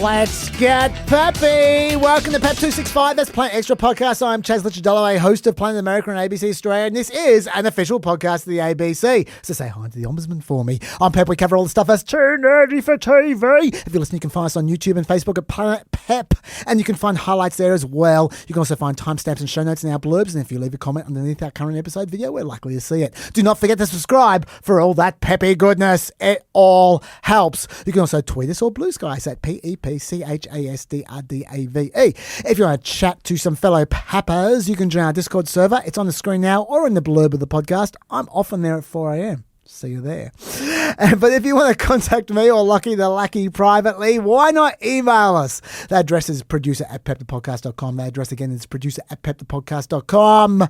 Let's get peppy. Welcome to PEP 265. That's Planet Extra Podcast. I'm Chaz Lichadolo, host of Planet America and ABC Australia, and this is an official podcast of the ABC. So say hi to the Ombudsman for me. I'm Pep. We cover all the stuff that's too nerdy for TV. If you're listening, you can find us on YouTube and Facebook at Planet PEP, and you can find highlights there as well. You can also find timestamps and show notes in our blurbs, and if you leave a comment underneath our current episode video, we're likely to see it. Do not forget to subscribe for all that peppy goodness. It all helps. You can also tweet us or Blue Skies at PEPCHASDRDAVE. If you want to chat to some fellow pappers, you can join our Discord server. It's on the screen now or in the blurb of the podcast. I'm often there at 4 a.m. See you there. But if you want to contact me or Lucky the Lackey privately, why not email us? The address is producer@pepthepodcast.com. The address again is producer@pepthepodcast.com.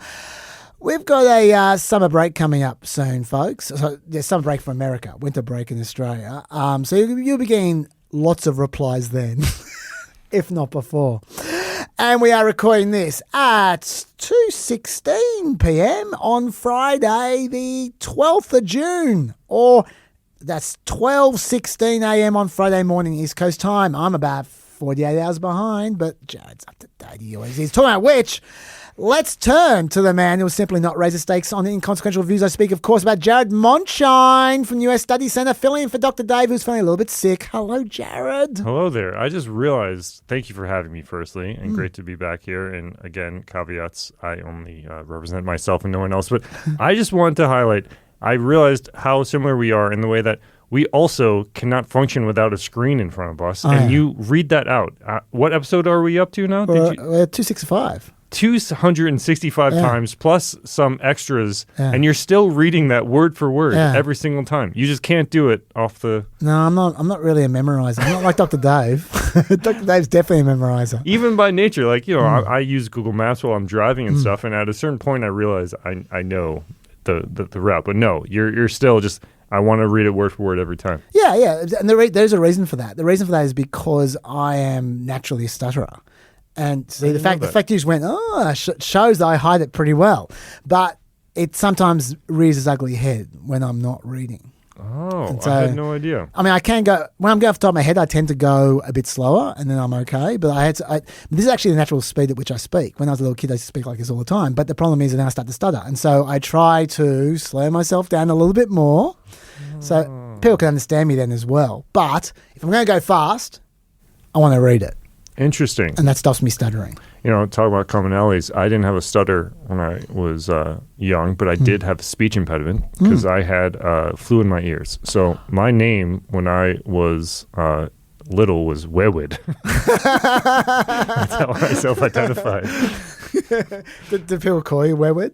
We've got a summer break coming up soon, folks. So, summer break for America, winter break in Australia. So you'll be getting lots of replies then, if not before. And we are recording this at 2:16 p.m. on Friday, the 12th of June, or that's 12:16 a.m. on Friday morning East Coast time. I'm about 48 hours behind, but Jared's up to date. He always is. Talking about which, let's turn to the man who will simply not raise the stakes on the inconsequential views. I speak, of course, about Jared Mondschein from the US Study Center, filling in for Dr. Dave, who's feeling a little bit sick. Hello, Jared. Hello there. I just realized, thank you for having me, firstly, and great to be back here. And again, caveats, I only represent myself and no one else. But I just wanted to highlight, I realized how similar we are in the way that we also cannot function without a screen in front of us. You read that out. What episode are we up to now? We're 265. 265 times plus some extras, and you're still reading that word for word every single time. You just can't do it off the... No, I'm not really a memorizer. I'm not like Dr. Dave. Dr. Dave's definitely a memorizer. Even by nature, like, you know, I use Google Maps while I'm driving and stuff, and at a certain point I realize I know the route. But no, you're still just... I want to read it word for word every time. Yeah. And there's a reason for that. The reason for that is because I am naturally a stutterer. And see, the fact you just went, shows that I hide it pretty well. But it sometimes rears its ugly head when I'm not reading. Oh, so, I had no idea. I mean, I can go, when I'm going off the top of my head, I tend to go a bit slower and then I'm okay. But this is actually the natural speed at which I speak. When I was a little kid, I used to speak like this all the time. But the problem is that now I start to stutter. And so I try to slow myself down a little bit more so people can understand me then as well. But if I'm going to go fast, I want to read it. Interesting. And that stops me stuttering. You know, talk about commonalities. I didn't have a stutter when I was young, but I did have a speech impediment because I had flu in my ears. So my name when I was little was Wawed. That's how I self-identified. Did people call you Wawed?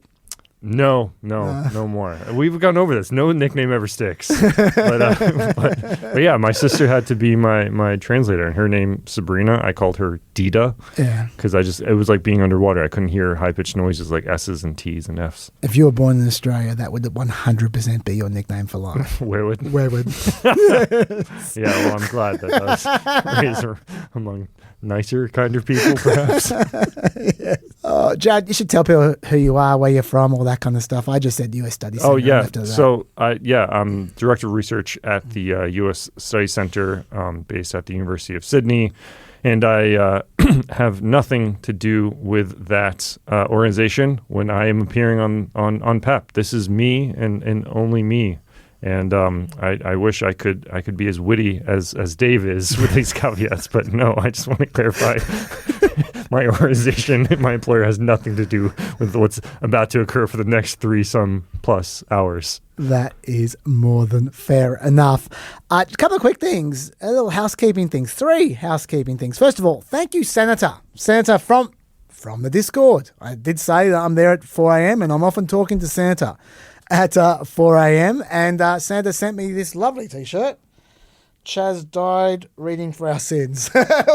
No more. We've gone over this. No nickname ever sticks. but yeah, my sister had to be my translator, and her name Sabrina. I called her Dida. Yeah. Because it was like being underwater. I couldn't hear high pitched noises like S's and T's and F's. If you were born in Australia, that would 100% be your nickname for life. Wawed. Yeah. Well, I'm glad that I was raised among nicer, kinder people, perhaps. Yes. Oh, Jared, you should tell people who you are, where you're from, all that kind of stuff. I just said U.S. Study Center. Oh, yeah. So, I'm Director of Research at the U.S. Study Center based at the University of Sydney. And I have nothing to do with that organization when I am appearing on PEP. This is me and only me. And I wish I could be as witty as Dave is with these caveats, but no, I just want to clarify my organization and my employer has nothing to do with what's about to occur for the next 3+ hours. That is more than fair enough. A couple of quick things, a little housekeeping things, 3 housekeeping things. First of all, thank you, Senator from the Discord. I did say that I'm there at 4 a.m. and I'm often talking to Senator at 4 a.m. And Santa sent me this lovely T-shirt. Chaz died reading for our sins.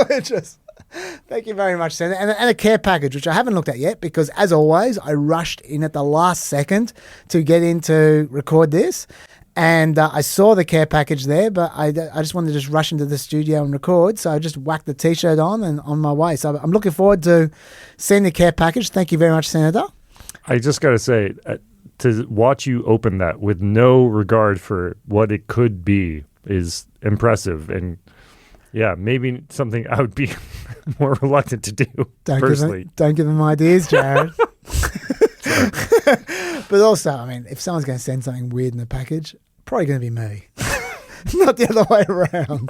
Which is, thank you very much, Santa. And a care package, which I haven't looked at yet because, as always, I rushed in at the last second to get in to record this. And I saw the care package there, but I just wanted to just rush into the studio and record. So I just whacked the T-shirt on and on my way. So I'm looking forward to seeing the care package. Thank you very much, Senator. I just got to say... to watch you open that with no regard for what it could be is impressive. And Yeah, maybe something I would be more reluctant to do personally. Don't give them ideas, Jared. But also, I mean, if someone's going to send something weird in the package, probably going to be me. Not the other way around.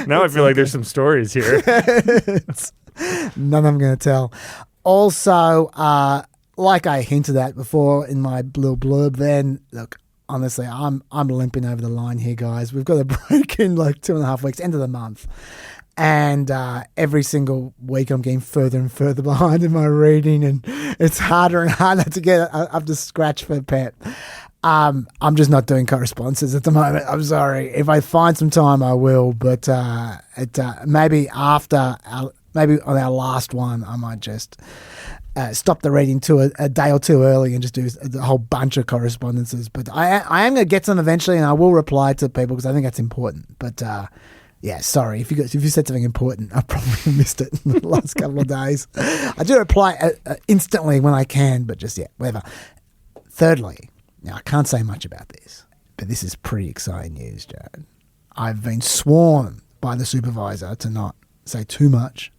Now I feel like there's some stories here. None I'm going to tell. Also, like I hinted at before in my little blurb then, look, honestly, I'm limping over the line here, guys. We've got a break in like 2.5 weeks, end of the month. And every single week I'm getting further and further behind in my reading, and it's harder and harder to get up to scratch for PEP. I'm just not doing correspondences at the moment. I'm sorry. If I find some time, I will. But maybe maybe on our last one, I might just stop the reading to a day or two early and just do a whole bunch of correspondences. But I am going to get some eventually, and I will reply to people because I think that's important. But yeah, sorry. If you said something important, I probably missed it in the last couple of days. I do reply instantly when I can, but just, yeah, whatever. Thirdly, now I can't say much about this, but this is pretty exciting news, Jared. I've been sworn by the supervisor to not say too much,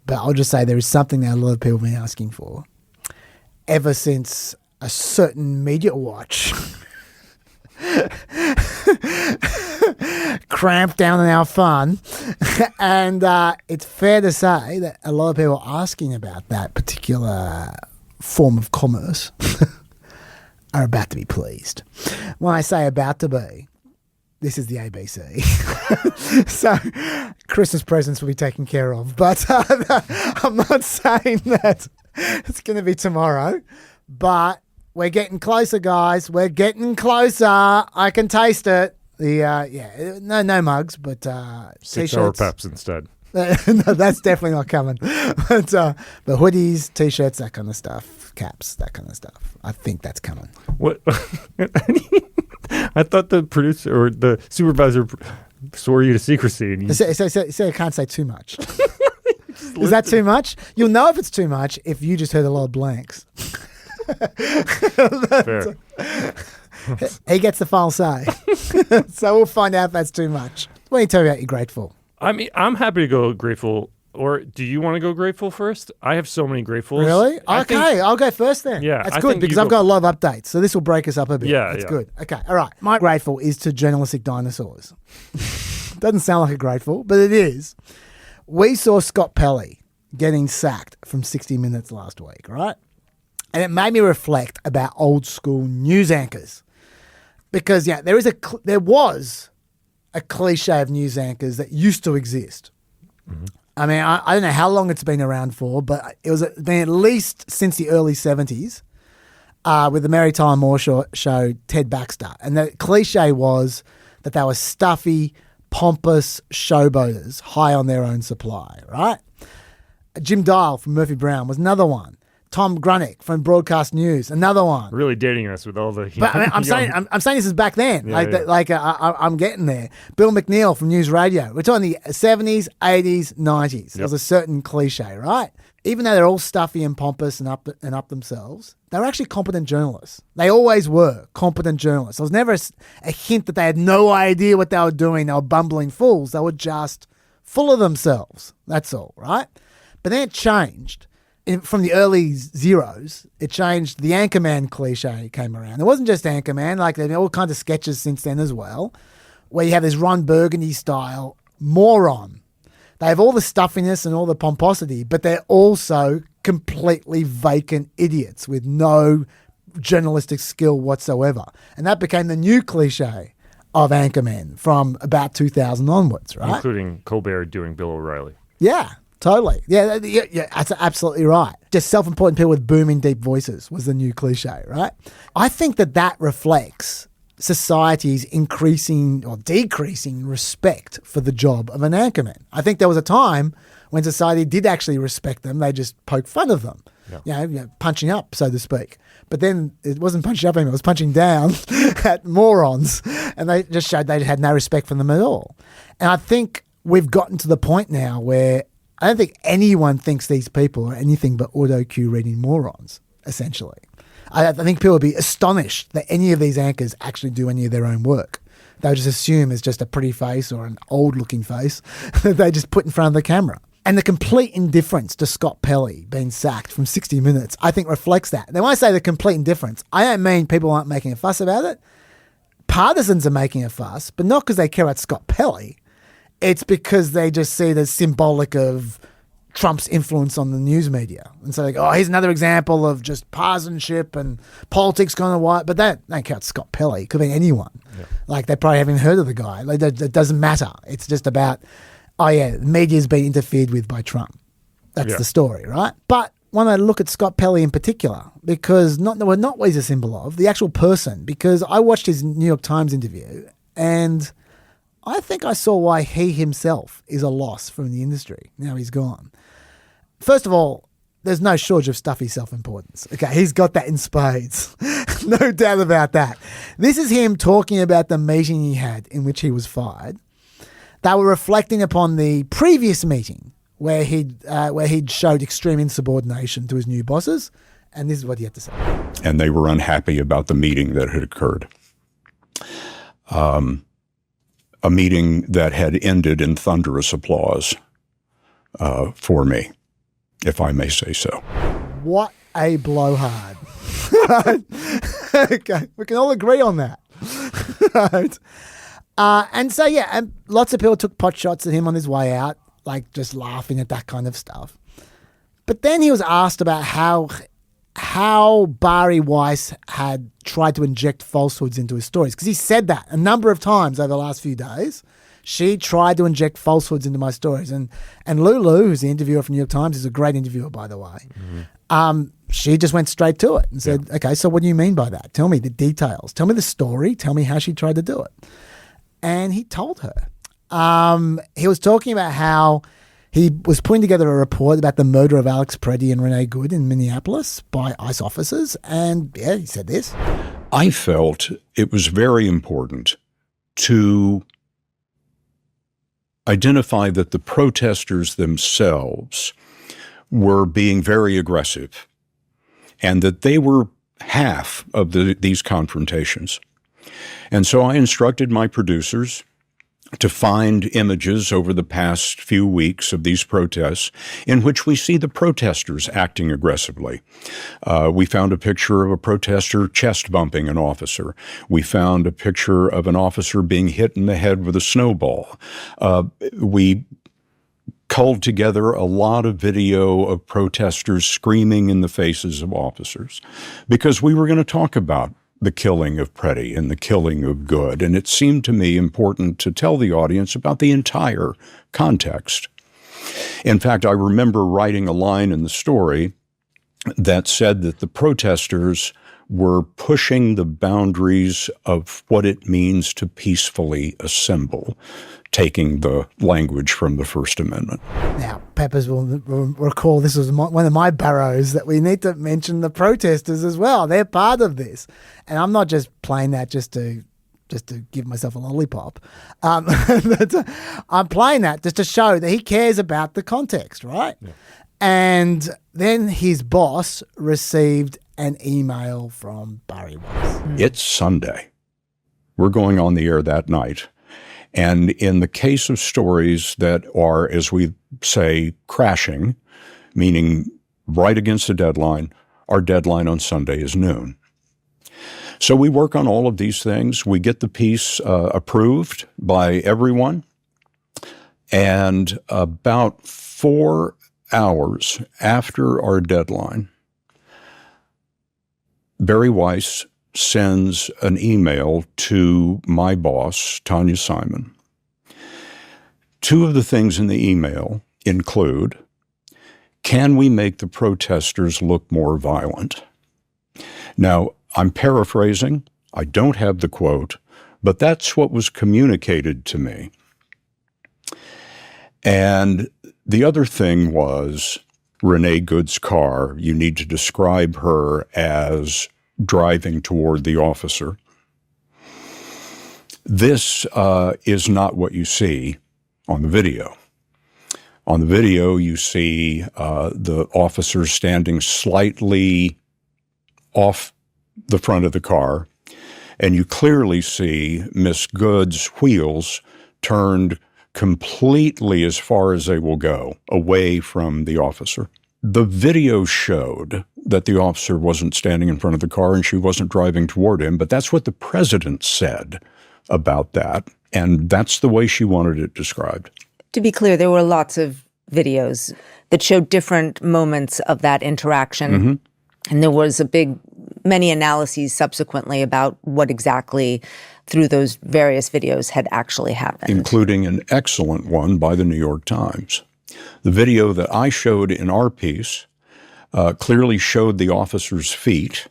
but I'll just say there is something that a lot of people have been asking for ever since a certain media watch cramped down on our fun. And it's fair to say that a lot of people are asking about that particular form of commerce are about to be pleased. When I say about to be, this is the ABC. So Christmas presents will be taken care of. But I'm not saying that it's going to be tomorrow. But we're getting closer, guys. We're getting closer. I can taste it. No mugs, but 6 hour peps instead. No, that's definitely not coming. But hoodies, t-shirts, that kind of stuff, caps, that kind of stuff. I think that's coming. What? I thought the producer or the supervisor swore you to secrecy. And so I can't say too much. Is that too much? You'll know if it's too much if you just heard a lot of blanks. Fair. He gets the final say. So we'll find out if that's too much. What do you tell me about you're grateful? I mean, I'm happy to go grateful. Or do you want to go grateful first? I have so many gratefuls. Really? Okay, I'll go first then. Yeah, that's good because I've got a lot of updates. So this will break us up a bit. Yeah, that's good. Okay, all right. My grateful is to journalistic dinosaurs. Doesn't sound like a grateful, but it is. We saw Scott Pelley getting sacked from 60 Minutes last week, right? And it made me reflect about old school news anchors. Because, yeah, there was a cliche of news anchors that used to exist. Mm-hmm. I mean, I don't know how long it's been around for, but it's been at least since the early 70s with the Mary Tyler Moore show, Ted Baxter. And the cliche was that they were stuffy, pompous showboaters, high on their own supply, right? Jim Dial from Murphy Brown was another one. Tom Grunick from Broadcast News, another one. Really dating us with all the. But I mean, I'm saying this is back then. Yeah, I'm getting there. Bill McNeil from News Radio. We're talking the 70s, 80s, 90s. Yep. There's a certain cliche, right? Even though they're all stuffy and pompous and up themselves, they were actually competent journalists. They always were competent journalists. There was never a hint that they had no idea what they were doing. They were bumbling fools. They were just full of themselves. That's all, right? But then it changed. From the early zeros, it changed. The Anchorman cliche came around. It wasn't just Anchorman. Like, there have been all kinds of sketches since then as well, where you have this Ron Burgundy style moron. They have all the stuffiness and all the pomposity, but they're also completely vacant idiots with no journalistic skill whatsoever. And that became the new cliche of Anchorman from about 2000 onwards, right? Including Colbert doing Bill O'Reilly. Yeah. Totally. Yeah, that's absolutely right. Just self-important people with booming deep voices was the new cliche, right? I think that reflects society's increasing or decreasing respect for the job of an anchorman. I think there was a time when society did actually respect them. They just poked fun of them, you know, punching up, so to speak. But then it wasn't punching up anymore. It was punching down at morons. And they just showed they had no respect for them at all. And I think we've gotten to the point now where I don't think anyone thinks these people are anything but auto cue reading morons, essentially. I think people would be astonished that any of these anchors actually do any of their own work. They'll just assume it's just a pretty face or an old-looking face that they just put in front of the camera. And the complete indifference to Scott Pelley being sacked from 60 Minutes, I think reflects that. Now, when I say the complete indifference, I don't mean people aren't making a fuss about it. Partisans are making a fuss, but not because they care about Scott Pelley. It's because they just see it as symbolic of Trump's influence on the news media. And so they go, oh, here's another example of just partisanship and politics gone away. But they don't care about Scott Pelley. It could be anyone. Yeah. Like, they probably haven't heard of the guy. Like, it doesn't matter. It's just about, oh, yeah, the media's been interfered with by Trump. That's the story, right? But when I look at Scott Pelley in particular, because not what he's a symbol of, the actual person, because I watched his New York Times interview and I think I saw why he himself is a loss from the industry. Now he's gone. First of all, there's no shortage of stuffy self-importance. Okay, he's got that in spades. No doubt about that. This is him talking about the meeting he had in which he was fired. They were reflecting upon the previous meeting where he'd showed extreme insubordination to his new bosses, and this is what he had to say. And they were unhappy about the meeting that had occurred. A meeting that had ended in thunderous applause for me, if I may say so. What a blowhard. Okay, we can all agree on that. Right. And so, yeah, and lots of people took pot shots at him on his way out, like just laughing at that kind of stuff. But then he was asked about how Bari Weiss had tried to inject falsehoods into his stories. Because he said that a number of times over the last few days. She tried to inject falsehoods into my stories. And Lulu, who's the interviewer from New York Times, is a great interviewer, by the way. Mm-hmm. She just went straight to it and said, okay, so what do you mean by that? Tell me the details. Tell me the story. Tell me how she tried to do it. And he told her. He was talking about how he was putting together a report about the murder of Alex Preddy and Renee Good in Minneapolis by ICE officers. And yeah, he said this. I felt it was very important to identify that the protesters themselves were being very aggressive and that they were half of these confrontations. And so I instructed my producers to find images over the past few weeks of these protests in which we see the protesters acting aggressively. We found a picture of a protester chest bumping an officer. We found a picture of an officer being hit in the head with a snowball. We culled together a lot of video of protesters screaming in the faces of officers because we were going to talk about the killing of Preddy and the killing of Good. And it seemed to me important to tell the audience about the entire context. In fact, I remember writing a line in the story that said that the protesters were pushing the boundaries of what it means to peacefully assemble, taking the language from the First Amendment. Now, Peppers will recall this was one of my barrows that we need to mention the protesters as well. They're part of this. And I'm not just playing that just to give myself a lollipop. I'm playing that just to show that he cares about the context, right? Yeah. And then his boss received an email from Bari Weiss. It's Sunday. We're going on the air that night. And in the case of stories that are, as we say, crashing, meaning right against a deadline, our deadline on Sunday is noon. So we work on all of these things. We get the piece approved by everyone. And about 4 hours after our deadline, Bari Weiss sends an email to my boss, Tanya Simon. Two of the things in the email include, can we make the protesters look more violent? Now, I'm paraphrasing. I don't have the quote, but that's what was communicated to me. And the other thing was Renee Good's car. You need to describe her as driving toward the officer. This is not what you see on the video. On the video, you see the officer standing slightly off the front of the car, And you clearly see Miss Good's wheels turned completely as far as they will go, away from the officer. The video showed that the officer wasn't standing in front of the car and she wasn't driving toward him, but that's what the president said about that, and that's the way she wanted it described. To be clear, there were lots of videos that showed different moments of that interaction, Mm-hmm. and there was many analyses subsequently about what exactly through those various videos had actually happened. Including an excellent one by the New York Times. The video that I showed in our piece clearly showed the officer's feet.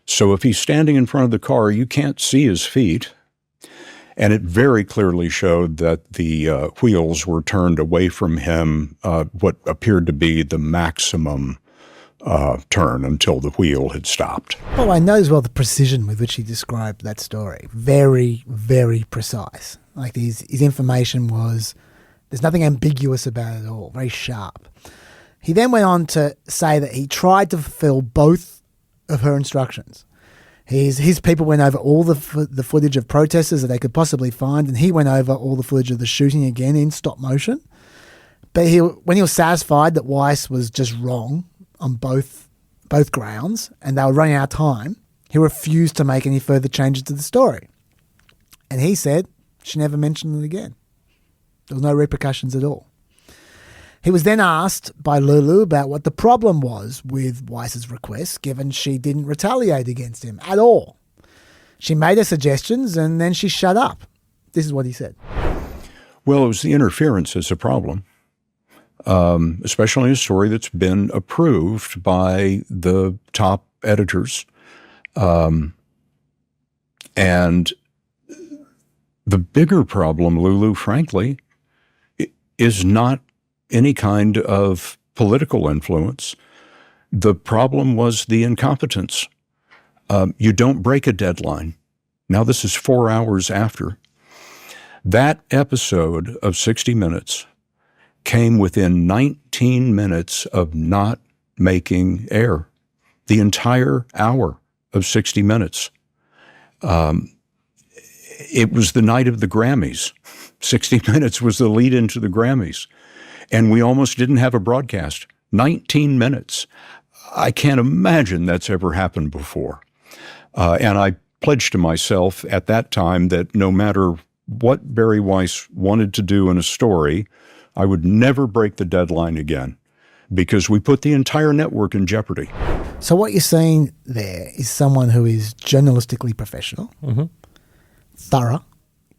So if he's standing in front of the car, you can't see his feet. And it very clearly showed that the wheels were turned away from him, what appeared to be the maximum turn until the wheel had stopped. Oh, I know as well the precision with which he described that story. Very, very precise. Like his information was, there's nothing ambiguous about it at all. Very sharp. He then went on to say that he tried to fulfill both of her instructions. His people went over all the footage of protesters that they could possibly find, and he went over all the footage of the shooting again in stop motion. But when he was satisfied that Weiss was just wrong on both grounds and they were running out of time, he refused to make any further changes to the story. And he said she never mentioned it again. There was no repercussions at all. He was then asked by Lulu about what the problem was with Weiss's request, given she didn't retaliate against him at all. She made her suggestions and then she shut up. This is what he said. Well, it was the interference that's a problem, especially in a story that's been approved by the top editors. And the bigger problem, Lulu, frankly, is not any kind of political influence. The problem was the incompetence. You don't break a deadline. Now this is 4 hours after. That episode of 60 Minutes came within 19 minutes of not making air. The entire hour of 60 Minutes. It was the night of the Grammys. 60 Minutes was the lead into the Grammys. And we almost didn't have a broadcast. 19 minutes. I can't imagine that's ever happened before. And I pledged to myself at that time that no matter what Barry Weiss wanted to do in a story, I would never break the deadline again, because we put the entire network in jeopardy. So what you're seeing there is someone who is journalistically professional, thorough,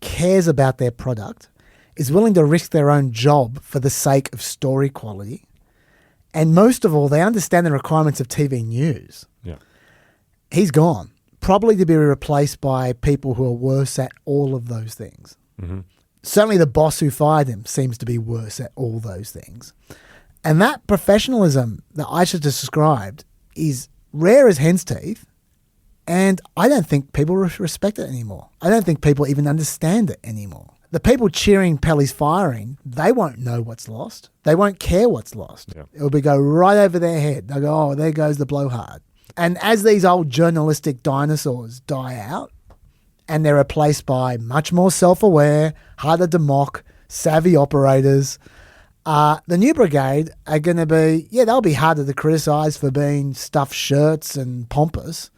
cares about their product, is willing to risk their own job for the sake of story quality, and most of all, they understand the requirements of TV news. Yeah. He's gone, probably to be replaced by people who are worse at all of those things. Mm-hmm. Certainly the boss who fired him seems to be worse at all those things. And that professionalism that I just described is rare as hen's teeth, and I don't think people respect it anymore. I don't think people even understand it anymore. The people cheering Pelly's firing, they won't know what's lost. They won't care what's lost. Yeah. It'll go right over their head. They'll go, oh, there goes the blowhard. And as these old journalistic dinosaurs die out, and they're replaced by much more self-aware, harder to mock, savvy operators, the new brigade are going to be, they'll be harder to criticise for being stuffed shirts and pompous,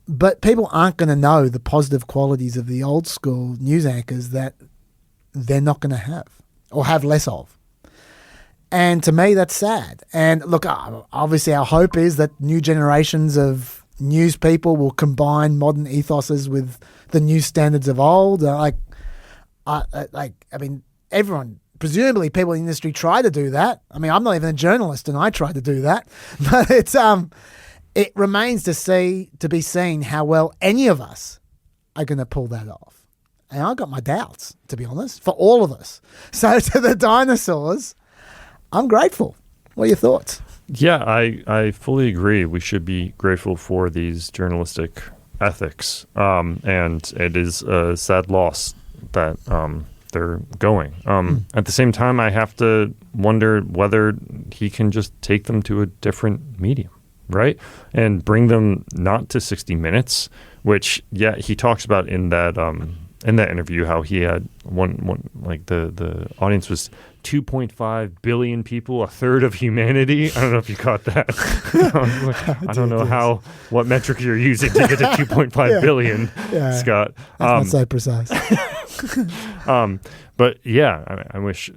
but people aren't going to know the positive qualities of the old school news anchors that they're not going to have or have less of. And to me, that's sad. And look, obviously our hope is that new generations of news people will combine modern ethoses with the news standards of old. Everyone, presumably people in the industry try to do that. I mean, I'm not even a journalist and I try to do that. But it remains to be seen how well any of us are going to pull that off. And I've got my doubts, to be honest, for all of us. So to the dinosaurs, I'm grateful. What are your thoughts? Yeah, I fully agree. We should be grateful for these journalistic ethics. And it is a sad loss that they're going. At the same time, I have to wonder whether he can just take them to a different medium. right? And bring them not to 60 Minutes, which he talks about in that interview how he had one like the audience was 2.5 billion people, a third of humanity. I don't know if you caught that. I don't know what metric you're using to get to 2.5 billion, Scott. That's not so precise. But I wish,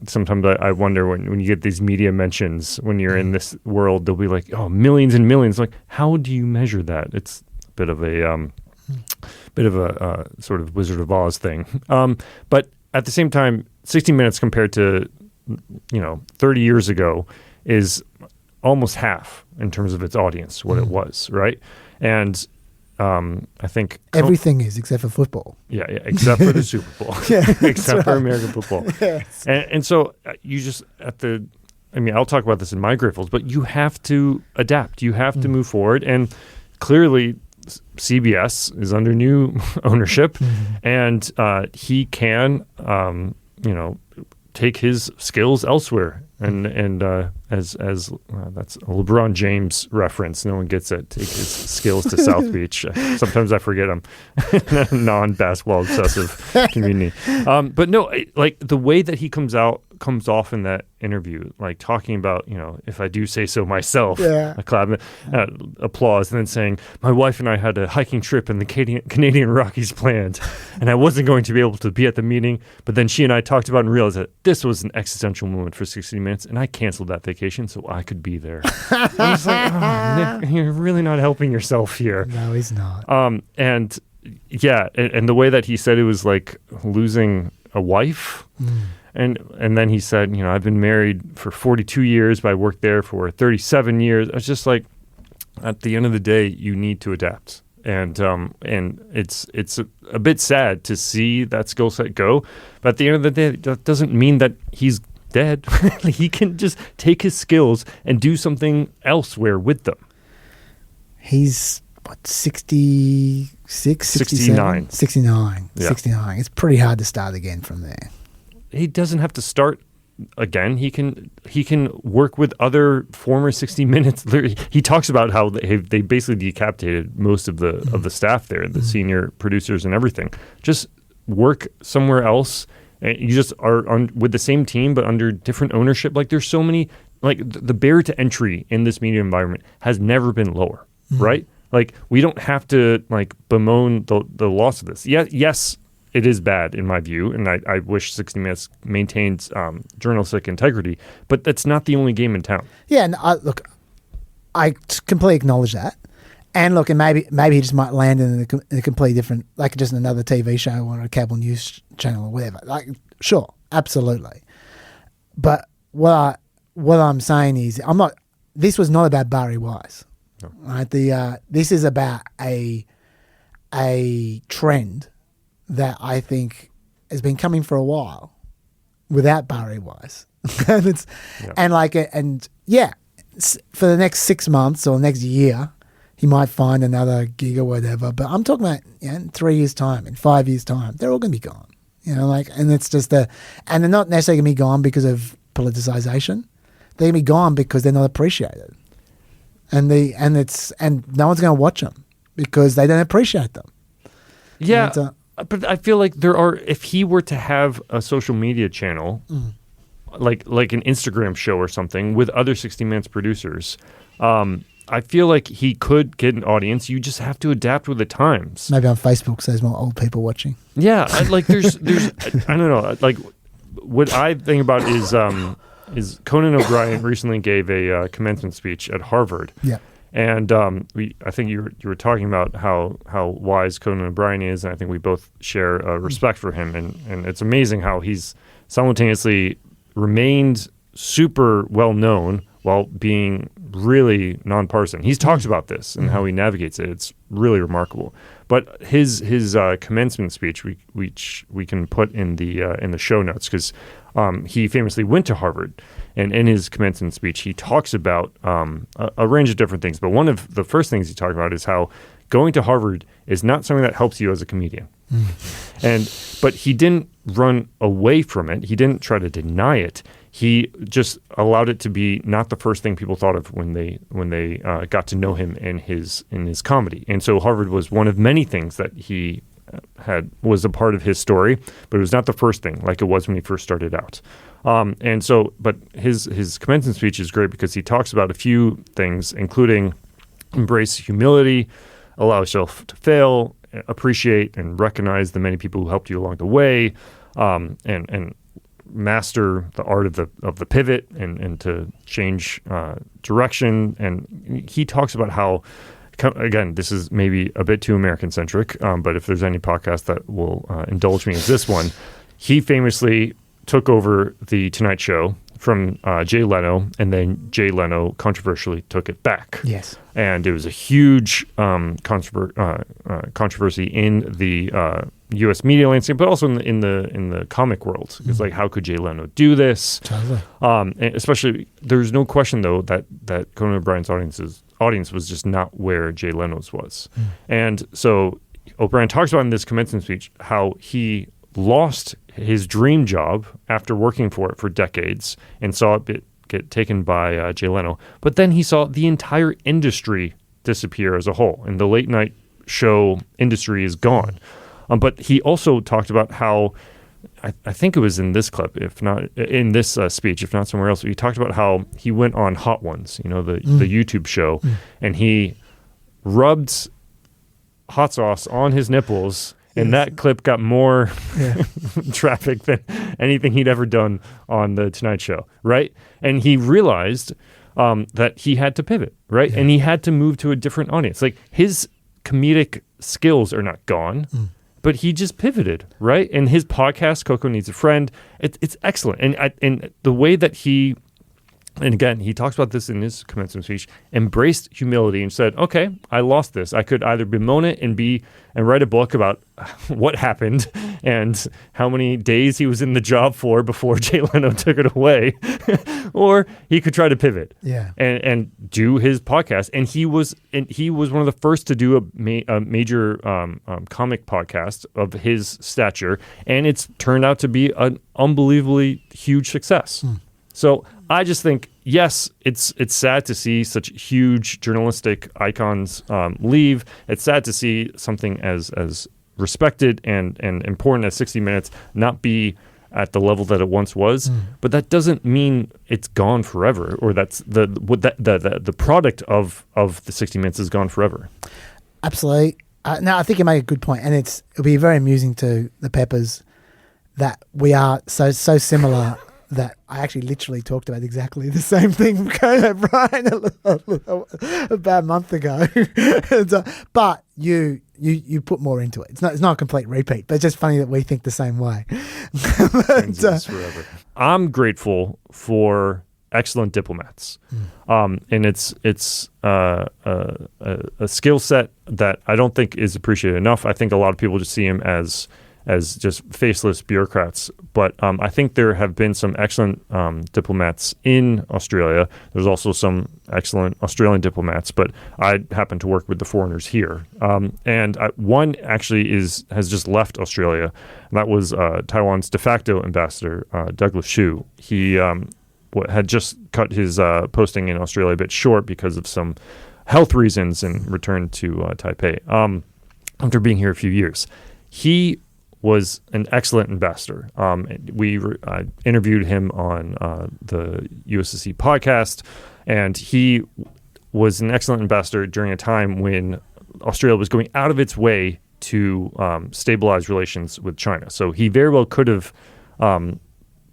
sometimes I wonder when you get these media mentions, when you're in this world, they'll be like, oh, millions and millions. Like, how do you measure that? It's a bit of a sort of Wizard of Oz thing. But at the same time, 60 Minutes compared to, 30 years ago is almost half in terms of its audience, what it was, right? And I think everything is except for football. Yeah, except for the Super Bowl. Except for American football. Yes. And so you just I'll talk about this in my Griffles, but you have to adapt. You have to move forward. And clearly CBS is under new ownership, and he can, take his skills elsewhere. And as that's a LeBron James reference. No one gets it. Take his skills to South Beach. Sometimes I forget I'm non-basketball obsessive community. But no, like the way that he comes off in that interview, like talking about, if I do say so myself, a clap, applause, and then saying, my wife and I had a hiking trip in the Canadian Rockies planned, and I wasn't going to be able to be at the meeting, but then she and I talked about it and realized that this was an existential moment for 60 Minutes, and I canceled that vacation so I could be there. I was like, oh, Nick, you're really not helping yourself here. No, he's not. And the way that he said it was like losing a wife. And then he said, I've been married for 42 years, but I worked there for 37 years. I was just like, at the end of the day, you need to adapt. And it's a bit sad to see that skill set go. But at the end of the day, that doesn't mean that he's dead. He can just take his skills and do something elsewhere with them. He's, 66, 67? 69. Yeah. 69. It's pretty hard to start again from there. He doesn't have to start again. He can work with other former 60 Minutes. He talks about how they basically decapitated most of the staff there, the senior producers and everything. Just work somewhere else. And you just are with the same team but under different ownership. Like there's so many. Like the barrier to entry in this media environment has never been lower, right? Like we don't have to like bemoan the loss of this. Yes. It is bad in my view, and I wish 60 Minutes maintains journalistic integrity, but that's not the only game in town. Yeah, and I completely acknowledge that. And look, and maybe he just might land in a completely different, like just another TV show or a cable news channel or whatever. Like, sure, absolutely. But what I'm saying is, this was not about Barry Wise. No. Right? This is about a trend that I think has been coming for a while without Barry Wise. For the next 6 months or next year, he might find another gig or whatever. But I'm talking about in 3 years' time, in 5 years' time, they're all going to be gone. And it's just and they're not necessarily going to be gone because of politicization. They're going to be gone because they're not appreciated. And no one's going to watch them because they don't appreciate them. Yeah. But I feel like if he were to have a social media channel, like an Instagram show or something with other 60 Minutes producers, I feel like he could get an audience. You just have to adapt with the times. Maybe on Facebook, so there's more old people watching. Yeah, there's I don't know. Like what I think about is Conan O'Brien recently gave a commencement speech at Harvard. Yeah. And I think you were talking about how wise Conan O'Brien is, and I think we both share respect for him. And it's amazing how he's simultaneously remained super well known while being really nonpartisan. He's talked about this and how he navigates it. It's really remarkable. But his commencement speech, which we can put in the show notes, because he famously went to Harvard. And in his commencement speech, he talks about a range of different things. But one of the first things he talked about is how going to Harvard is not something that helps you as a comedian. But he didn't run away from it. He didn't try to deny it. he just allowed it to be not the first thing people thought of when they got to know him in his comedy. And so Harvard was one of many things that he was a part of his story, but it was not the first thing like it was when he first started out. But his commencement speech is great because he talks about a few things, including embrace humility, allow yourself to fail, appreciate and recognize the many people who helped you along the way, and master the art of the pivot and to change direction. And he talks about how, again, this is maybe a bit too American-centric, but if there's any podcast that will indulge me as this one, he famously took over the Tonight Show from Jay Leno, and then Jay Leno controversially took it back. Yes. And it was a huge controversy in the U.S. media landscape, but also in the comic world. It's like, how could Jay Leno do this? Totally. And especially, there's no question though that Conan O'Brien's audience was just not where Jay Leno's was. And so O'Brien talks about in this commencement speech how he lost his dream job after working for it for decades and saw it get taken by Jay Leno. But then he saw the entire industry disappear as a whole, and the late night show industry is gone. But he also talked about how, I think it was in this clip, if not in this speech, if not somewhere else, he talked about how he went on Hot Ones, the YouTube show, and he rubbed hot sauce on his nipples. And that clip got more traffic than anything he'd ever done on the Tonight Show, right? And he realized that he had to pivot, right? Yeah. And he had to move to a different audience. Like, his comedic skills are not gone, but he just pivoted, right? And his podcast, Coco Needs a Friend, it's excellent. And the way that he... And again, he talks about this in his commencement speech, embraced humility and said, okay, I lost this. I could either bemoan it and write a book about what happened and how many days he was in the job for before Jay Leno took it away, or he could try to pivot and do his podcast. And he was one of the first to do a major comic podcast of his stature, and it's turned out to be an unbelievably huge success. So I just think, yes, it's sad to see such huge journalistic icons leave. It's sad to see something as respected and important as 60 Minutes not be at the level that it once was. But that doesn't mean it's gone forever, or that's the product of the 60 Minutes is gone forever. Absolutely. No, I think you make a good point, and it'll be very amusing to the Peppers that we are so similar. That I actually literally talked about exactly the same thing from Conan O'Brien about a month ago. But you put more into it. It's not a complete repeat, but it's just funny that we think the same way. Forever. I'm grateful for excellent diplomats, and it's a skill set that I don't think is appreciated enough. I think a lot of people just see him as just faceless bureaucrats. But I think there have been some excellent diplomats in Australia. There's also some excellent Australian diplomats, but I happen to work with the foreigners here. And one actually has just left Australia, and that was Taiwan's de facto ambassador, Douglas Hsu. He had just cut his posting in Australia a bit short because of some health reasons and returned to Taipei after being here a few years. He was an excellent ambassador. We interviewed him on the USSC podcast, and he was an excellent ambassador during a time when Australia was going out of its way to stabilize relations with China. So he very well could have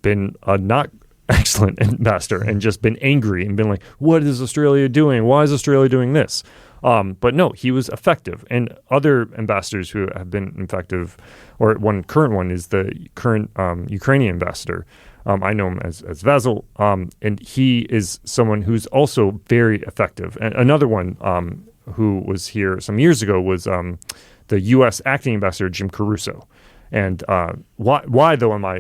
been a not excellent ambassador and just been angry and been like, what is Australia doing? Why is Australia doing this? But no, he was effective. And other ambassadors who have been effective, or one current one is the current Ukrainian ambassador. I know him as Vasil, and he is someone who's also very effective. And another one who was here some years ago was the U.S. acting ambassador, Jim Caruso. And why though am I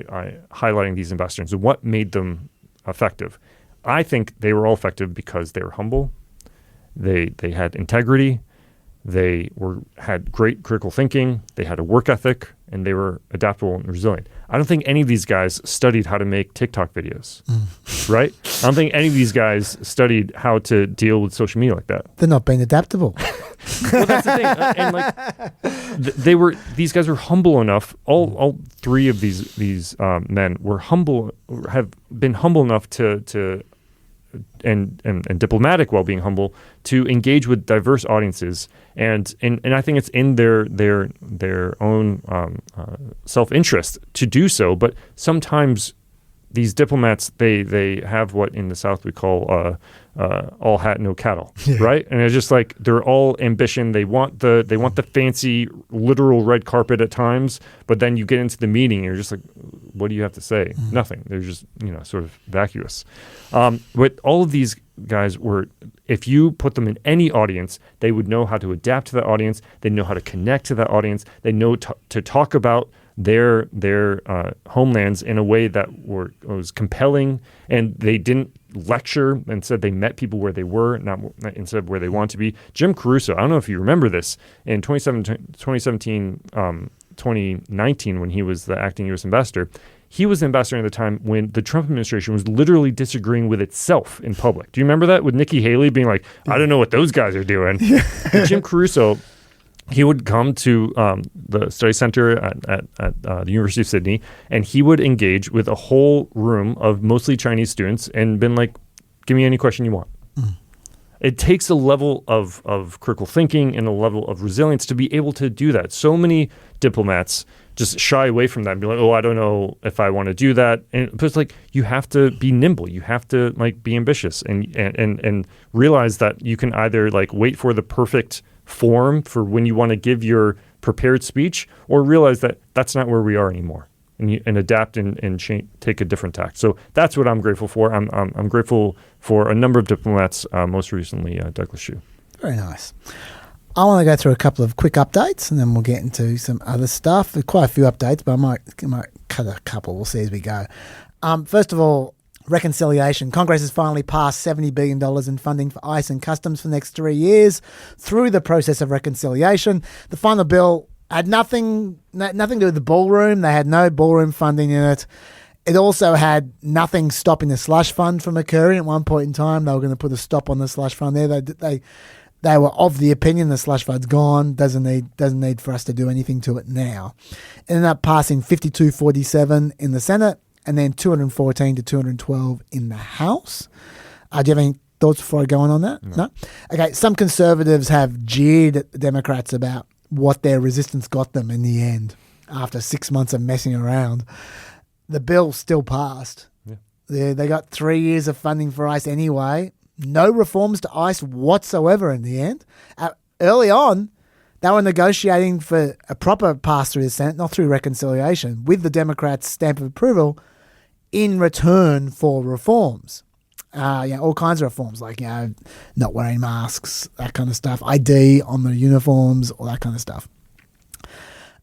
highlighting these ambassadors and what made them effective? I think they were all effective because they were humble. They had integrity, they had great critical thinking, they had a work ethic, and they were adaptable and resilient. I don't think any of these guys studied how to make TikTok videos, right? I don't think any of these guys studied how to deal with social media like that. They're not being adaptable. Well, that's the thing. And like, these guys were humble enough. All three of these men were humble, have been humble enough to and diplomatic while being humble to engage with diverse audiences, and I think it's in their own self-interest to do so. But sometimes these diplomats, they have what in the South we call all hat no cattle, right? And it's just like they're all ambition. They want the fancy literal red carpet at times, but then you get into the meeting and you're just like, what do you have to say? Nothing. They're just sort of vacuous. But all of these guys if you put them in any audience, they would know how to adapt to that audience. They know how to connect to that audience. They know to talk about their homelands in a way that was compelling, and they didn't lecture and said they met people where they were, not instead of where they want to be. Jim Caruso, I don't know if you remember this, in 2017, 2019, when he was the acting U.S. ambassador, he was the ambassador at the time when the Trump administration was literally disagreeing with itself in public. Do you remember that, with Nikki Haley being like, I don't know what those guys are doing? Jim Caruso, he would come to the study center at the University of Sydney, and he would engage with a whole room of mostly Chinese students and been like, give me any question you want. It takes a level of critical thinking and a level of resilience to be able to do that. So many diplomats just shy away from that and be like, oh, I don't know if I want to do that. And but it's like, you have to be nimble. You have to like be ambitious and realize that you can either like wait for the perfect form for when you want to give your prepared speech, or realize that that's not where we are anymore, and adapt and take a different tack. So that's what I'm grateful for. I'm grateful for a number of diplomats, most recently Douglas Hsu. Very nice. I want to go through a couple of quick updates, and then we'll get into some other stuff. There's quite a few updates, but I might cut a couple. We'll see as we go. First of all, reconciliation. Congress has finally passed $70 billion in funding for ICE and Customs for the next 3 years through the process of reconciliation. The final bill had nothing to do with the ballroom. They had no ballroom funding in it. It also had nothing stopping the slush fund from occurring. At one point in time, they were going to put a stop on the slush fund there. They were of the opinion the slush fund's gone, doesn't need for us to do anything to it now. It ended up passing 52-47 in the Senate, and then 214 to 212 in the House. Do you have any thoughts before I go on that? No? Okay, some conservatives have jeered at the Democrats about what their resistance got them in the end after 6 months of messing around. The bill still passed. Yeah. They got 3 years of funding for ICE anyway. No reforms to ICE whatsoever in the end. Early on, they were negotiating for a proper pass through the Senate, not through reconciliation, with the Democrats' stamp of approval in return for reforms. All kinds of reforms, like not wearing masks, that kind of stuff, ID on the uniforms, all that kind of stuff.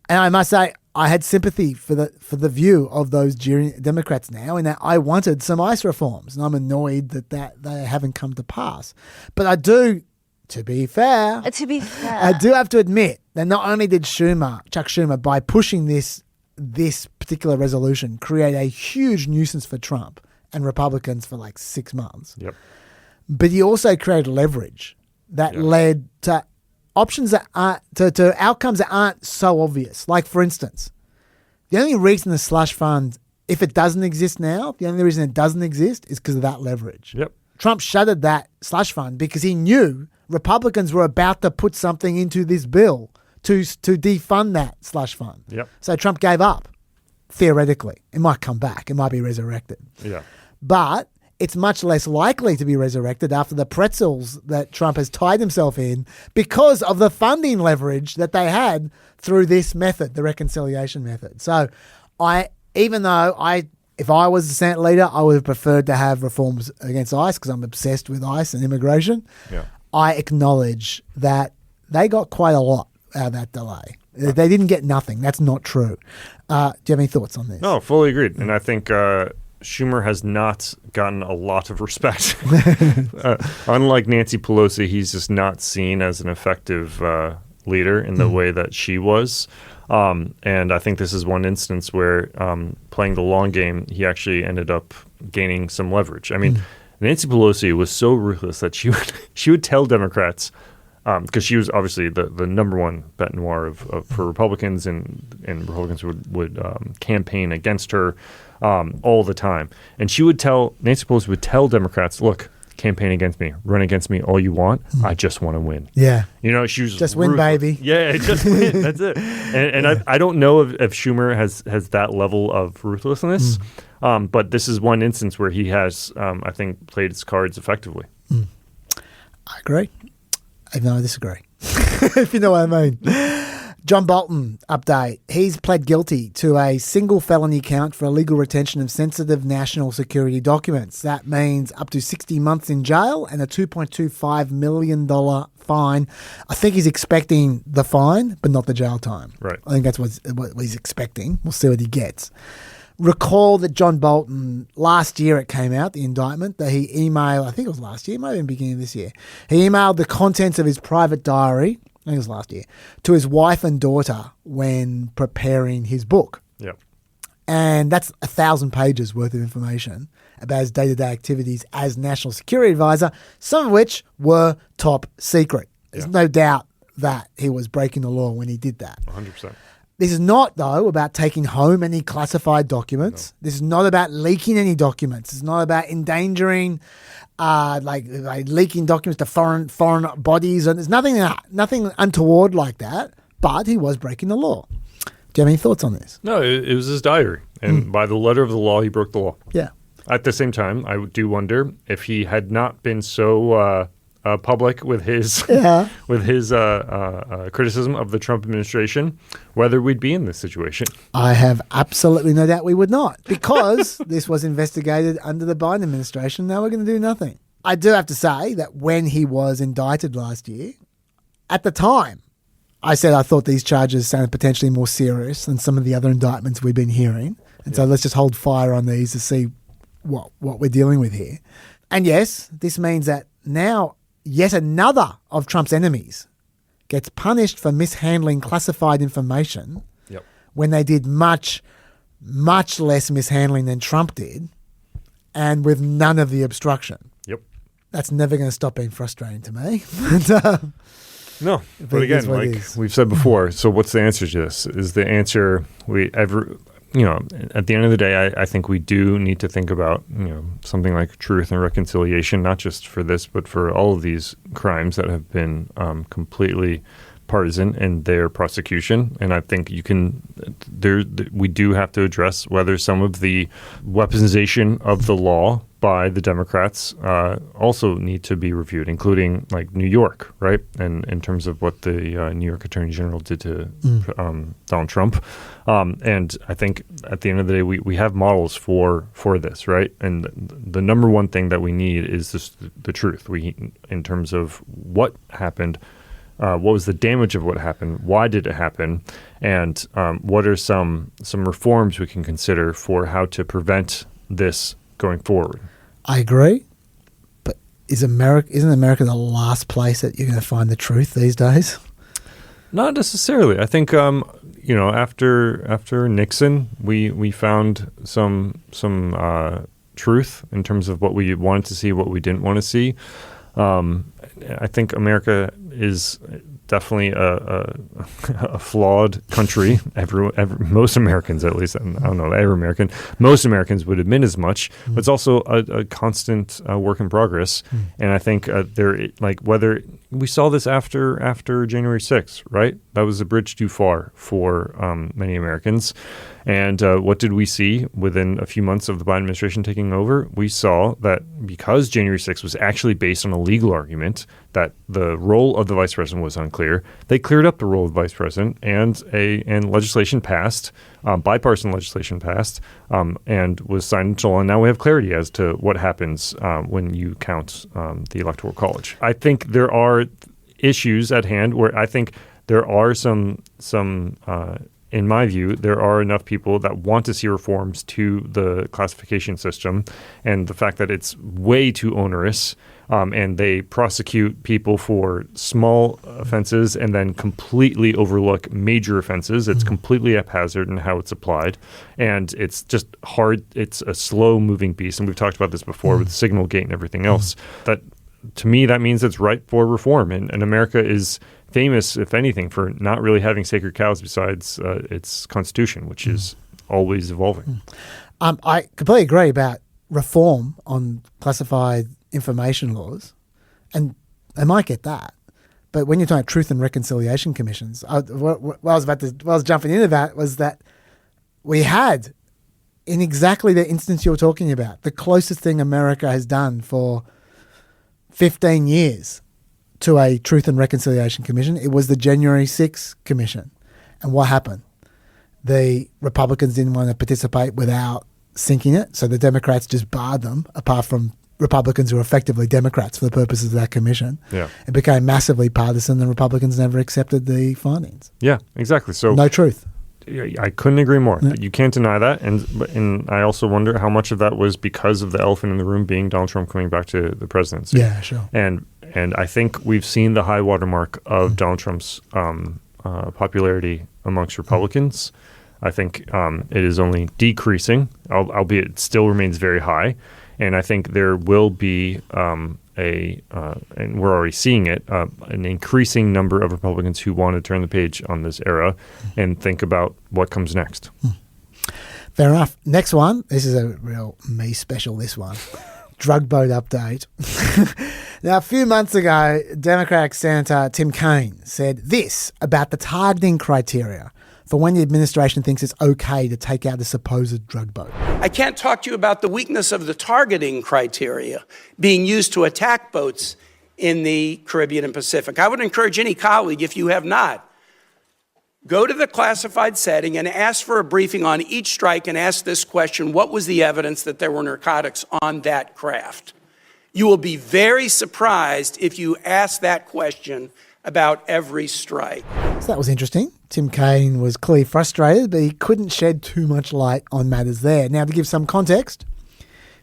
And I must say, I had sympathy for the view of those Democrats now, in that I wanted some ICE reforms, and I'm annoyed that they haven't come to pass. But I do. To be fair, I do have to admit that not only did Chuck Schumer, by pushing this particular resolution, create a huge nuisance for Trump and Republicans for like 6 months, but he also created leverage that led to options that aren't, to outcomes that aren't so obvious. Like, for instance, the only reason the slush fund, if it doesn't exist now, the only reason it doesn't exist is because of that leverage. Trump shuttered that slush fund because he knew Republicans were about to put something into this bill to defund that slush fund. So Trump gave up, theoretically. It might come back. It might be resurrected. But it's much less likely to be resurrected after the pretzels that Trump has tied himself in because of the funding leverage that they had through this method, the reconciliation method. So if I was the Senate leader, I would have preferred to have reforms against ICE because I'm obsessed with ICE and immigration. I acknowledge that they got quite a lot out of that delay. They didn't get nothing. That's not true. Do you have any thoughts on this? No, fully agreed. And I think Schumer has not gotten a lot of respect. Unlike Nancy Pelosi, he's just not seen as an effective leader in the way that she was. And I think this is one instance where playing the long game, he actually ended up gaining some leverage. I mean, Nancy Pelosi was so ruthless that she would tell Democrats, because she was obviously the number one bête noire for Republicans, and Republicans would campaign against her all the time. And Nancy Pelosi would tell Democrats, look, campaign against me, run against me all you want. I just want to win. Yeah. You know, she was just win, baby. Yeah, just win. That's it. And I don't know if Schumer has that level of ruthlessness, but this is one instance where he has, I think, played his cards effectively. I agree. Even though I disagree, if you know what I mean. John Bolton, update. He's pled guilty to a single felony count for illegal retention of sensitive national security documents. That means up to 60 months in jail and a $2.25 million fine. I think he's expecting the fine, but not the jail time. Right. I think that's what he's expecting. We'll see what he gets. Recall that John Bolton, last year it came out, the indictment, that he emailed, I think it was last year, maybe in the beginning of this year, he emailed the contents of his private diary, I think it was last year, to his wife and daughter when preparing his book. Yep. And that's 1,000 pages worth of information about his day-to-day activities as National Security Advisor, some of which were top secret. There's no doubt that he was breaking the law when he did that. 100%. This is not, though, about taking home any classified documents. No. This is not about leaking any documents. It's not about endangering, like leaking documents to foreign bodies. And there's nothing untoward like that. But he was breaking the law. Do you have any thoughts on this? No, it was his diary. And by the letter of the law, he broke the law. Yeah. At the same time, I do wonder if he had not been so public with his criticism of the Trump administration, whether we'd be in this situation. I have absolutely no doubt we would not, because this was investigated under the Biden administration. Now we're going to do nothing. I do have to say that when he was indicted last year, at the time, I said I thought these charges sounded potentially more serious than some of the other indictments we've been hearing. And so let's just hold fire on these to see what we're dealing with here. And yes, this means that now yet another of Trump's enemies gets punished for mishandling classified information when they did much, much less mishandling than Trump did, and with none of the obstruction. Yep. That's never going to stop being frustrating to me. No, but again, like we've said before, so what's the answer to this? Is the answer at the end of the day, I think we do need to think about, something like truth and reconciliation, not just for this, but for all of these crimes that have been completely partisan in their prosecution. And I think we do have to address whether some of the weaponization of the law by the Democrats also need to be reviewed, including like New York, right? And in terms of what the New York Attorney General did to Donald Trump. And I think at the end of the day, we have models for this, right? And the number one thing that we need is just the truth. In terms of what happened, what was the damage of what happened? Why did it happen? And what are some reforms we can consider for how to prevent this going forward? I agree, but isn't America the last place that you're going to find the truth these days? Not necessarily. I think after Nixon, we found some truth in terms of what we wanted to see, what we didn't want to see. I think America is definitely a flawed country. Most Americans, at least, I don't know, every American, most Americans would admit as much. But it's also a constant work in progress. And I think whether we saw this after January 6th, right? That was a bridge too far for many Americans. And what did we see within a few months of the Biden administration taking over? We saw that because January 6th was actually based on a legal argument that the role of the vice president was unclear, they cleared up the role of the vice president, and legislation passed, bipartisan legislation passed, and was signed into law. And now we have clarity as to what happens when you count the Electoral College. I think there are issues at hand where I think there are some in my view, there are enough people that want to see reforms to the classification system, and the fact that it's way too onerous And they prosecute people for small offenses and then completely overlook major offenses. It's completely haphazard in how it's applied. And it's just hard. It's a slow-moving beast. And we've talked about this before with Signal Gate and everything else. That, to me, that means it's ripe for reform. And America is famous, if anything, for not really having sacred cows besides its constitution, which is always evolving. I completely agree about reform on classified information laws, and they might get that. But when you're talking about truth and reconciliation commissions, what I was jumping into that was that we had, in exactly the instance you're talking about, the closest thing America has done for 15 years to a Truth and Reconciliation Commission. It was the January 6th Commission. And what happened? The Republicans didn't want to participate without sinking it, so the Democrats just barred them, apart from Republicans who are effectively Democrats for the purposes of that commission. Yeah. It became massively partisan, and Republicans never accepted the findings. Yeah, exactly. So no truth. I couldn't agree more. Yeah. You can't deny that. And I also wonder how much of that was because of the elephant in the room being Donald Trump coming back to the presidency. Yeah, sure. And I think we've seen the high watermark of Donald Trump's popularity amongst Republicans. I think it is only decreasing, albeit it still remains very high. And I think there will be and we're already seeing it, an increasing number of Republicans who want to turn the page on this era and think about what comes next. Fair enough. Next one. This is a real me special, this one. Drug boat update. Now, a few months ago, Democratic Senator Tim Kaine said this about the targeting criteria for when the administration thinks it's okay to take out a supposed drug boat. I can't talk to you about the weakness of the targeting criteria being used to attack boats in the Caribbean and Pacific. I would encourage any colleague, if you have not, go to the classified setting and ask for a briefing on each strike and ask this question: what was the evidence that there were narcotics on that craft? You will be very surprised if you ask that question about every strike. So that was interesting. Tim Kaine was clearly frustrated, but he couldn't shed too much light on matters there. Now, to give some context,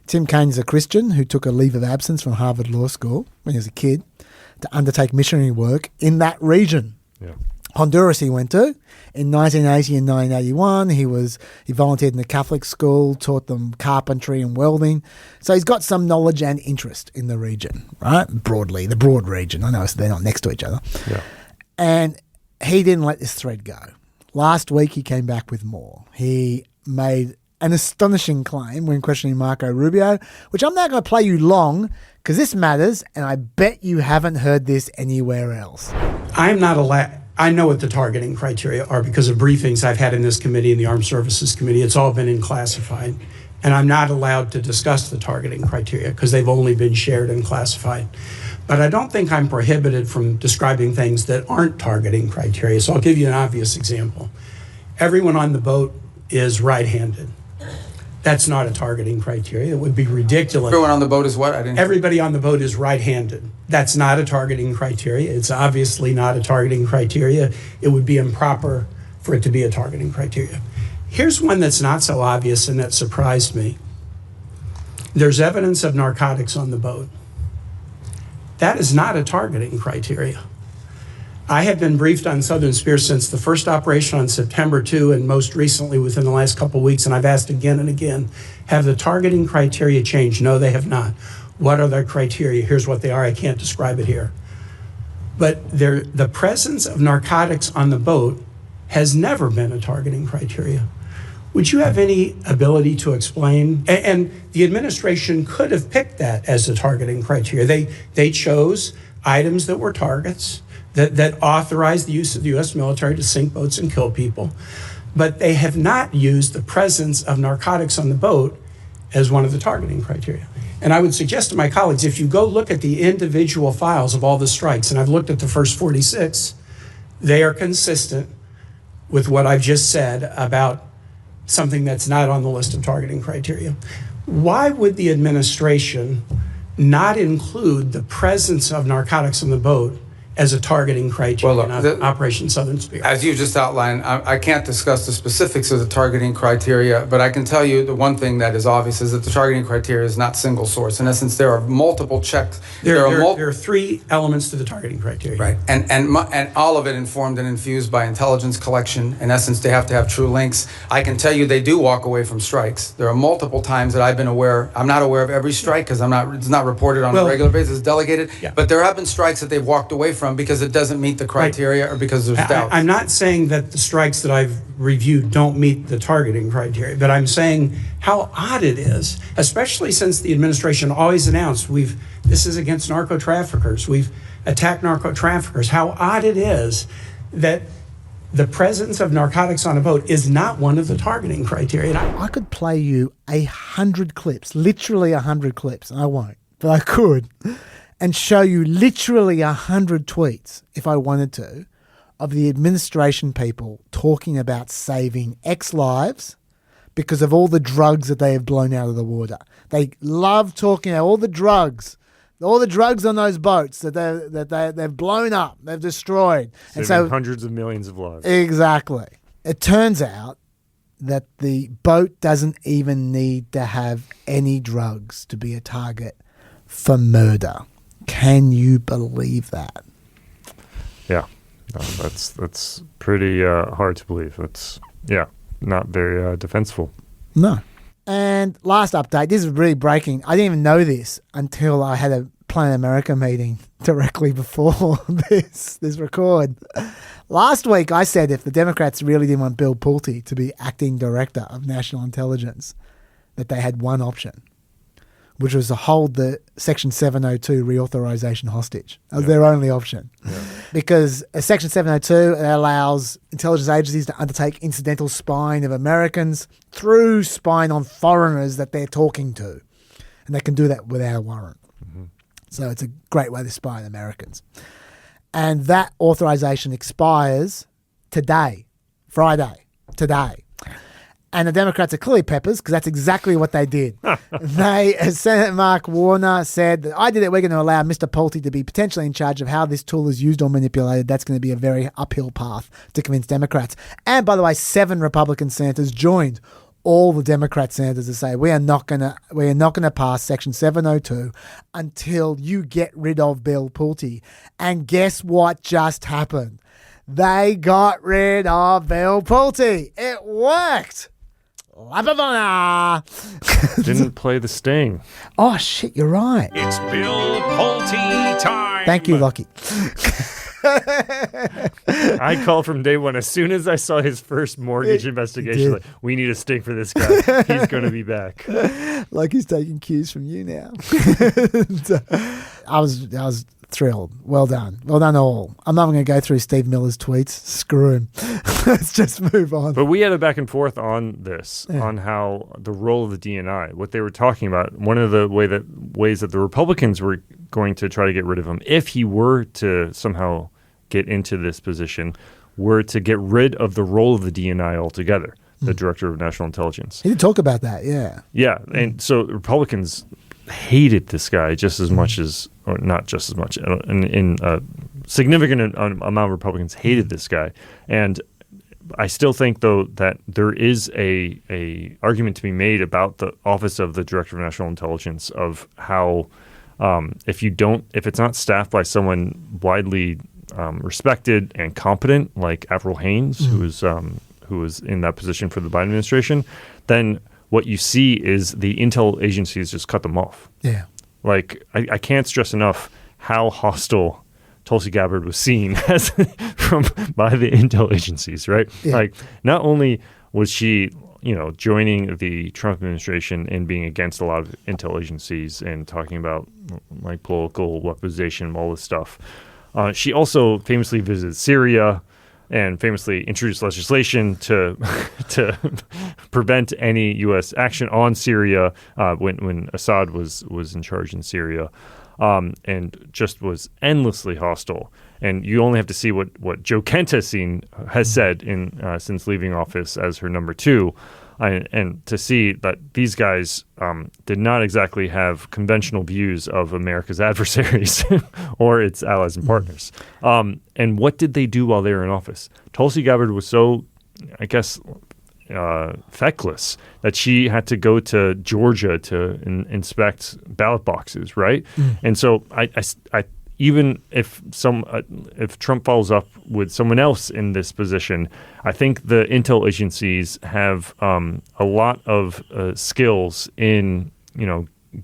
Tim Kaine is a Christian who took a leave of absence from Harvard Law School when he was a kid to undertake missionary work in that region. Yeah. Honduras he went to. In 1980 and 1981, he volunteered in a Catholic school, taught them carpentry and welding. So he's got some knowledge and interest in the region, right? Broadly, the broad region. I know they're not next to each other. Yeah. And he didn't let this thread go. Last week, he came back with more. He made an astonishing claim when questioning Marco Rubio, which I'm not going to play you long because this matters, and I bet you haven't heard this anywhere else. I'm not allowed. I know what the targeting criteria are because of briefings I've had in this committee and the Armed Services Committee. It's all been in classified. And I'm not allowed to discuss the targeting criteria because they've only been shared and classified. But I don't think I'm prohibited from describing things that aren't targeting criteria. So I'll give you an obvious example. Everyone on the boat is right-handed. That's not a targeting criteria. It would be ridiculous. Everyone on the boat is what? Everybody on the boat is right-handed. That's not a targeting criteria. It's obviously not a targeting criteria. It would be improper for it to be a targeting criteria. Here's one that's not so obvious and that surprised me. There's evidence of narcotics on the boat. That is not a targeting criteria. I have been briefed on Southern Spears since the first operation on September 2 and most recently within the last couple of weeks, and I've asked again and again, have the targeting criteria changed? No, they have not. What are their criteria? Here's what they are. I can't describe it here. But the presence of narcotics on the boat has never been a targeting criteria. Would you have any ability to explain? And the administration could have picked that as a targeting criteria. They chose items that were targets, that authorized the use of the U.S. military to sink boats and kill people. But they have not used the presence of narcotics on the boat as one of the targeting criteria. And I would suggest to my colleagues, if you go look at the individual files of all the strikes, and I've looked at the first 46, they are consistent with what I've just said about something that's not on the list of targeting criteria. Why would the administration not include the presence of narcotics on the boat as a targeting criteria Well, look, on Operation Southern Spirit. As you just outlined, I can't discuss the specifics of the targeting criteria, but I can tell you the one thing that is obvious is that the targeting criteria is not single source. In essence, there are multiple checks. There are three elements to the targeting criteria. Right, and all of it informed and infused by intelligence collection. In essence, they have to have true links. I can tell you they do walk away from strikes. There are multiple times that I've been aware. I'm not aware of every strike because it's not reported on a regular basis, it's delegated. Yeah. But there have been strikes that they've walked away from because it doesn't meet the criteria or because there's doubts. I'm not saying that the strikes that I've reviewed don't meet the targeting criteria, but I'm saying how odd it is, especially since the administration always announced this is against narco traffickers. We've attacked narco traffickers. How odd it is that the presence of narcotics on a boat is not one of the targeting criteria. I could play you 100 clips, literally 100 clips, and I won't, but I could, and show you literally 100 tweets, if I wanted to, of the administration people talking about saving X lives because of all the drugs that they have blown out of the water. They love talking about all the drugs on those boats that they've blown up, they've destroyed. Saving and so hundreds of millions of lives. Exactly. It turns out that the boat doesn't even need to have any drugs to be a target for murder. Can you believe that? Yeah, no, that's pretty hard to believe. It's not very defensible. No. And last update, this is really breaking. I didn't even know this until I had a Planet America meeting directly before this record. Last week I said if the Democrats really didn't want Bill Pulte to be acting director of national intelligence, that they had one option, which was to hold the Section 702 reauthorization hostage. That was their only option. Yeah. Because Section 702 allows intelligence agencies to undertake incidental spying of Americans through spying on foreigners that they're talking to. And they can do that without a warrant. Mm-hmm. So it's a great way to spy on Americans. And that authorization expires today, Friday, today. And the Democrats are clearly peppers because that's exactly what they did. Senator Mark Warner said that I did it. We're going to allow Mr. Pulte to be potentially in charge of how this tool is used or manipulated. That's going to be a very uphill path to convince Democrats. And by the way, 7 Republican senators joined all the Democrat senators to say we are not going to pass Section 702 until you get rid of Bill Pulte. And guess what just happened? They got rid of Bill Pulte. It worked. Didn't play the sting. Oh, shit, you're right. It's Bill Pulte time. Thank you, Lockie. I called from day one. As soon as I saw his first mortgage investigation, like, we need a sting for this guy. He's going to be back. Lockie's taking cues from you now. I was thrilled. Well done. Well done all. I'm not going to go through Steve Miller's tweets. Screw him. Let's just move on. But we had a back and forth on this, on how the role of the DNI, what they were talking about. One of the ways that the Republicans were going to try to get rid of him, if he were to somehow get into this position, were to get rid of the role of the DNI altogether, the Director of National Intelligence. He did talk about that, yeah. Yeah, and so Republicans hated this guy just as much as, or not just as much, in a significant amount of Republicans hated this guy. And I still think, though, that there is a argument to be made about the office of the Director of National Intelligence, of how if it's not staffed by someone widely respected and competent, like Avril Haines, who was in that position for the Biden administration, then what you see is the intel agencies just cut them off. Yeah. Like, I can't stress enough how hostile Tulsi Gabbard was seen as by the intel agencies, right? Yeah. Like, not only was she, joining the Trump administration and being against a lot of intel agencies and talking about like political weaponization, all this stuff, she also famously visited Syria and famously introduced legislation to prevent any U.S. action on Syria when Assad was in charge in Syria, and just was endlessly hostile. And you only have to see what Joe Kent has said since leaving office as her number 2. And to see that these guys did not exactly have conventional views of America's adversaries or its allies and partners. And what did they do while they were in office? Tulsi Gabbard was so, I guess, feckless that she had to go to Georgia to inspect ballot boxes, right? And so I even if Trump follows up with someone else in this position, I think the intel agencies have a lot of skills in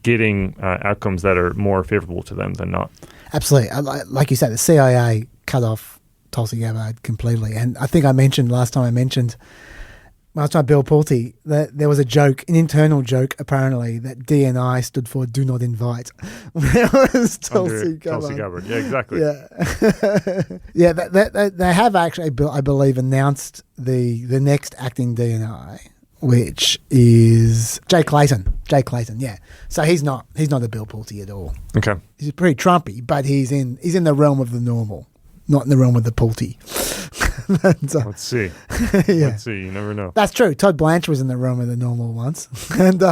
getting outcomes that are more favorable to them than not. Absolutely. Like you said, the CIA cut off Tulsi Gabbard completely. And I think I mentioned last time when I was trying to build Pulte, that there was a joke, an internal joke apparently, that DNI stood for Do Not Invite. It was Tulsi Gabbard. Yeah, exactly. Yeah, they have actually, I believe, announced the next acting DNI, which is Jay Clayton. Yeah. So he's not a Bill Pulte at all. Okay. He's pretty Trumpy, but he's in the realm of the normal, not in the realm of the Pulte. Let's see. Yeah. Let's see. You never know. That's true. Todd Blanche was in the realm of the normal once. And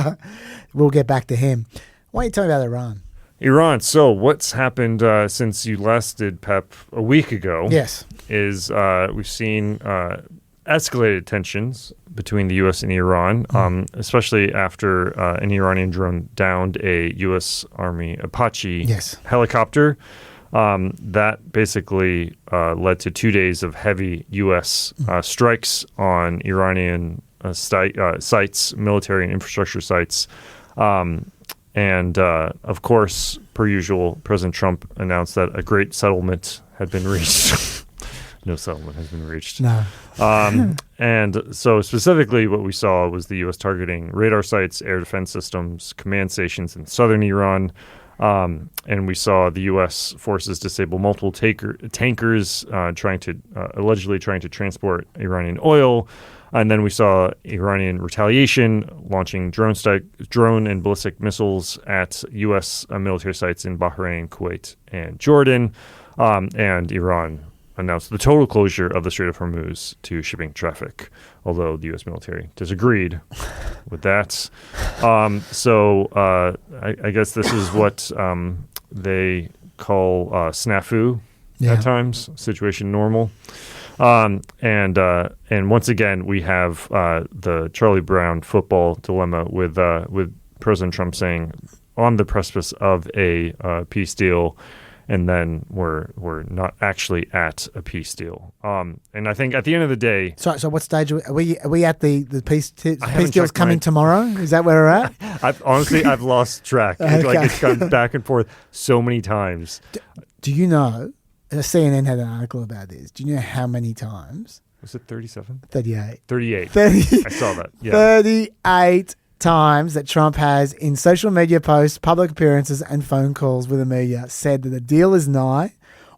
we'll get back to him. Why don't you tell me about Iran? Iran. So what's happened since you last did PEP a week ago? Yes. Is we've seen escalated tensions between the U.S. and Iran, especially after an Iranian drone downed a U.S. Army Apache helicopter. That basically led to 2 days of heavy U.S. Strikes on Iranian sites, military and infrastructure sites. And of course, per usual, President Trump announced that a great settlement had been reached. No settlement has been reached. No. And so specifically what we saw was the U.S. targeting radar sites, air defense systems, command stations in southern Iran. And we saw the U.S. forces disable multiple tankers allegedly trying to transport Iranian oil. And then we saw Iranian retaliation, launching drone and ballistic missiles at U.S. Military sites in Bahrain, Kuwait, and Jordan. And Iran announced the total closure of the Strait of Hormuz to shipping traffic, although the U.S. military disagreed with that. I guess this is what they call snafu at times, situation normal. And once again, we have the Charlie Brown football dilemma with President Trump saying on the precipice of a peace deal, and then we're not actually at a peace deal. And I think at the end of the day... So what stage are we at the peace deal's coming tomorrow? Is that where we're at? I've lost track. Okay. It's gone back and forth so many times. Do you know, CNN had an article about this, do you know how many times? Was it 37? 38. 38. 30, I saw that. Yeah. 38 times that Trump has, in social media posts, public appearances, and phone calls with the media, said that a deal is nigh,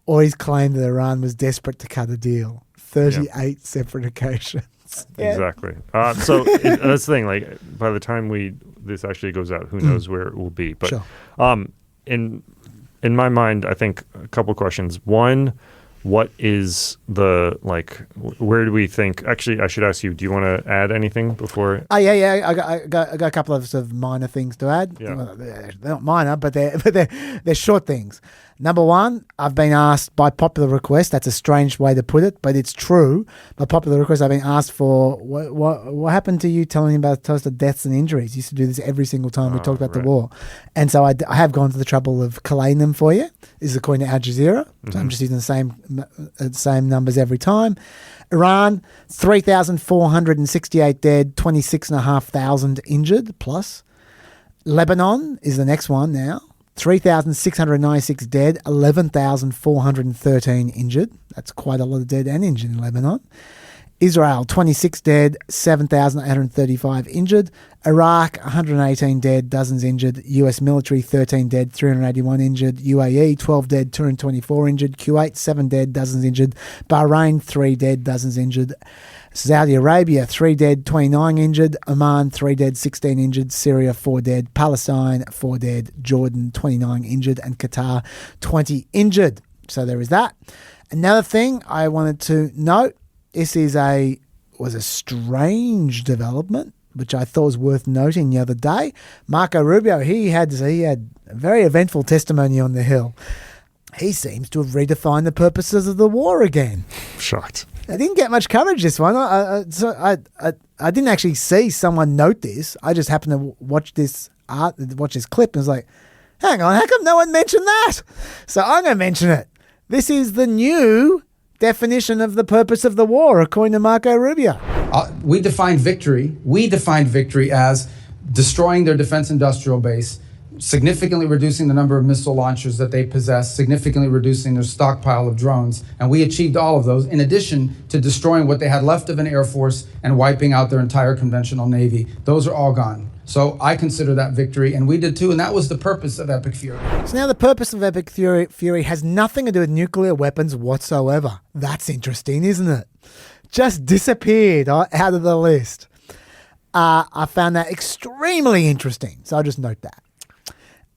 or he's claimed that Iran was desperate to cut a deal. 38 separate occasions. Exactly. So that's the thing. Like, by the time this actually goes out, who knows where it will be? But sure. In my mind, I think a couple questions. One, what is where do we think? Actually, I should ask you, do you want to add anything before? Yeah. I got a couple of sort of minor things to add. Yeah. Well, they're not minor, but they're short things. Number one, I've been asked by popular request. That's a strange way to put it, but it's true. By popular request, I've been asked for what happened to you telling me about the deaths and injuries. You used to do this every single time we talked about the war, and so I have gone to the trouble of collating them for you. This is according to Al Jazeera. So I'm just using the same numbers every time. Iran, 3,468 dead, 26,500 injured plus. Lebanon is the next one now. 3,696 dead, 11,413 injured. That's quite a lot of dead and injured in Lebanon. Israel, 26 dead, 7,835 injured. Iraq, 118 dead, dozens injured. US military, 13 dead, 381 injured. UAE, 12 dead, 224 injured. Kuwait, 7 dead, dozens injured. Bahrain, 3 dead, dozens injured. Saudi Arabia, 3 dead, 29 injured. Oman, 3 dead, 16 injured. Syria, 4 dead. Palestine, 4 dead. Jordan, 29 injured. And Qatar, 20 injured. So there is that. Another thing I wanted to note, this was a strange development which I thought was worth noting the other day. Marco Rubio, he had a very eventful testimony on the Hill. He seems to have redefined the purposes of the war again. Shocked. I didn't get much coverage this one. I didn't actually see someone note this. I just happened to watch this clip and was like, hang on, how come no one mentioned that? So I'm going to mention it. This is the new definition of the purpose of the war, according to Marco Rubio. We defined victory as destroying their defense industrial base, significantly reducing the number of missile launchers that they possess, significantly reducing their stockpile of drones. And we achieved all of those, in addition to destroying what they had left of an Air Force and wiping out their entire conventional Navy. Those are all gone. So I consider that victory, and we did too, and that was the purpose of Epic Fury. So now the purpose of Epic Fury has nothing to do with nuclear weapons whatsoever. That's interesting, isn't it? Just disappeared out of the list. I found that extremely interesting, so I'll just note that.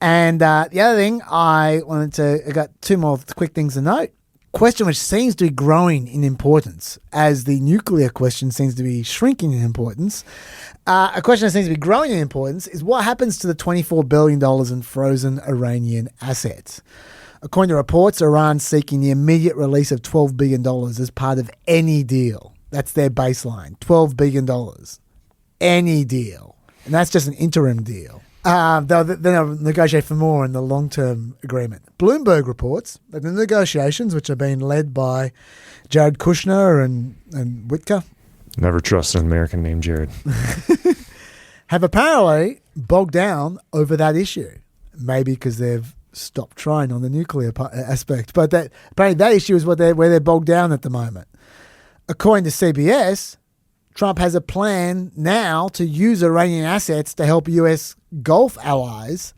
And the other thing I got two more quick things to note. Question which seems to be growing in importance as the nuclear question seems to be shrinking in importance. A question that seems to be growing in importance is what happens to the $24 billion in frozen Iranian assets. According to reports, Iran's seeking the immediate release of $12 billion as part of any deal. That's their baseline, $12 billion. Any deal. And that's just an interim deal. They'll negotiate for more in the long-term agreement. Bloomberg reports that the negotiations, which are being led by Jared Kushner and Whitaker, Never trust an American named Jared. have apparently bogged down over that issue. Maybe because they've stopped trying on the nuclear aspect. But apparently that issue is where they're bogged down at the moment. According to CBS, Trump has a plan now to use Iranian assets to help US Gulf allies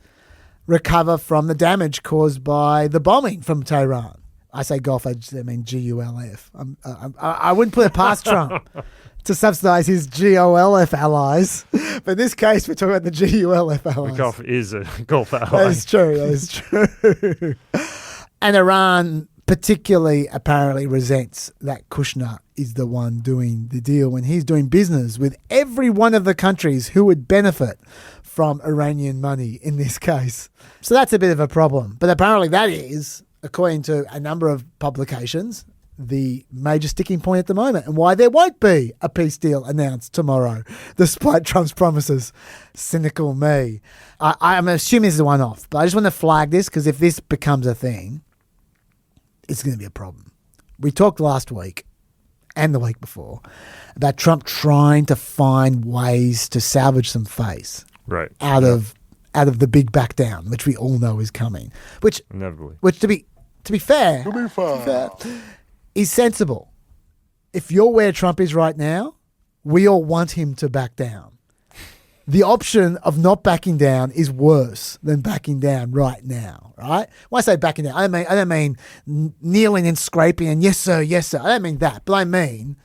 recover from the damage caused by the bombing from Tehran. I say Gulf, I mean GULF. I wouldn't put it past Trump to subsidize his GOLF allies. But in this case, we're talking about the GULF allies. The Gulf is a Gulf ally. That is true. And Iran particularly apparently resents that Kushner is the one doing the deal when he's doing business with every one of the countries who would benefit from Iranian money in this case. So that's a bit of a problem. But apparently that is, according to a number of publications, the major sticking point at the moment and why there won't be a peace deal announced tomorrow, despite Trump's promises. Cynical me. I'm assuming this is a one-off, but I just want to flag this because if this becomes a thing, it's going to be a problem. We talked last week and the week before about Trump trying to find ways to salvage some face out of the big back down, which we all know is coming. Which inevitably. Which to be fair, is sensible. If you're where Trump is right now, we all want him to back down. The option of not backing down is worse than backing down right now, right? When I say backing down, I don't mean kneeling and scraping and yes sir. I don't mean that, but I mean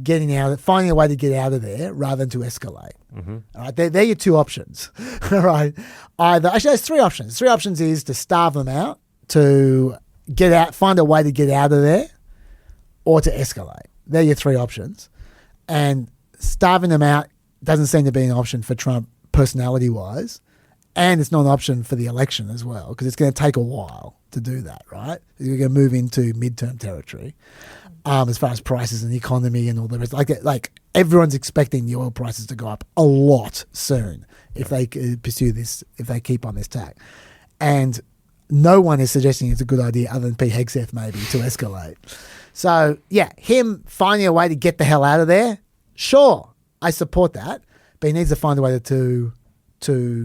getting out, finding a way to get out of there rather than to escalate. Mm-hmm. All right, they're your two options. All right, actually, there's three options. Three options is to starve them out, to get out, find a way to get out of there, or to escalate. They're your three options, and starving them out doesn't seem to be an option for Trump personality-wise, and it's not an option for the election as well because it's going to take a while to do that, right? You're going to move into midterm territory as far as prices and the economy and all the rest. Like everyone's expecting the oil prices to go up a lot soon if they pursue this, if they keep on this tack. And no one is suggesting it's a good idea other than Pete Hegseth maybe to escalate. So, yeah, him finding a way to get the hell out of there, sure. I support that, but he needs to find a way to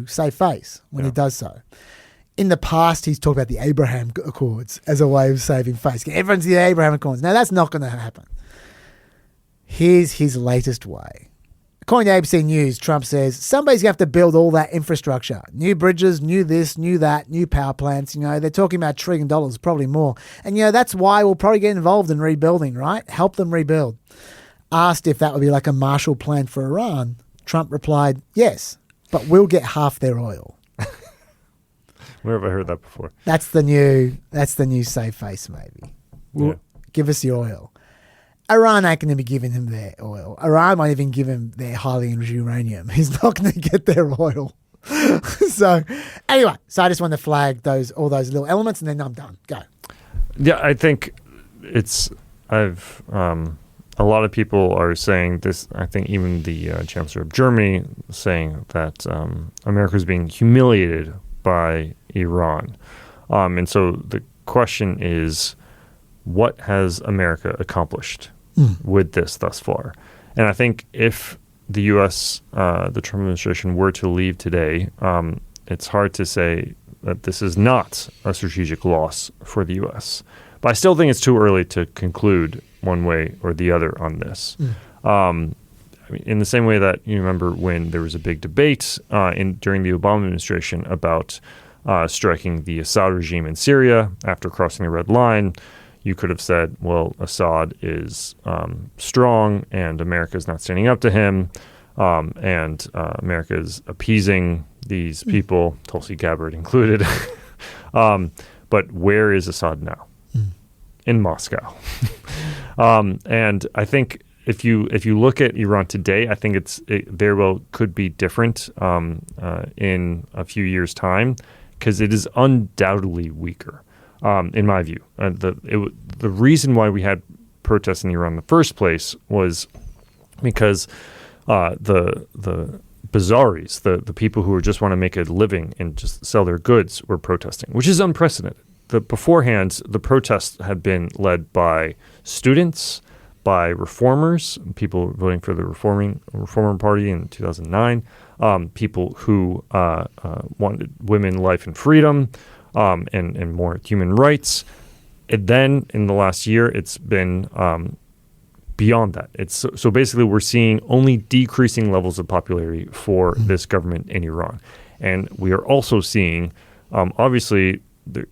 save face when he does so. In the past, he's talked about the Abraham Accords as a way of saving face. Everyone's the Abraham Accords. Now, that's not going to happen. Here's his latest way. According to ABC News, Trump says, somebody's going to have to build all that infrastructure. New bridges, new this, new that, new power plants. You know, they're talking about $1 trillion, probably more. And, you know, that's why we'll probably get involved in rebuilding, right? Help them rebuild. Asked if that would be like a Marshall Plan for Iran, Trump replied, yes, but we'll get half their oil. Where have I heard that before? That's the new save face maybe. Give us your oil. Iran ain't going to be giving him their oil. Iran might even give him their highly enriched uranium. He's not going to get their oil. So, anyway, I just wanted to flag all those little elements, and then I'm done. Go. Yeah, I think a lot of people are saying this. I think even the Chancellor of Germany saying that America is being humiliated by Iran. And so the question is, what has America accomplished with this thus far? And I think if the U.S., the Trump administration, were to leave today, it's hard to say that this is not a strategic loss for the U.S. But I still think it's too early to conclude one way or the other on this. I mean, in the same way that you remember when there was a big debate during the Obama administration about striking the Assad regime in Syria after crossing the red line, you could have said, well, Assad is strong and America is not standing up to him, and America is appeasing these people, Tulsi Gabbard included. But where is Assad now? In Moscow. And I think if you look at Iran today, I think it very well could be different in a few years' time, because it is undoubtedly weaker. In my view, the reason why we had protests in Iran in the first place was because the bazaris, the people who just want to make a living and just sell their goods, were protesting, which is unprecedented. Beforehand, the protests had been led by students, by reformers, people voting for the Reformer Party in 2009, people who wanted women life and freedom, and more human rights. And then in the last year, it's been beyond that. So basically we're seeing only decreasing levels of popularity for this government in Iran. And we are also seeing, obviously,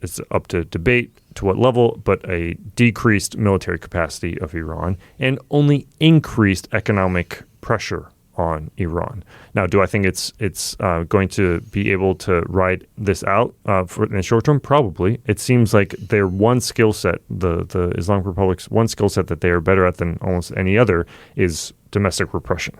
it's up to debate to what level, but a decreased military capacity of Iran and only increased economic pressure on Iran. Now, do I think it's going to be able to ride this out in the short term? Probably. It seems like their one skill set, the Islamic Republic's one skill set that they are better at than almost any other, is domestic repression.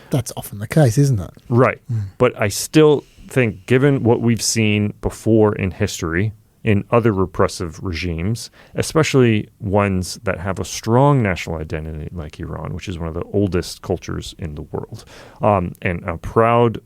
That's often the case, isn't it? Right. But I still think, given what we've seen before in history, in other repressive regimes, especially ones that have a strong national identity like Iran, which is one of the oldest cultures in the world, and a proud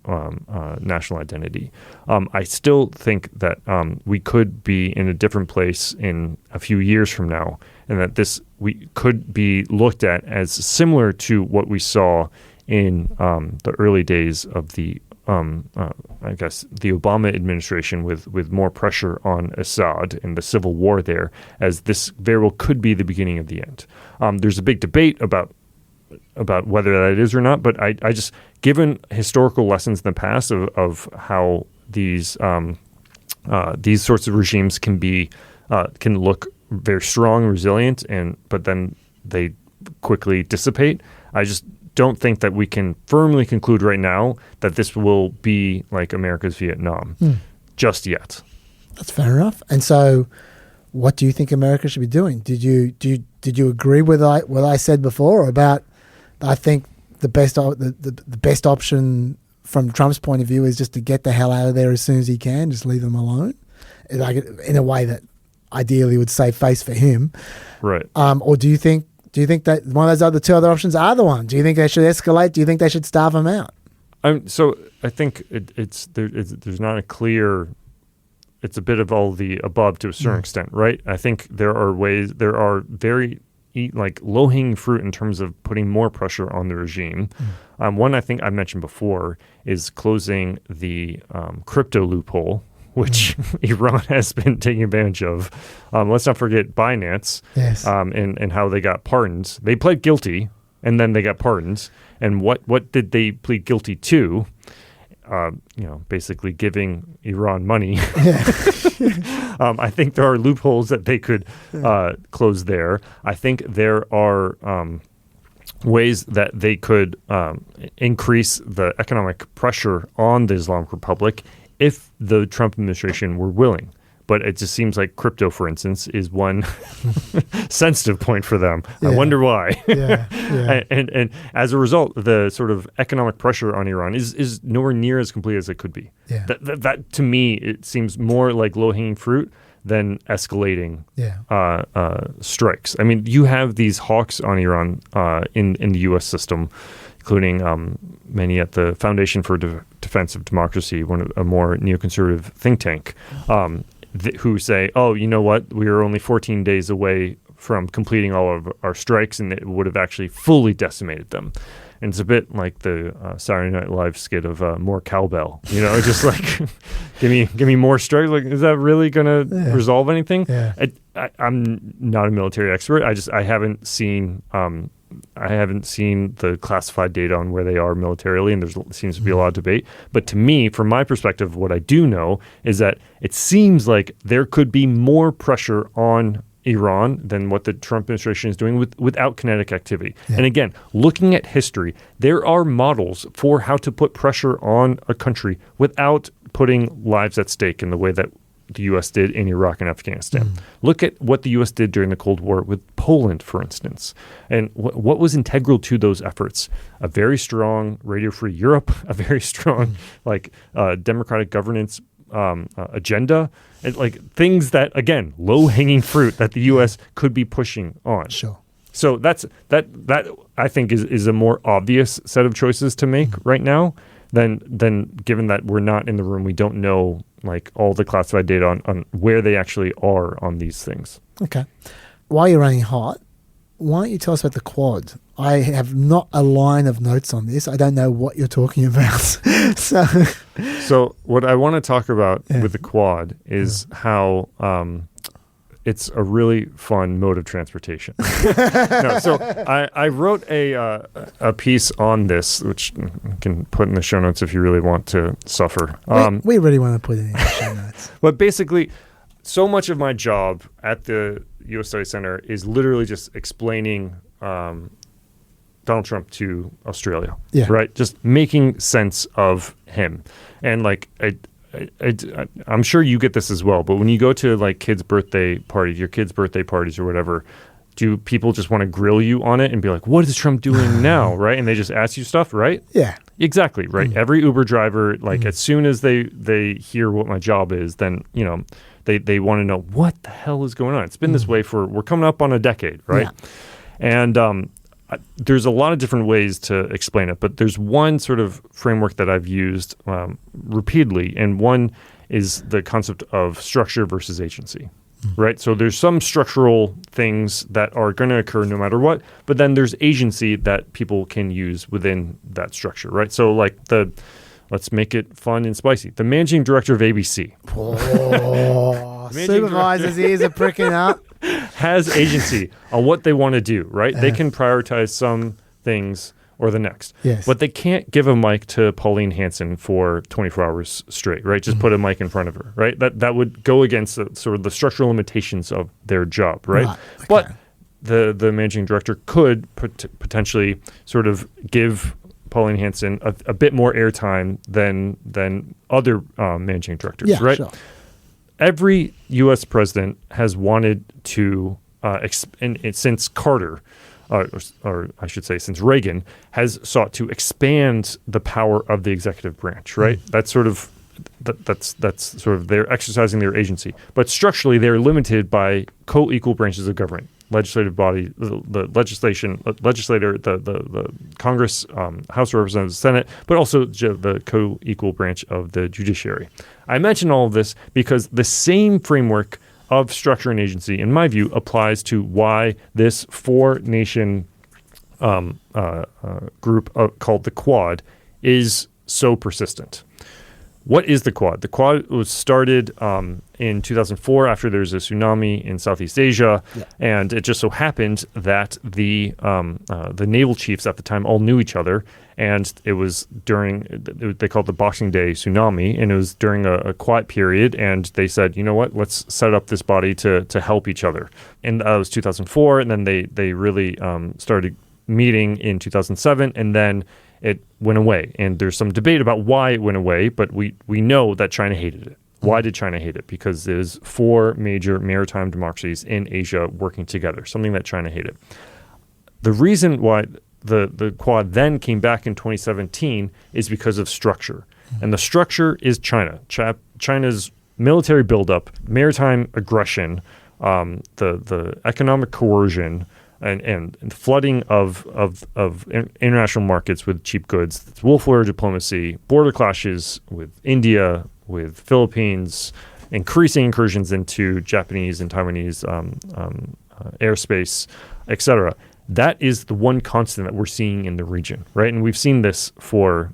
national identity, I still think that we could be in a different place in a few years from now, and that we could be looked at as similar to what we saw in the early days of the I guess the Obama administration with more pressure on Assad and the civil war there, as this very well could be the beginning of the end. There's a big debate about whether that is or not, but I just, given historical lessons in the past of how these sorts of regimes can look very strong, resilient, but then they quickly dissipate, I just don't think that we can firmly conclude right now that this will be like America's Vietnam just yet. That's fair enough. And so, what do you think America should be doing? Did you agree with what I said before about? I think the best option from Trump's point of view is just to get the hell out of there as soon as he can, just leave them alone, like in a way that ideally would save face for him, right? Or do you think that one of those two other options are the one? Do you think they should escalate? Do you think they should starve them out? So I think there's not a clear. It's a bit of all the above to a certain extent, right? I think there are very low-hanging fruit in terms of putting more pressure on the regime. One I think I mentioned before is closing the crypto loophole, which Iran has been taking advantage of. Let's not forget Binance, yes. And how they got pardons. They pled guilty, and then they got pardons. And what did they plead guilty to? Basically giving Iran money. I think there are loopholes that they could close there. I think there are ways that they could increase the economic pressure on the Islamic Republic if the Trump administration were willing. but it just seems like crypto, for instance, is one sensitive point for them. Yeah. I wonder why. Yeah. And as a result, the sort of economic pressure on Iran is nowhere near as complete as it could be. Yeah. That to me, it seems more like low-hanging fruit than escalating strikes. I mean, you have these hawks on Iran in the U.S. system, including many at the Foundation for Defense of Democracy, a more neoconservative think tank, who say, oh, you know what, we are only 14 days away from completing all of our strikes, and it would have actually fully decimated them. And it's a bit like the Saturday Night Live skit of more cowbell, just like give me more strikes. Like, is that really going to resolve anything? Yeah. I'm not a military expert. I haven't seen the classified data on where they are militarily, and there seems to be a lot of debate. But to me, from my perspective, what I do know is that it seems like there could be more pressure on Iran than what the Trump administration is doing without kinetic activity. Yeah. And again, looking at history, there are models for how to put pressure on a country without putting lives at stake in the way that the U.S. did in Iraq and Afghanistan. Look at what the U.S. did during the Cold War with Poland, for instance. And what was integral to those efforts? A very strong Radio-Free Europe, a very strong democratic governance agenda, and things that, again, low-hanging fruit that the U.S. could be pushing on. Sure. So that I think is a more obvious set of choices to make right now than given that we're not in the room, we don't know all the classified data on where they actually are on these things. Okay. While you're running hot, why don't you tell us about the Quad? I have not a line of notes on this. I don't know what you're talking about. So what I want to talk about with the Quad is how it's a really fun mode of transportation. So I wrote a piece on this, which you can put in the show notes if you really want to suffer. We really want to put it in the show notes. But basically, so much of my job at the U.S. Study Center is literally just explaining Donald Trump to Australia, right? Just making sense of him. And I'm sure you get this as well, but when you go to your kids' birthday parties or whatever, do people just want to grill you on it and be like, what is Trump doing now, right? And they just ask you stuff, right? Yeah. Exactly, right? Every Uber driver, as soon as they hear what my job is, then, they want to know what the hell is going on. It's been this way we're coming up on a decade, right? Yeah. And there's a lot of different ways to explain it, but there's one sort of framework that I've used repeatedly, and one is the concept of structure versus agency, right? So there's some structural things that are going to occur no matter what, but then there's agency that people can use within that structure, right? So let's make it fun and spicy. The managing director of ABC. Oh, supervisor's ears are pricking up. Has agency on what they want to do, right? They can prioritize some things or the next. Yes. But they can't give a mic to Pauline Hanson for 24 hours straight, right? Just put a mic in front of her, right? That would go against sort of the structural limitations of their job, right? Okay. But the managing director could potentially sort of give Pauline Hanson a bit more airtime than other managing directors, right? Sure. Every U.S. president has wanted to, since Carter, or I should say since Reagan, has sought to expand the power of the executive branch, right? That's sort of they're exercising their agency. But structurally, they're limited by co-equal branches of government. Legislative body, the legislator, the Congress, House of Representatives, Senate, but also the co-equal branch of the judiciary. I mention all of this because the same framework of structure and agency, in my view, applies to why this four-nation group called the Quad is so persistent. What is the Quad? The Quad was started in 2004 after there was a tsunami in Southeast Asia, and it just so happened that the naval chiefs at the time all knew each other, and it was during they called the Boxing Day tsunami, and it was during a quiet period, and they said, you know what, let's set up this body to help each other. And that was 2004, and then they really started meeting in 2007, and then it went away. And there's some debate about why it went away, but we know that China hated it. Why did China hate it? Because there's 4 major maritime democracies in Asia working together, something that China hated. The reason why the Quad then came back in 2017 is because of structure. And the structure is China. China's military buildup, maritime aggression, the economic coercion, and flooding of international markets with cheap goods, wolf warrior diplomacy, border clashes with India, with Philippines, increasing incursions into Japanese and Taiwanese airspace, etc. That is the one constant that we're seeing in the region, right? And we've seen this for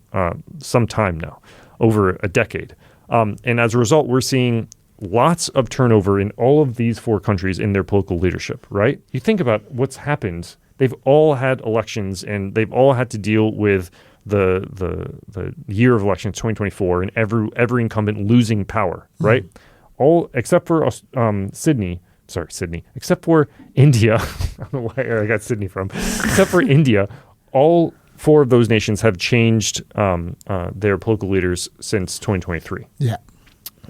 some time now, over a decade. And as a result, we're seeing lots of turnover in all of these 4 countries in their political leadership, right? You think about what's happened. They've all had elections, and they've all had to deal with the year of elections, 2024, and every incumbent losing power, right? All except for except for India. I don't know where I got Sydney from. Except for India, all 4 of those nations have changed their political leaders since 2023. Yeah.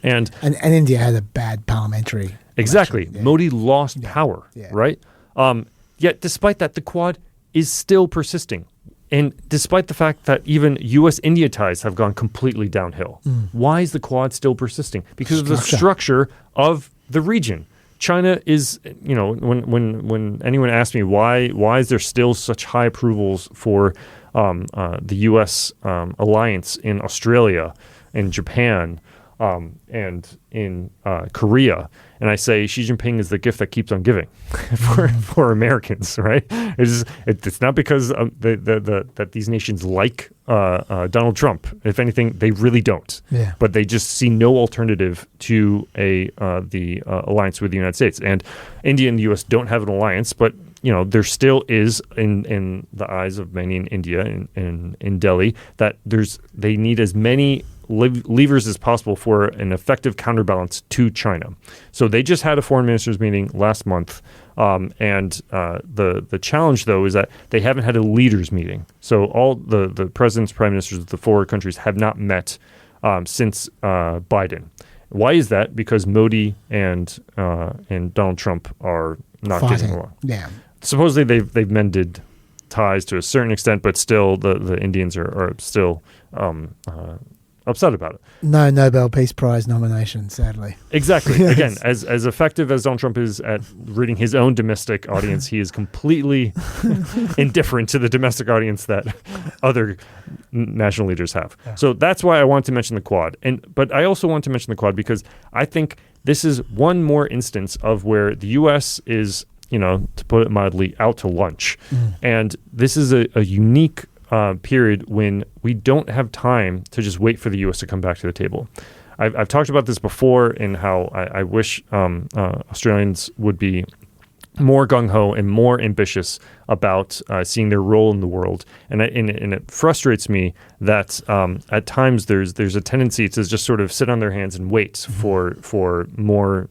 And India had a bad parliamentary exactly. election. Yeah. Modi lost power, right? Yet despite that, the Quad is still persisting. And despite the fact that even U.S.-India ties have gone completely downhill. Why is the Quad still persisting? Because of the structure of the region. China is, when anyone asks me why is there still such high approvals for the U.S. alliance in Australia, in Japan, and in Korea, and I say Xi Jinping is the gift that keeps on giving for Americans, right? It's not because that these nations like Donald Trump. If anything, they really don't. Yeah. But they just see no alternative to the alliance with the United States. And India and the U.S. don't have an alliance, but there still is in the eyes of many in India and in Delhi that they need as many levers as possible for an effective counterbalance to China. So they just had a foreign ministers meeting last month, and the challenge though is that they haven't had a leaders meeting. So all the presidents, prime ministers of the 4 countries have not met since Biden. Why is that? Because Modi and Donald Trump are not getting along. Yeah. Supposedly they've mended ties to a certain extent, but still the Indians are still upset about it. No Nobel Peace Prize nomination, sadly. Exactly. Yes. Again, as effective as Donald Trump is at reading his own domestic audience, he is completely indifferent to the domestic audience that other national leaders have. Yeah. So that's why I want to mention the Quad. But I also want to mention the Quad because I think this is one more instance of where the U.S. is, to put it mildly, out to lunch. And this is a unique period when we don't have time to just wait for the U.S. to come back to the table. I've talked about this before in how I wish Australians would be more gung-ho and more ambitious about seeing their role in the world. And it frustrates me that at times there's a tendency to just sort of sit on their hands and wait for more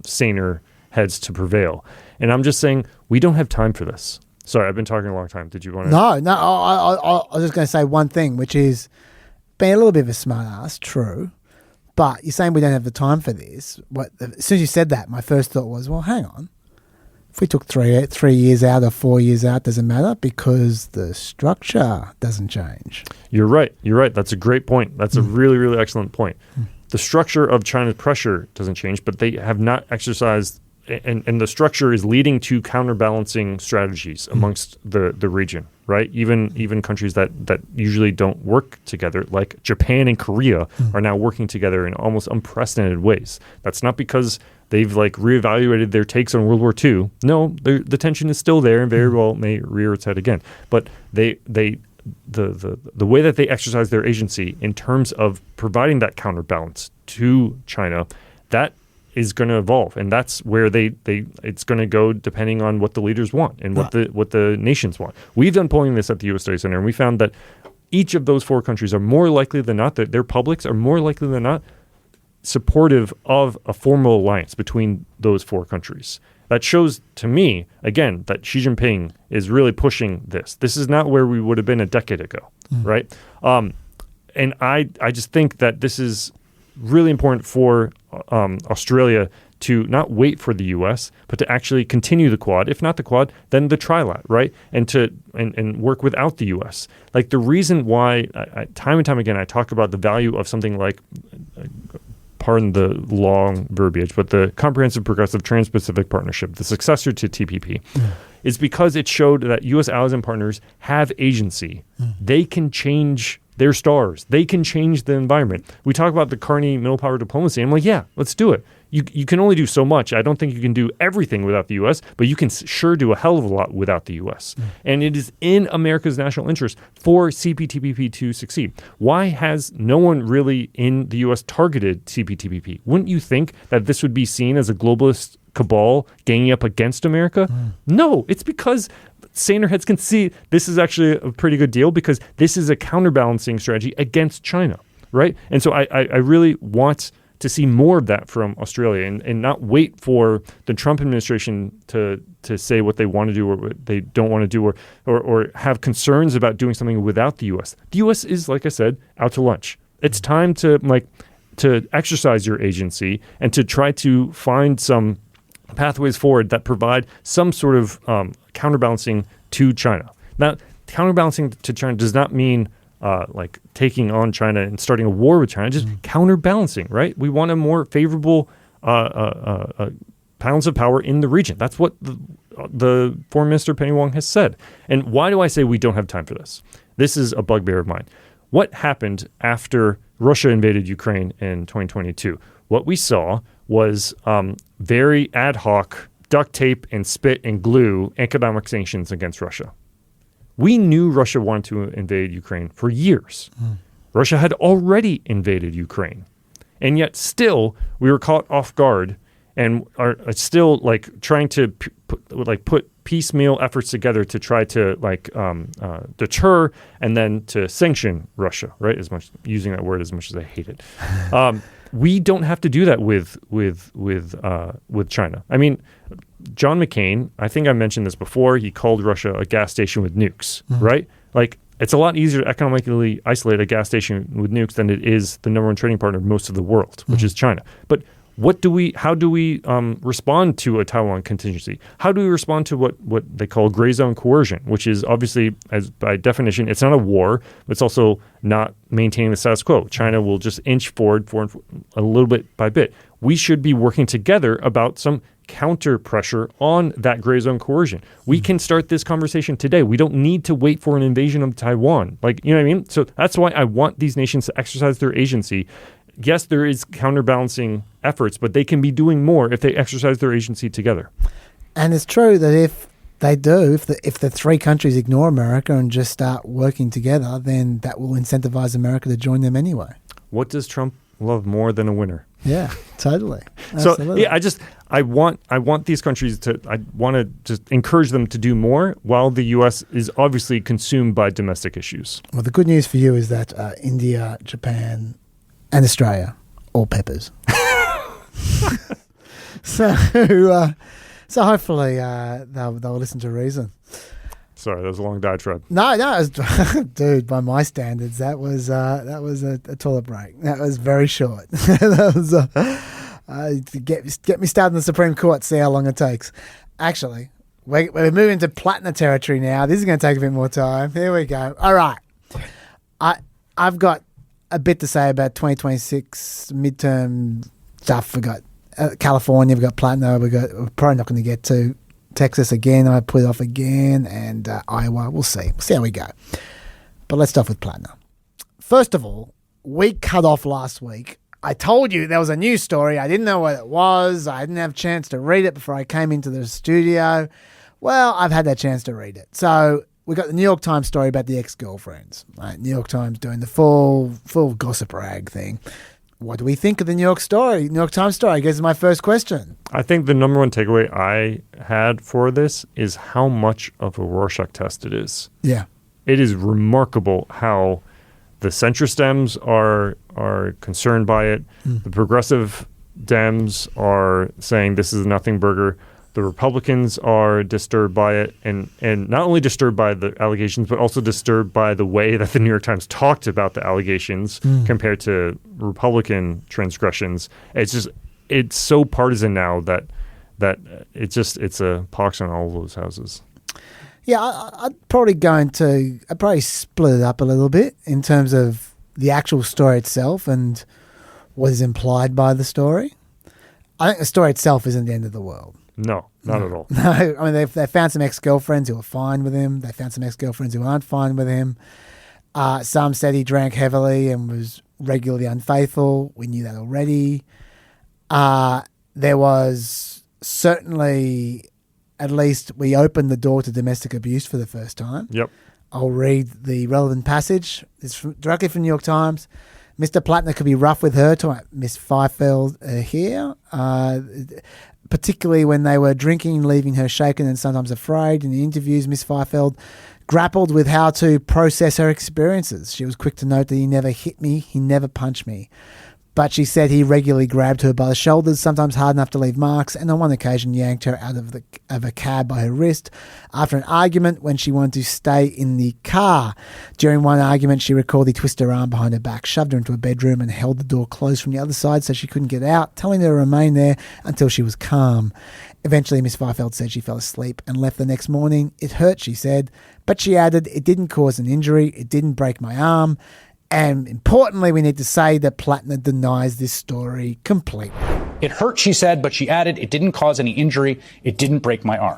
saner heads to prevail. And I'm just saying we don't have time for this. Sorry, I've been talking a long time. Did you want to? No. I was just going to say one thing, which is being a little bit of a smart ass, true. But you're saying we don't have the time for this. As soon as you said that, my first thought was, well, hang on. If we took 3 years out or 4 years out, doesn't matter because the structure doesn't change. You're right. That's a great point. That's a really, really excellent point. The structure of China's pressure doesn't change, but they have not exercised. And the structure is leading to counterbalancing strategies amongst the region, right? Even countries that usually don't work together, like Japan and Korea, are now working together in almost unprecedented ways. That's not because they've reevaluated their takes on World War II. No, the tension is still there and very well may rear its head again. But the way that they exercise their agency in terms of providing that counterbalance to China, that is going to evolve, and that's where it's going to go depending on what the leaders want and what the nations want. We've done polling this at the U.S. Study Center, and we found that each of those 4 countries are more likely than not, that their publics are more likely than not supportive of a formal alliance between those 4 countries. That shows to me, again, that Xi Jinping is really pushing this. This is not where we would have been a decade ago, right? And I just think that this is really important for Australia to not wait for the U.S., but to actually continue the Quad. If not the Quad, then the Trilat, right? And work without the U.S. Like the reason why, time and time again, I talk about the value of something like, pardon the long verbiage, but the Comprehensive Progressive Trans-Pacific Partnership, the successor to TPP, is because it showed that U.S. allies and partners have agency. They can change their stars. They can change the environment. We talk about the Carney middle power diplomacy. I'm like, yeah, let's do it. You can only do so much. I don't think you can do everything without the U.S., but you can sure do a hell of a lot without the U.S. And it is in America's national interest for CPTPP to succeed. Why has no one really in the U.S. targeted CPTPP? Wouldn't you think that this would be seen as a globalist cabal ganging up against America? No, it's because saner heads can see this is actually a pretty good deal because this is a counterbalancing strategy against China, right? And so I really want to see more of that from Australia and not wait for the Trump administration to say what they want to do or what they don't want to do or have concerns about doing something without the U.S. The U.S. is, like I said, out to lunch. It's time to exercise your agency and to try to find some pathways forward that provide some sort of counterbalancing to China. Now, counterbalancing to China does not mean like taking on China and starting a war with China, just counterbalancing, right? We want a more favorable balance of power in the region. That's what the Foreign Minister Penny Wong has said. And why do I say we don't have time for this? This is a bugbear of mine. What happened after Russia invaded Ukraine in 2022? What we saw was very ad hoc duct tape and spit and glue economic sanctions against Russia. We knew Russia wanted to invade Ukraine for years. Russia had already invaded Ukraine. And yet still we were caught off guard and are still like trying to put piecemeal efforts together to try to deter and then to sanction Russia, right? As much using that word as much as I hate it. We don't have to do that with China. I mean, John McCain, I think I mentioned this before, he called Russia a gas station with nukes, right? Like, it's a lot easier to economically isolate a gas station with nukes than it is the number one trading partner of most of the world, which is China. But how do we respond to a Taiwan contingency? How do we respond to what they call gray zone coercion, which is obviously, as by definition, it's not a war, but it's also not maintaining the status quo. China will just inch forward a little bit by bit. We should be working together about some counter pressure on that gray zone coercion. We can start this conversation today. We don't need to wait for an invasion of Taiwan. Like, you know what I mean? So that's why I want these nations to exercise their agency. Yes, there is counterbalancing efforts, but they can be doing more if they exercise their agency together. And it's true that if they do, if the three countries ignore America and just start working together, then that will incentivize America to join them anyway. What does Trump love more than a winner? Yeah, totally. So Absolutely. yeah, I want these countries I want to just encourage them to do more while the U.S. is obviously consumed by domestic issues. Well, the good news for you is that India, Japan, and Australia, all peppers. So hopefully they'll listen to reason. Sorry, that was a long diatribe. No, it was, dude. By my standards, that was a toilet break. That was very short. That was to get me started in the Supreme Court. See how long it takes. Actually, we're moving to Platner territory now. This is going to take a bit more time. Here we go. All right, I've got a bit to say about 2026 midterm stuff. We got California. We got Platner. We're probably not going to get to Texas again. I put it off again, and Iowa. We'll see. We'll see how we go. But let's start with Platner. First of all, we cut off last week. I told you there was a news story. I didn't know what it was. I didn't have a chance to read it before I came into the studio. Well, I've had that chance to read it. So we got the New York Times story about the ex-girlfriends. Right? New York Times doing the full gossip rag thing. What do we think of the New York Times story? I guess is my first question. I think the number one takeaway I had for this is how much of a Rorschach test it is. Yeah. It is remarkable how the centrist Dems are concerned by it. The progressive Dems are saying this is a nothing burger. The the Republicans are disturbed by it, and not only disturbed by the allegations, but also disturbed by the way that the New York Times talked about the allegations compared to Republican transgressions. It's so partisan now that it's a pox on all of those houses. Yeah, I'd probably split it up a little bit in terms of the actual story itself and what is implied by the story. I think the story itself isn't the end of the world. No, not at all. No, I mean, they found some ex-girlfriends who were fine with him. They found some ex-girlfriends who aren't fine with him. Some said he drank heavily and was regularly unfaithful. We knew that already. There was certainly, at least we opened the door to domestic abuse for the first time. Yep. I'll read the relevant passage. It's directly from the New York Times. Mr. Platner could be rough with her, to Miss Fifield here, particularly when they were drinking, leaving her shaken and sometimes afraid. In the interviews, Miss Fifield grappled with how to process her experiences. She was quick to note that he never hit me, he never punched me. But she said he regularly grabbed her by the shoulders, sometimes hard enough to leave marks, and on one occasion yanked her out of a cab by her wrist after an argument when she wanted to stay in the car. During one argument, she recalled he twisted her arm behind her back, shoved her into a bedroom, and held the door closed from the other side so she couldn't get out, telling her to remain there until she was calm. Eventually, Miss Fifield said she fell asleep and left the next morning. It hurt, she said, but she added, it didn't cause an injury, it didn't break my arm. And importantly, we need to say that Platner denies this story completely. It hurt, she said, but she added, it didn't cause any injury. It didn't break my arm.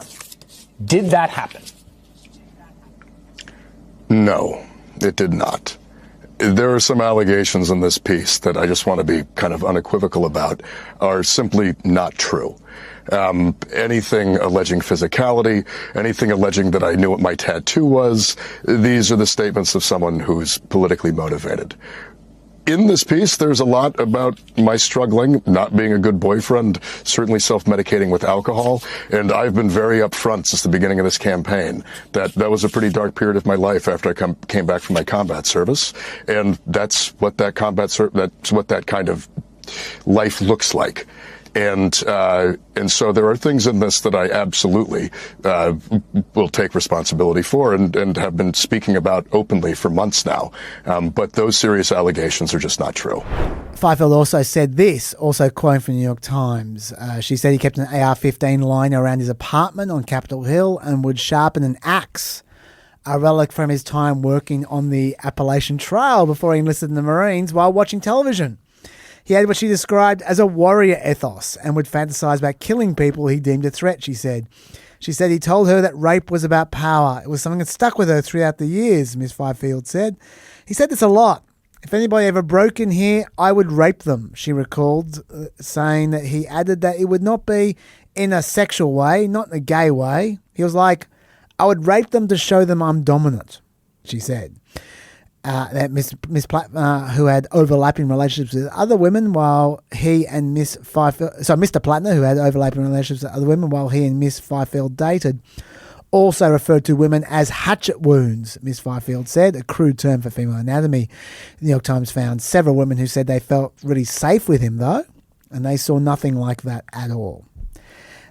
Did that happen? No, it did not. There are some allegations in this piece that I just want to be kind of unequivocal about are simply not true. Anything alleging physicality, anything alleging that I knew what my tattoo was, these are the statements of someone who's politically motivated. In this piece, there's a lot about my struggling, not being a good boyfriend, certainly self-medicating with alcohol, and I've been very upfront since the beginning of this campaign that was a pretty dark period of my life after I came back from my combat service, and that's what that kind of life looks like. And so there are things in this that I absolutely will take responsibility for and have been speaking about openly for months now. But those serious allegations are just not true. Fifield also said this, also quoting from the New York Times. She said he kept an AR-15 lying around his apartment on Capitol Hill and would sharpen an axe, a relic from his time working on the Appalachian Trail before he enlisted in the Marines while watching television. He had what she described as a warrior ethos and would fantasize about killing people he deemed a threat, she said. She said he told her that rape was about power. It was something that stuck with her throughout the years, Miss Fifield said. He said this a lot. If anybody ever broke in here, I would rape them, she recalled, saying that he added that it would not be in a sexual way, not in a gay way. He was like, I would rape them to show them I'm dominant, she said. That Miss Platner, who had overlapping relationships with other women while he and Miss Fifield, Mr. Platner, who had overlapping relationships with other women while he and Miss Fifield dated, also referred to women as hatchet wounds, Miss Fifield said, a crude term for female anatomy. The New York Times found several women who said they felt really safe with him, though, and they saw nothing like that at all.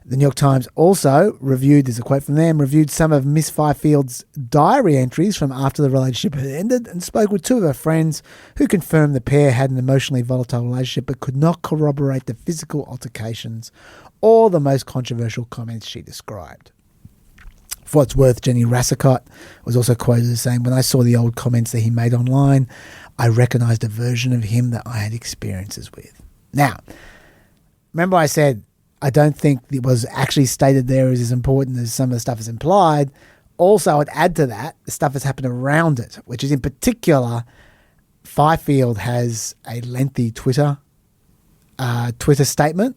The New York Times also reviewed, there's a quote from them, reviewed some of Miss Fifield's diary entries from after the relationship had ended and spoke with two of her friends who confirmed the pair had an emotionally volatile relationship but could not corroborate the physical altercations or the most controversial comments she described. For what it's worth, Jenny Rassicott was also quoted as saying, when I saw the old comments that he made online, I recognised a version of him that I had experiences with. Now, remember I said, I don't think it was actually stated there as important as some of the stuff is implied. Also, I'd add to that the stuff that's happened around it, which is in particular, Fifield has a lengthy Twitter statement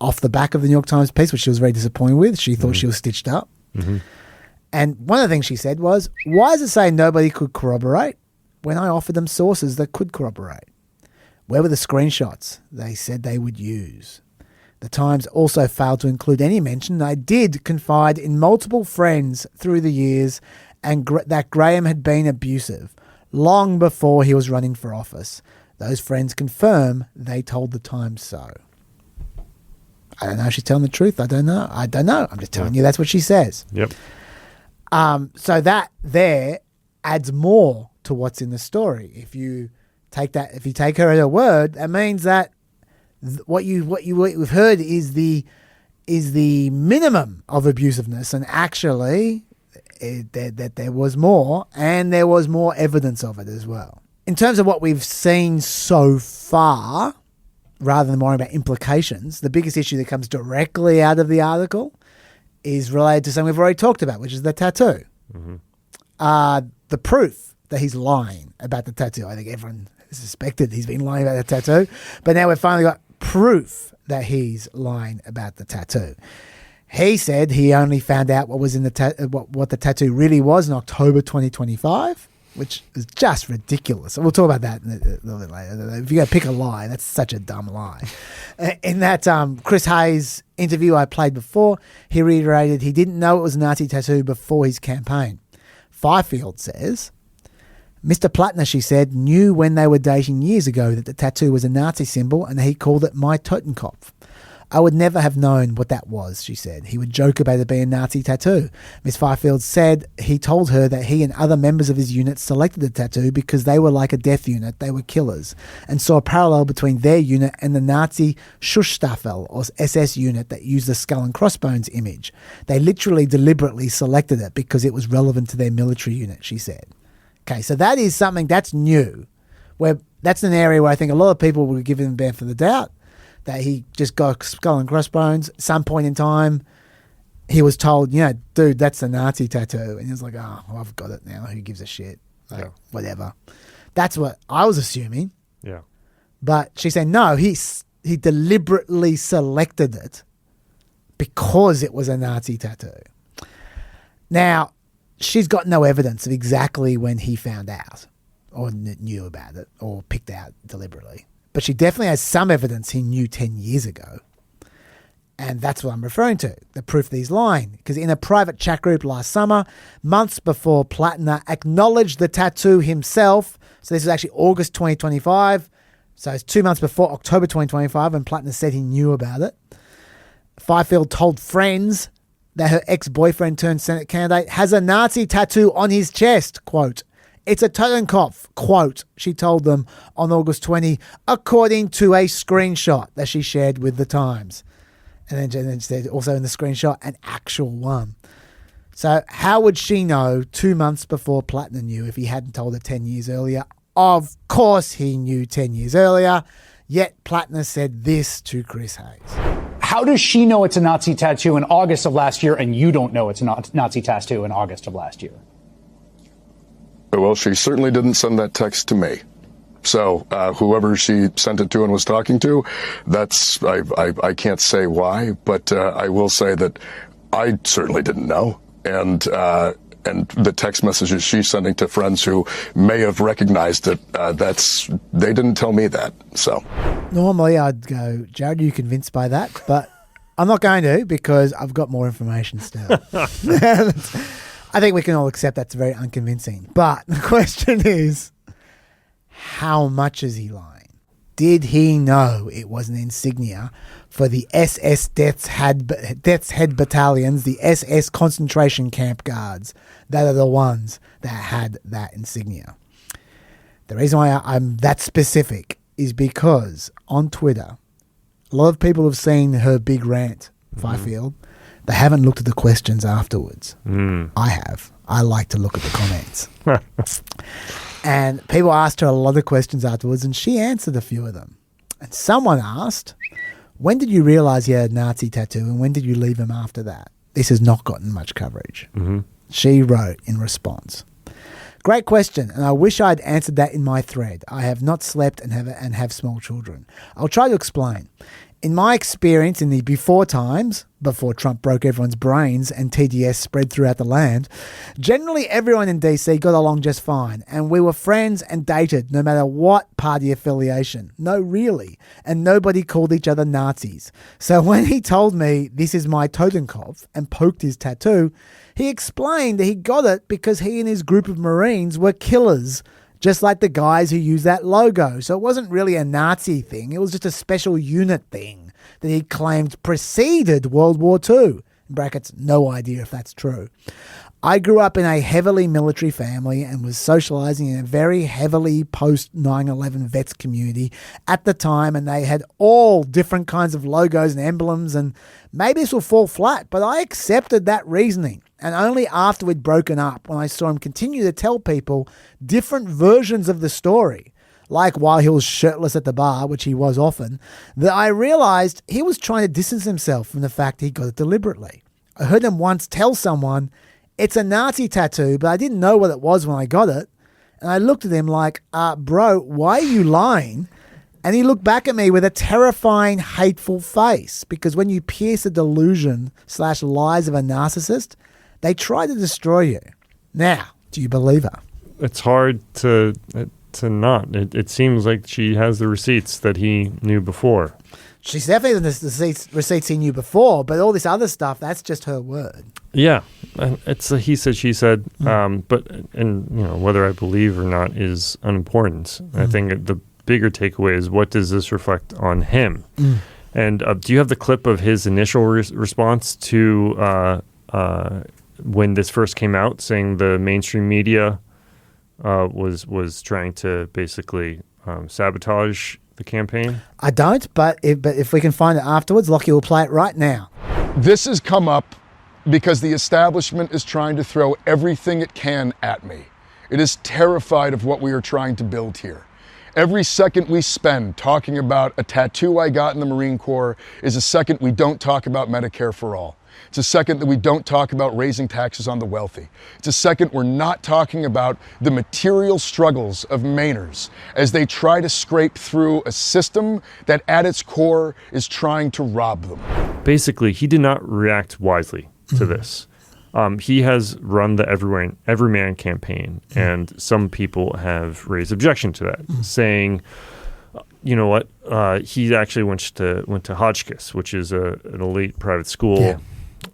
off the back of the New York Times piece, which she was very disappointed with. She thought she was stitched up. Mm-hmm. And one of the things she said was, why does it say nobody could corroborate when I offered them sources that could corroborate? Where were the screenshots they said they would use? The Times also failed to include any mention that I did confide in multiple friends through the years and that Graham had been abusive long before he was running for office. Those friends confirm they told the Times so. I don't know if she's telling the truth. I don't know. I'm just telling you that's what she says. Yep. So that there adds more to what's in the story. If you take her at her word, that means that what we've heard is the minimum of abusiveness, and actually that there was more, and there was more evidence of it as well. In terms of what we've seen so far, rather than worrying about implications, the biggest issue that comes directly out of the article is related to something we've already talked about, which is the tattoo. Mm-hmm. The proof that he's lying about the tattoo. I think everyone suspected he's been lying about the tattoo, but now we've finally got proof that he's lying about the tattoo. He said he only found out what was in the what the tattoo really was in October 2025, which is just ridiculous. We'll talk about that a little bit later. If you're going to pick a lie, that's such a dumb lie. In that Chris Hayes interview I played before, he reiterated he didn't know it was a Nazi tattoo before his campaign. Fifield says, Mr. Platner, she said, knew when they were dating years ago that the tattoo was a Nazi symbol and he called it my Totenkopf. I would never have known what that was, she said. He would joke about it being a Nazi tattoo. Miss Fifield said he told her that he and other members of his unit selected the tattoo because they were like a death unit, they were killers, and saw a parallel between their unit and the Nazi Schussstaffel, or SS unit that used the skull and crossbones image. They literally deliberately selected it because it was relevant to their military unit, she said. Okay, so that is something that's new. That's an area where I think a lot of people will give him the benefit of the doubt, that he just got skull and crossbones. At some point in time, he was told, dude, that's a Nazi tattoo. And he was like, oh, well, I've got it now. Who gives a shit? Whatever. That's what I was assuming. Yeah. But she said, no, he deliberately selected it because it was a Nazi tattoo. Now, she's got no evidence of exactly when he found out or knew about it or picked out deliberately. But she definitely has some evidence he knew 10 years ago. And that's what I'm referring to, the proof that he's lying. Because in a private chat group last summer, months before Platner acknowledged the tattoo himself, so this is actually August 2025, so it's 2 months before October 2025 when Platner said he knew about it, Fifield told friends that her ex-boyfriend turned Senate candidate has a Nazi tattoo on his chest, quote. It's a Totenkopf, quote, she told them on August 20, according to a screenshot that she shared with the Times. And then she said also in the screenshot, an actual one. So how would she know 2 months before Platner knew if he hadn't told her 10 years earlier? Of course he knew 10 years earlier, yet Platner said this to Chris Hayes. How does she know it's a Nazi tattoo in August of last year and you don't know it's a Nazi tattoo in August of last year? Well, she certainly didn't send that text to me. So whoever she sent it to and was talking to, I can't say why, but I will say that I certainly didn't know. And the text messages she's sending to friends who may have recognized it, they didn't tell me that. So normally I'd go, Jared, are you convinced by that? But I'm not going to because I've got more information still. I think we can all accept that's very unconvincing. But the question is, how much is he lying? Did he know it was an insignia for the SS Death's Head battalions, the SS concentration camp guards, that are the ones that had that insignia? The reason why I'm that specific is because on Twitter, a lot of people have seen her big rant, Fifield. They haven't looked at the questions afterwards. I have. I like to look at the comments. And people asked her a lot of questions afterwards, and she answered a few of them. And someone asked, when did you realize you had a Nazi tattoo, and when did you leave him after that? This has not gotten much coverage. She wrote in response, great question, and I wish I'd answered that in my thread. I have not slept and have small children. I'll try to explain. In my experience in the before times, before Trump broke everyone's brains and TDS spread throughout the land, generally everyone in DC got along just fine, and we were friends and dated no matter what party affiliation. No, really. And nobody called each other Nazis. So when he told me this is my Totenkopf and poked his tattoo, he explained that he got it because he and his group of Marines were killers, just like the guys who used that logo. So it wasn't really a Nazi thing. It was just a special unit thing that he claimed preceded World War II. In brackets, no idea if that's true. I grew up in a heavily military family and was socializing in a very heavily post 9/11 vets community at the time, and they had all different kinds of logos and emblems, and maybe this will fall flat, but I accepted that reasoning. And only after we'd broken up, when I saw him continue to tell people different versions of the story, like while he was shirtless at the bar, which he was often, that I realized he was trying to distance himself from the fact he got it deliberately. I heard him once tell someone, "It's a Nazi tattoo, but I didn't know what it was when I got it." And I looked at him like, bro, why are you lying? And he looked back at me with a terrifying, hateful face, because when you pierce the delusion/lies of a narcissist, they try to destroy you. Now, do you believe her? It's hard to not. It seems like she has the receipts that he knew before. She's definitely the receipts he knew before, but all this other stuff, that's just her word. Yeah, it's a he said, she said. But whether I believe or not is unimportant. I think the bigger takeaway is, what does this reflect on him? And do you have the clip of his initial response to when this first came out, saying the mainstream media was trying to basically sabotage the campaign? I don't, but if we can find it afterwards, Lockie will play it right now. This has come up because the establishment is trying to throw everything it can at me. It is terrified of what we are trying to build here. Every second we spend talking about a tattoo I got in the Marine Corps is a second we don't talk about Medicare for all. It's a second that we don't talk about raising taxes on the wealthy. It's a second we're not talking about the material struggles of Mainers as they try to scrape through a system that at its core is trying to rob them. Basically, he did not react wisely to this. He has run the Everyman campaign, and some people have raised objection to that, saying, you know what, he actually went to Hotchkiss, which is an elite private school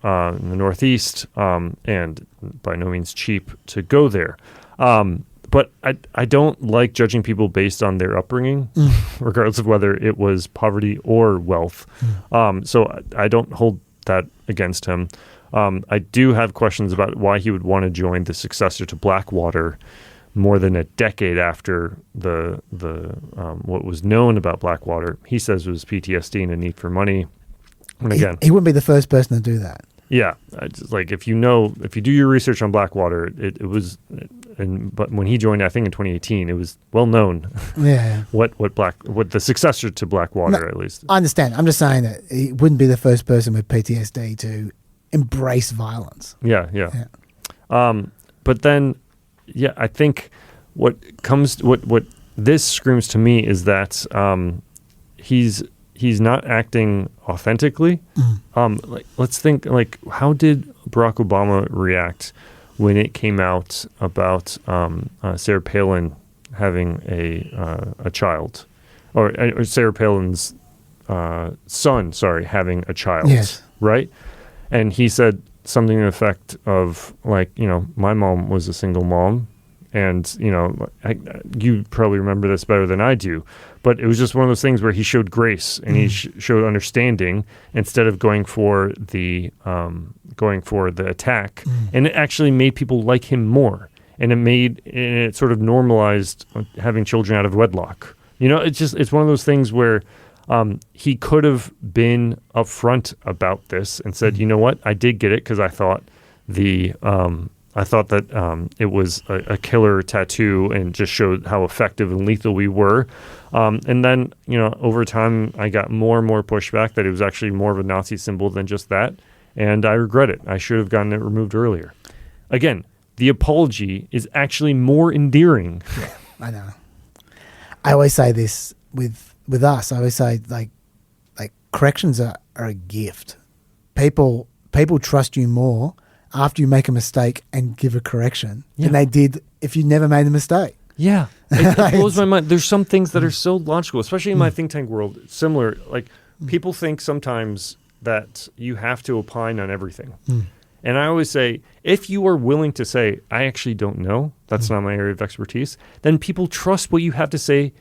in the Northeast, and by no means cheap to go there. But I don't like judging people based on their upbringing, regardless of whether it was poverty or wealth. So I don't hold that against him. I do have questions about why he would want to join the successor to Blackwater more than a decade after the what was known about Blackwater. He says it was PTSD and a need for money. And again, he wouldn't be the first person to do that. Yeah, like if you do your research on Blackwater, it was, but when he joined, I think in 2018, it was well known. Yeah. what the successor to Blackwater, at least. I understand. I'm just saying that he wouldn't be the first person with PTSD to embrace violence. Yeah. But then, I think what this screams to me is that he's not acting authentically. Let's think, how did Barack Obama react when it came out about Sarah Palin having a child, or Sarah Palin's son, having a child? Yes. Right? And he said something to the effect of, my mom was a single mom, and, you probably remember this better than I do, but it was just one of those things where he showed grace and he showed understanding instead of going for the attack. And it actually made people like him more. And it sort of normalized having children out of wedlock. It's one of those things where he could have been upfront about this and said, you know what, I did get it because I thought that it was a killer tattoo and just showed how effective and lethal we were. And then, over time, I got more and more pushback that it was actually more of a Nazi symbol than just that. And I regret it. I should have gotten it removed earlier. Again, the apology is actually more endearing. Yeah, I know. I always say this with us. I always say, like corrections are a gift. People trust you more after you make a mistake and give a correction than they did if you never made a mistake. Yeah. It blows my mind. There's some things that are so logical, especially in my think tank world. Similar, people think sometimes that you have to opine on everything. And I always say, if you are willing to say, I actually don't know, that's not my area of expertise, then people trust what you have to say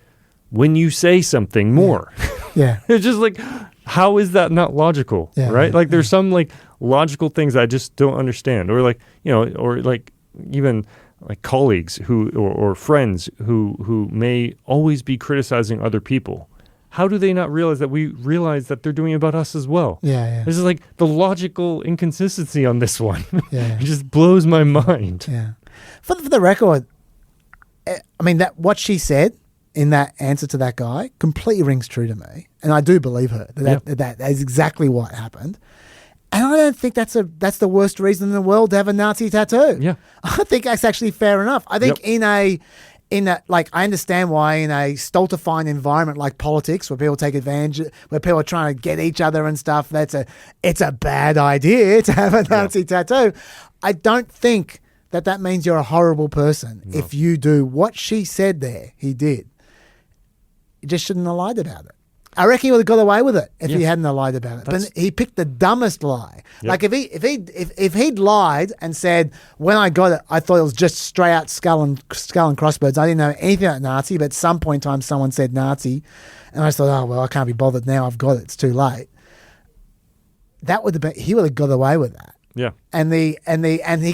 when you say something more. Yeah. It's just like, how is that not logical? Yeah, right? yeah, Like there's some like logical things I just don't understand. Or like, or like even like colleagues or friends who may always be criticizing other people. How do they not realize that we realize that they're doing it about us as well? Yeah. This is like the logical inconsistency on this one. Yeah. It just blows my mind. Yeah. For the record, I mean, that what she said in that answer to that guy completely rings true to me. And I do believe her. That is exactly what happened. And I don't think that's the worst reason in the world to have a Nazi tattoo. Yeah. I think that's actually fair enough. I think in a like, I understand why in a stultifying environment like politics, where people take advantage, where people are trying to get each other and stuff, it's a bad idea to have a Nazi tattoo. I don't think that means you're a horrible person if you do what she said there. He did. You just shouldn't have lied about it. I reckon he would have got away with it if he hadn't have lied about it. But he picked the dumbest lie. Yep. Like if he'd lied and said, when I got it, I thought it was just straight out skull and crossbones. I didn't know anything about Nazi, but at some point in time someone said Nazi, and I just thought, oh well, I can't be bothered now. I've got it. It's too late. That would have been. He would have got away with that. Yeah. And he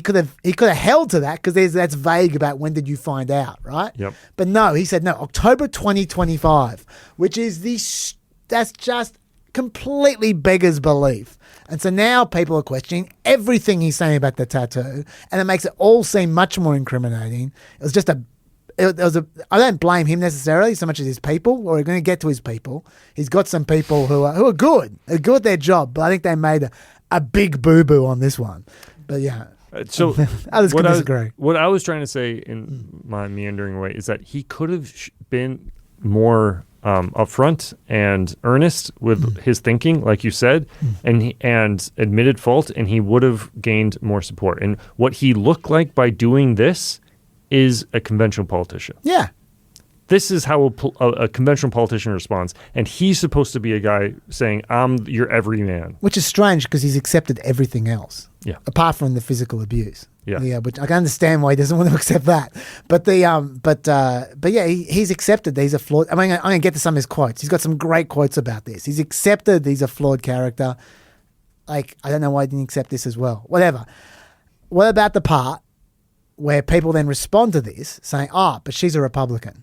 could have held to that because that's vague about when did you find out, right? Yep. But no, he said no, October 2025, which is that's just completely beggars belief. And so now people are questioning everything he's saying about the tattoo, and it makes it all seem much more incriminating. It was just I don't blame him necessarily so much as his people. We're going to get to his people. He's got some people who are good. They're good at their job, but I think they made a big boo-boo on this one. But yeah. So others can disagree. What I was trying to say in my meandering way is that he could have been more upfront and earnest with his thinking, like you said, and admitted fault, and he would have gained more support. And what he looked like by doing this is a conventional politician. Yeah. This is how a conventional politician responds. And he's supposed to be a guy saying, I'm your everyman. Which is strange because he's accepted everything else. Yeah. Apart from the physical abuse. Yeah. Yeah, which I can understand why he doesn't want to accept that. But he's accepted that he's a flawed. I mean, I'm going to get to some of his quotes. He's got some great quotes about this. He's accepted he's a flawed character. Like, I don't know why he didn't accept this as well. Whatever. What about the part where people then respond to this saying, but she's a Republican?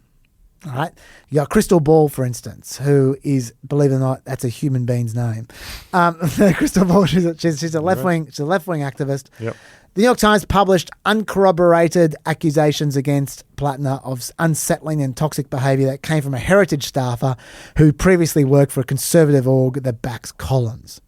All right. You got Crystal Ball, for instance, who is, believe it or not, that's a human being's name. Crystal Ball, she's a left-wing activist. Yep. The New York Times published uncorroborated accusations against Platner of unsettling and toxic behaviour that came from a heritage staffer who previously worked for a conservative org that backs Collins.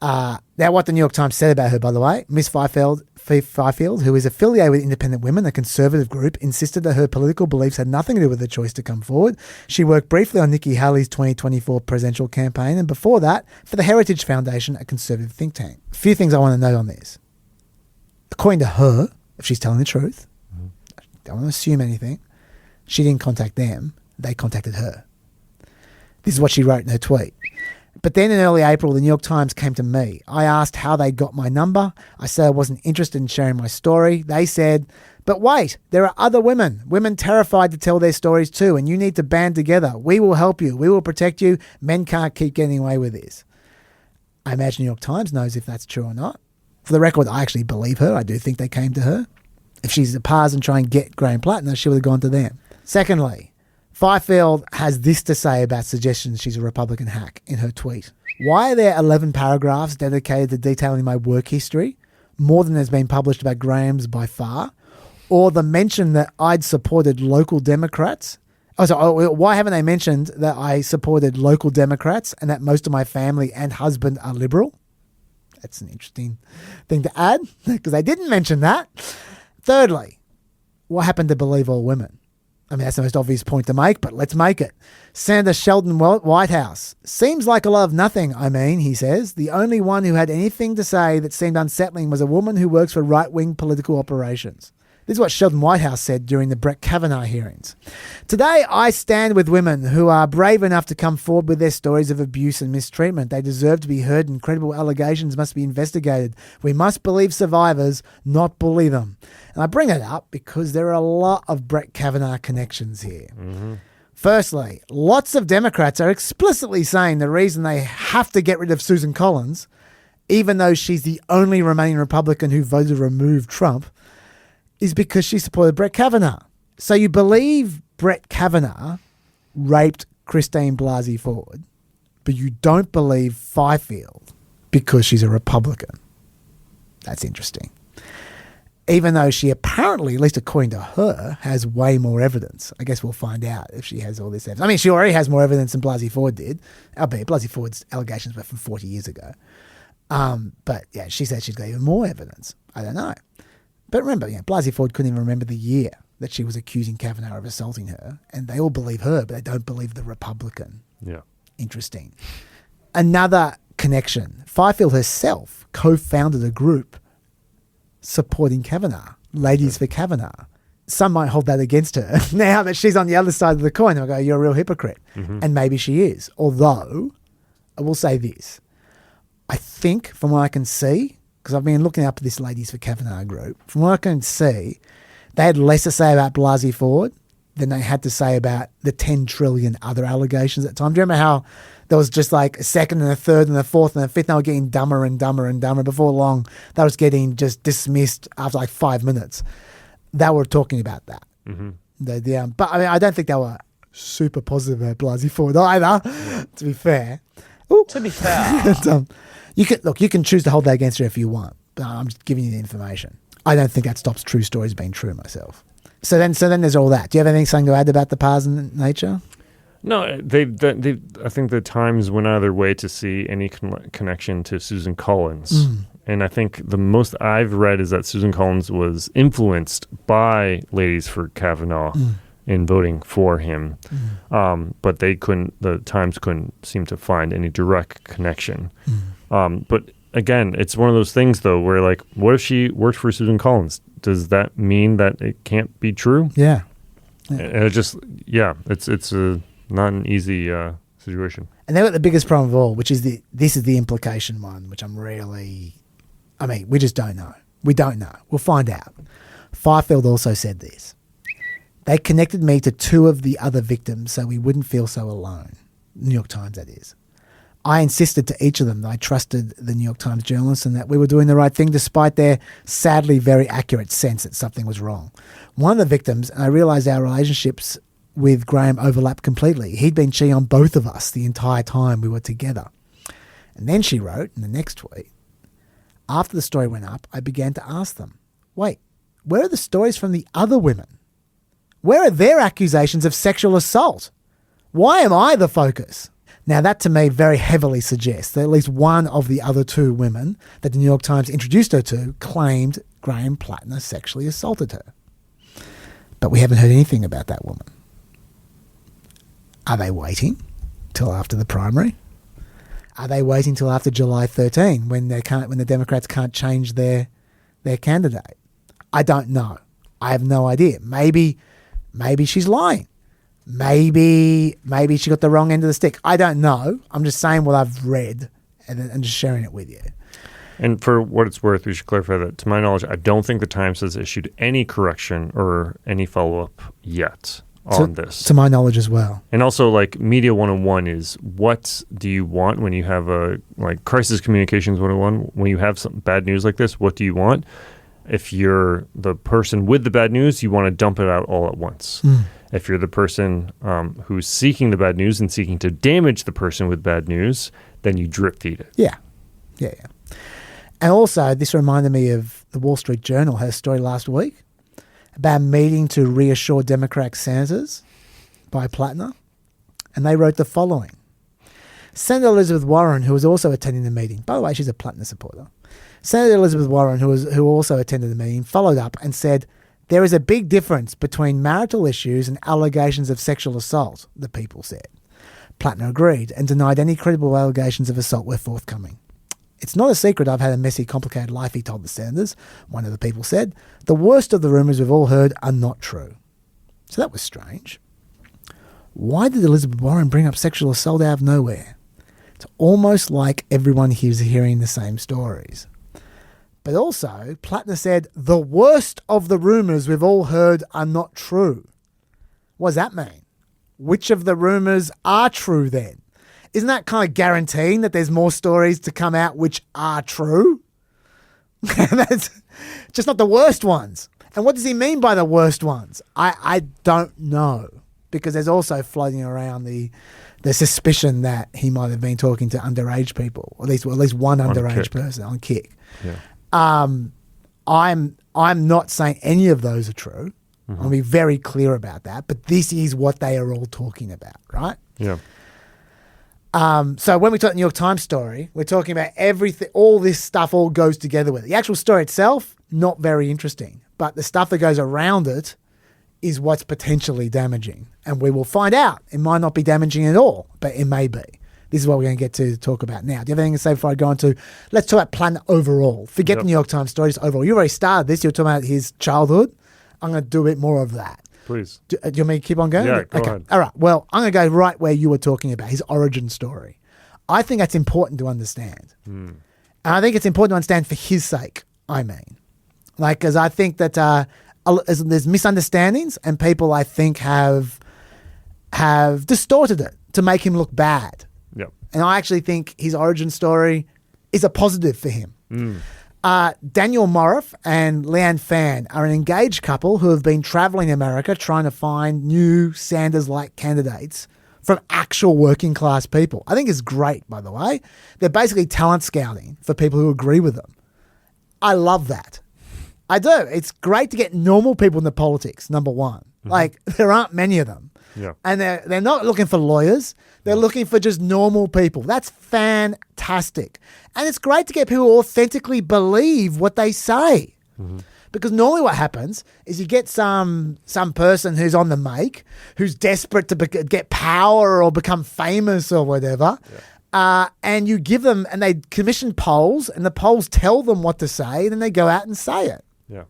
Now, what the New York Times said about her, by the way, Miss Fifield, who is affiliated with Independent Women, a conservative group, insisted that her political beliefs had nothing to do with her choice to come forward. She worked briefly on Nikki Haley's 2024 presidential campaign, and before that, for the Heritage Foundation, a conservative think tank. A few things I want to note on this. According to her, if she's telling the truth, don't want to assume anything, she didn't contact them, they contacted her. This is what she wrote in her tweet. But then in early April, the New York Times came to me. I asked how they got my number. I said I wasn't interested in sharing my story. They said, but wait, there are other women terrified to tell their stories too, and you need to band together. We will help you. We will protect you. Men can't keep getting away with this. I imagine New York Times knows if that's true or not. For the record, I actually believe her. I do think they came to her. If she's a pars and try and get Graham Platner, she would have gone to them. Secondly, Fifield has this to say about suggestions she's a Republican hack in her tweet. Why are there 11 paragraphs dedicated to detailing my work history, more than has been published about Graham's by far? Or the mention that I'd supported local Democrats? Why haven't they mentioned that I supported local Democrats and that most of my family and husband are liberal? That's an interesting thing to add, because they didn't mention that. Thirdly, what happened to believe all women? I mean, that's the most obvious point to make, but let's make it. Senator Sheldon Whitehouse. Seems like a lot of nothing, he says. The only one who had anything to say that seemed unsettling was a woman who works for right-wing political operations. This is what Sheldon Whitehouse said during the Brett Kavanaugh hearings. Today, I stand with women who are brave enough to come forward with their stories of abuse and mistreatment. They deserve to be heard and credible allegations must be investigated. We must believe survivors, not bully them. And I bring it up because there are a lot of Brett Kavanaugh connections here. Mm-hmm. Firstly, lots of Democrats are explicitly saying the reason they have to get rid of Susan Collins, even though she's the only remaining Republican who voted to remove Trump, is because she supported Brett Kavanaugh. So you believe Brett Kavanaugh raped Christine Blasey Ford, but you don't believe Fifield because she's a Republican. That's interesting. Even though she apparently, at least according to her, has way more evidence. I guess we'll find out if she has all this evidence. I mean, she already has more evidence than Blasey Ford did. Albeit Blasey Ford's allegations were from 40 years ago. But yeah, she said she's got even more evidence. I don't know. But remember, Blasey Ford couldn't even remember the year that she was accusing Kavanaugh of assaulting her. And they all believe her, but they don't believe the Republican. Yeah. Interesting. Another connection. Fifield herself co-founded a group supporting Kavanaugh, Ladies for Kavanaugh. Some might hold that against her now that she's on the other side of the coin. They'll go, you're a real hypocrite. Mm-hmm. And maybe she is. Although, I will say this. I think, from what I can see, because I've been looking up this Ladies for Kavanaugh group, from what I can see, they had less to say about Blasey Ford than they had to say about the 10 trillion other allegations at the time. Do you remember how there was just like a second and a third and a fourth and a fifth, and they were getting dumber and dumber and dumber. Before long, that was getting just dismissed after like 5 minutes. They were talking about that. Mm-hmm. But I mean, I don't think they were super positive about Blasey Ford either, to be fair. Ooh. To be fair. You can choose to hold that against her if you want, but I'm just giving you the information. I don't think that stops true stories being true myself. So then there's all that. Do you have anything to add about the partisan nature? No, I think the Times went out of their way to see any connection to Susan Collins. And I think the most I've read is that Susan Collins was influenced by Ladies for Kavanaugh in voting for him. But the Times couldn't seem to find any direct connection. But again, it's one of those things, though, where like, what if she worked for Susan Collins? Does that mean that it can't be true? Yeah. And it just, it's not an easy situation. And they've got the biggest problem of all, which is this is the implication one, which we just don't know. We don't know. We'll find out. Fifield also said this. They connected me to 2 of the other victims so we wouldn't feel so alone. New York Times, that is. I insisted to each of them that I trusted the New York Times journalists and that we were doing the right thing despite their sadly very accurate sense that something was wrong. One of the victims, and I realised our relationships with Graham overlapped completely. He'd been cheating on both of us the entire time we were together. And then she wrote in the next tweet, after the story went up, I began to ask them, wait, where are the stories from the other women? Where are their accusations of sexual assault? Why am I the focus? Now, that to me very heavily suggests that at least one of the other 2 women that the New York Times introduced her to claimed Graham Platner sexually assaulted her. But we haven't heard anything about that woman. Are they waiting till after the primary? Are they waiting till after July 13 when the Democrats can't change their candidate? I don't know. I have no idea. Maybe she's lying. Maybe she got the wrong end of the stick. I don't know. I'm just saying what I've read and just sharing it with you. And for what it's worth, we should clarify that, to my knowledge, I don't think the Times has issued any correction or any follow-up yet on this. To my knowledge as well. And also, like, Media 101 is, what do you want when you have Crisis Communications 101, when you have some bad news like this, what do you want? If you're the person with the bad news, you want to dump it out all at once. If you're the person who's seeking the bad news and seeking to damage the person with bad news, then you drip feed it. Yeah. And also, this reminded me of the Wall Street Journal had a story last week about a meeting to reassure Democratic senators by Platner. And they wrote the following. Senator Elizabeth Warren, who was also attending the meeting, by the way, she's a Platner supporter. Senator Elizabeth Warren, who also attended the meeting, followed up and said, there is a big difference between marital issues and allegations of sexual assault, the People said. Platner agreed and denied any credible allegations of assault were forthcoming. It's not a secret I've had a messy, complicated life, he told the Senators. One of the people said, the worst of the rumours we've all heard are not true. So that was strange. Why did Elizabeth Warren bring up sexual assault out of nowhere? It's almost like everyone here's hearing the same stories. But also, Platner said, the worst of the rumours we've all heard are not true. What does that mean? Which of the rumours are true then? Isn't that kind of guaranteeing that there's more stories to come out which are true? That's just not the worst ones. And what does he mean by the worst ones? I don't know, because there's also floating around the suspicion that he might have been talking to underage people, or at least one underage person on Kick. Yeah. I'm not saying any of those are true. I'll be very clear about that. But this is what they are all talking about, right? Yeah. So when we talk the New York Times story, we're talking about everything. All this stuff all goes together with it. The actual story itself, not very interesting, but the stuff that goes around it is what's potentially damaging, and we will find out. It might not be damaging at all, but it may be. This is what we're going to get to talk about now. Do you have anything to say before I go on to, let's talk about Platner overall. Forget the New York Times story, just overall. You already started this. You were talking about his childhood. I'm going to do a bit more of that. Please. Do you want me to keep on going? Yeah, go ahead. All right. Well, I'm going to go right where you were talking about, his origin story. I think that's important to understand. And I think it's important to understand for his sake, I mean. Because I think that there's misunderstandings, and people, I think, have distorted it to make him look bad. Yep. And I actually think his origin story is a positive for him. Daniel Morriff and Leanne Fan are an engaged couple who have been traveling America trying to find new Sanders-like candidates from actual working class people. I think it's great, by the way. They're basically talent scouting for people who agree with them. I love that. I do. It's great to get normal people into politics, number one. Like, there aren't many of them. Yeah. And they're not looking for lawyers. They're looking for just normal people. That's fantastic. And it's great to get people who authentically believe what they say. Because normally what happens is you get some person who's on the make, who's desperate to get power or become famous or whatever, and you give them, and they commission polls, and the polls tell them what to say, and then they go out and say it. Yeah.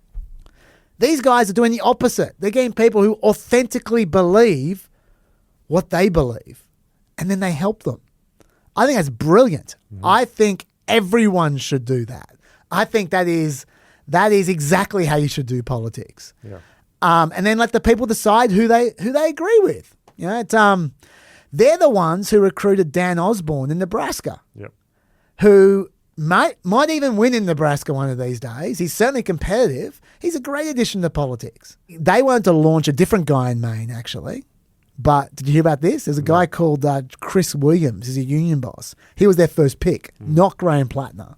These guys are doing the opposite. They're getting people who authentically believe what they believe, and then they help them. I think that's brilliant. I think everyone should do that. I think that is exactly how you should do politics. Yeah. And then let the people decide who they agree with. You know, it's, they're the ones who recruited Dan Osborne in Nebraska, Yep. who might even win in Nebraska one of these days. He's certainly competitive. He's a great addition to politics. They wanted to launch a different guy in Maine, actually. But did you hear about this? There's a guy called Chris Williams. He's a union boss. He was their first pick, not Graham Platner.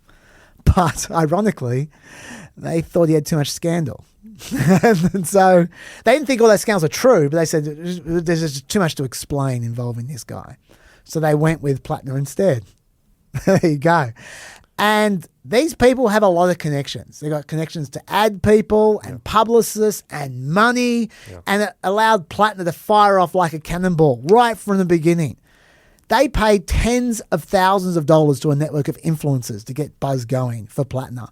But ironically, they thought he had too much scandal. And so they didn't think all those scandals are true, but they said there's just too much to explain involving this guy. So they went with Platner instead. There you go. And these people have a lot of connections. They got connections to ad people and publicists and money, and it allowed Platner to fire off like a cannonball right from the beginning. They paid tens of thousands of dollars to a network of influencers to get buzz going for Platner.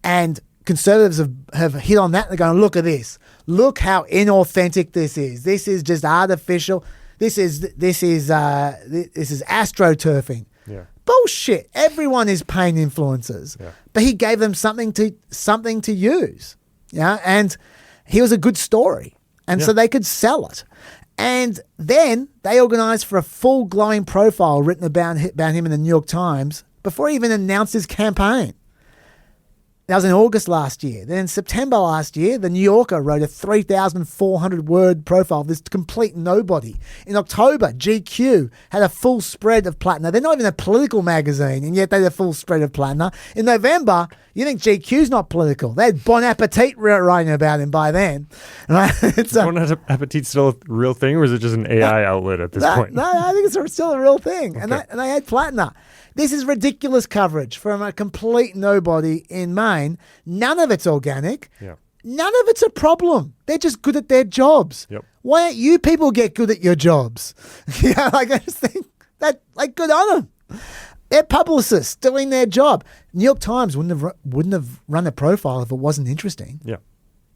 And conservatives have hit on that. They're going, look at this. Look how inauthentic this is. This is just artificial. This is astroturfing. Yeah. Bullshit. Everyone is paying influencers. Yeah. But he gave them something to use. Yeah. And he was a good story. And so they could sell it. And then they organised for a full glowing profile written about him in the New York Times before he even announced his campaign. That was in August last year. Then in September last year, the New Yorker wrote a 3,400-word profile of this complete nobody. In October, GQ had a full spread of Platner. They're not even a political magazine, and yet they had a full spread of Platner. In November, you think GQ's not political. They had Bon Appetit writing about him by then. Right? Bon Appetit's still a real thing, or is it just an AI outlet at this point? No, I think it's still a real thing. Okay. And they had Platner. This is ridiculous coverage from a complete nobody in Maine. None of it's organic. Yeah. None of it's a problem. They're just good at their jobs. Yep. Why don't you people get good at your jobs? I just think that, good on them. They're publicists doing their job. New York Times wouldn't have run a profile if it wasn't interesting. Yeah.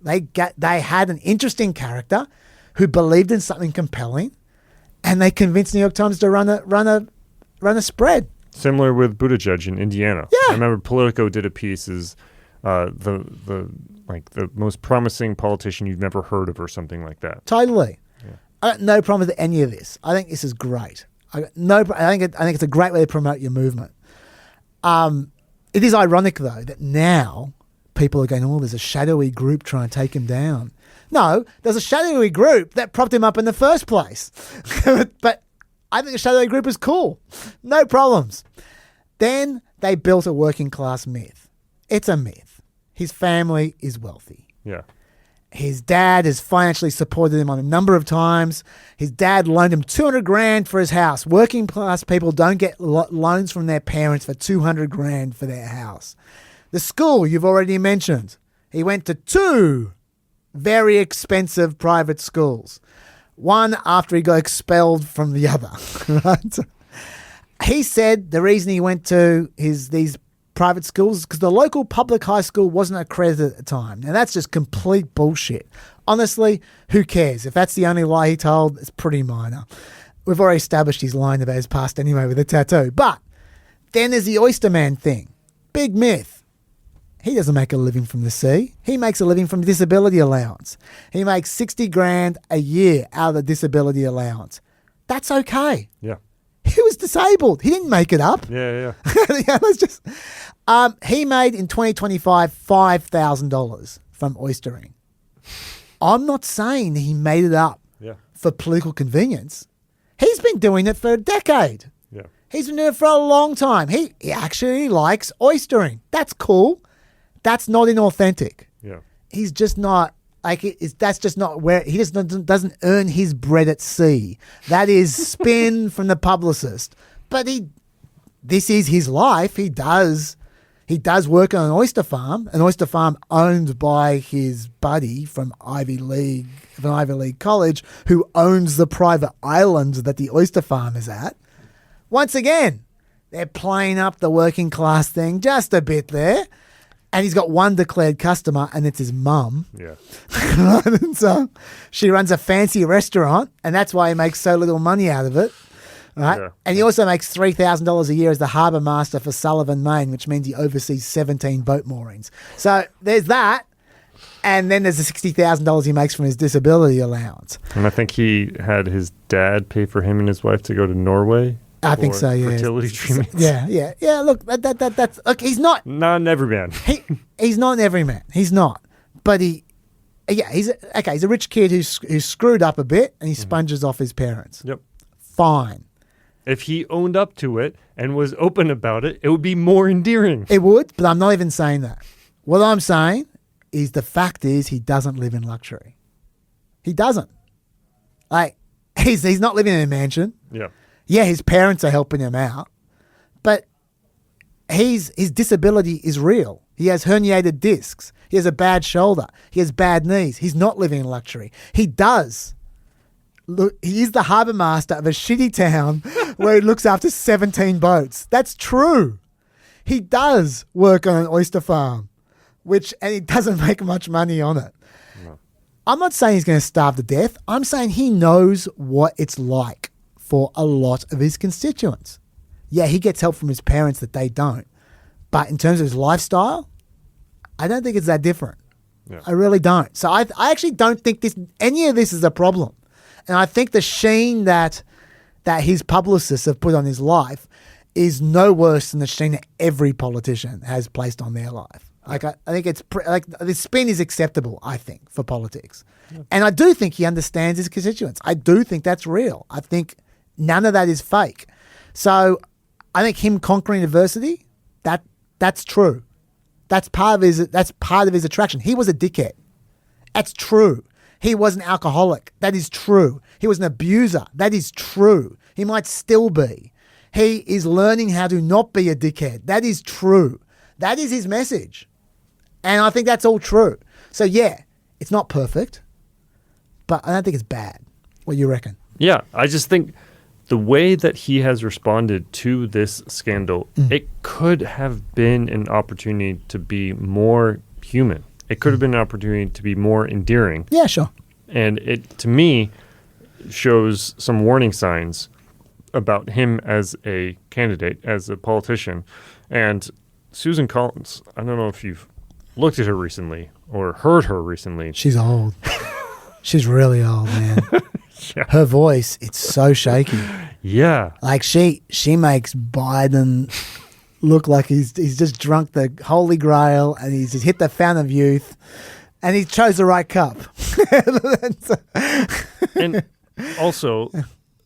They had an interesting character who believed in something compelling, and they convinced New York Times to run a spread. Similar with Buttigieg in Indiana. Yeah. I remember Politico did a piece as the most promising politician you've never heard of or something like that. Totally. Yeah. I got no problem with any of this. I think this is great. I think it's a great way to promote your movement. It is ironic though that now people are going, oh, there's a shadowy group trying to take him down. No, there's a shadowy group that propped him up in the first place. But I think the shadowy group is cool. No problems. Then they built a working class myth. It's a myth. His family is wealthy. Yeah. His dad has financially supported him on a number of times. His dad loaned him $200,000 for his house. Working class people don't get loans from their parents for $200,000 for their house. The school you've already mentioned. He went to 2 very expensive private schools. One after he got expelled from the other. Right? He said the reason he went to these private schools is because the local public high school wasn't accredited at the time. Now that's just complete bullshit. Honestly, who cares? If that's the only lie he told, it's pretty minor. We've already established he's lying about his past anyway with a tattoo. But then there's the Oyster Man thing. Big myth. He doesn't make a living from the sea. He makes a living from disability allowance. He makes $60,000 a year out of the disability allowance. That's okay. Yeah. He was disabled. He didn't make it up. Yeah. Yeah, let's just. He made in 2025 $5,000 from oystering. I'm not saying he made it up for political convenience. He's been doing it for a decade. Yeah. He's been doing it for a long time. He actually likes oystering. That's cool. That's not inauthentic. Yeah. He's just not that's just not where he just doesn't earn his bread at sea. That is spin from the publicist. But this is his life. He does work on an oyster farm owned by his buddy from Ivy League college, who owns the private island that the oyster farm is at. Once again, they're playing up the working class thing just a bit there. And he's got one declared customer, and it's his mum. Yeah. And so she runs a fancy restaurant, and that's why he makes so little money out of it. Right? Yeah. And he also makes $3,000 a year as the harbour master for Sullivan, Maine, which means he oversees 17 boat moorings. So there's that. And then there's the $60,000 he makes from his disability allowance. And I think he had his dad pay for him and his wife to go to Norway. I think so, yeah. Fertility treatments. Yeah. Look, that's look. He's not an everyman. He's not an everyman. He's not. But he's a rich kid who's screwed up a bit and he sponges off his parents. Yep. Fine. If he owned up to it and was open about it, it would be more endearing. It would, but I'm not even saying that. What I'm saying is the fact is he doesn't live in luxury. He doesn't. Like he's not living in a mansion. Yeah. Yeah, his parents are helping him out, but his disability is real. He has herniated discs. He has a bad shoulder. He has bad knees. He's not living in luxury. He does. Look, he is the harbour master of a shitty town where he looks after 17 boats. That's true. He does work on an oyster farm, and he doesn't make much money on it. No. I'm not saying he's going to starve to death. I'm saying he knows what it's like for a lot of his constituents. Yeah, he gets help from his parents that they don't. But in terms of his lifestyle, I don't think it's that different. Yeah. I really don't. So I actually don't think any of this is a problem. And I think the sheen that his publicists have put on his life is no worse than the sheen that every politician has placed on their life. Like I think it's the spin is acceptable, I think, for politics. Yeah. And I do think he understands his constituents. I do think that's real. I think none of that is fake. So I think him conquering adversity, that's true. That's part of his attraction. He was a dickhead. That's true. He was an alcoholic. That is true. He was an abuser. That is true. He might still be. He is learning how to not be a dickhead. That is true. That is his message. And I think that's all true. So yeah, it's not perfect, but I don't think it's bad. What do you reckon? Yeah, I just think the way that he has responded to this scandal, it could have been an opportunity to be more human. It could have been an opportunity to be more endearing. Yeah, sure. And it, to me, shows some warning signs about him as a candidate, as a politician. And Susan Collins, I don't know if you've looked at her recently or heard her recently. She's old. She's really old, man. Yeah. Her voice, it's so shaky. Yeah. Like she makes Biden look like he's just drunk the Holy Grail and he's just hit the fountain of youth and he chose the right cup. And also,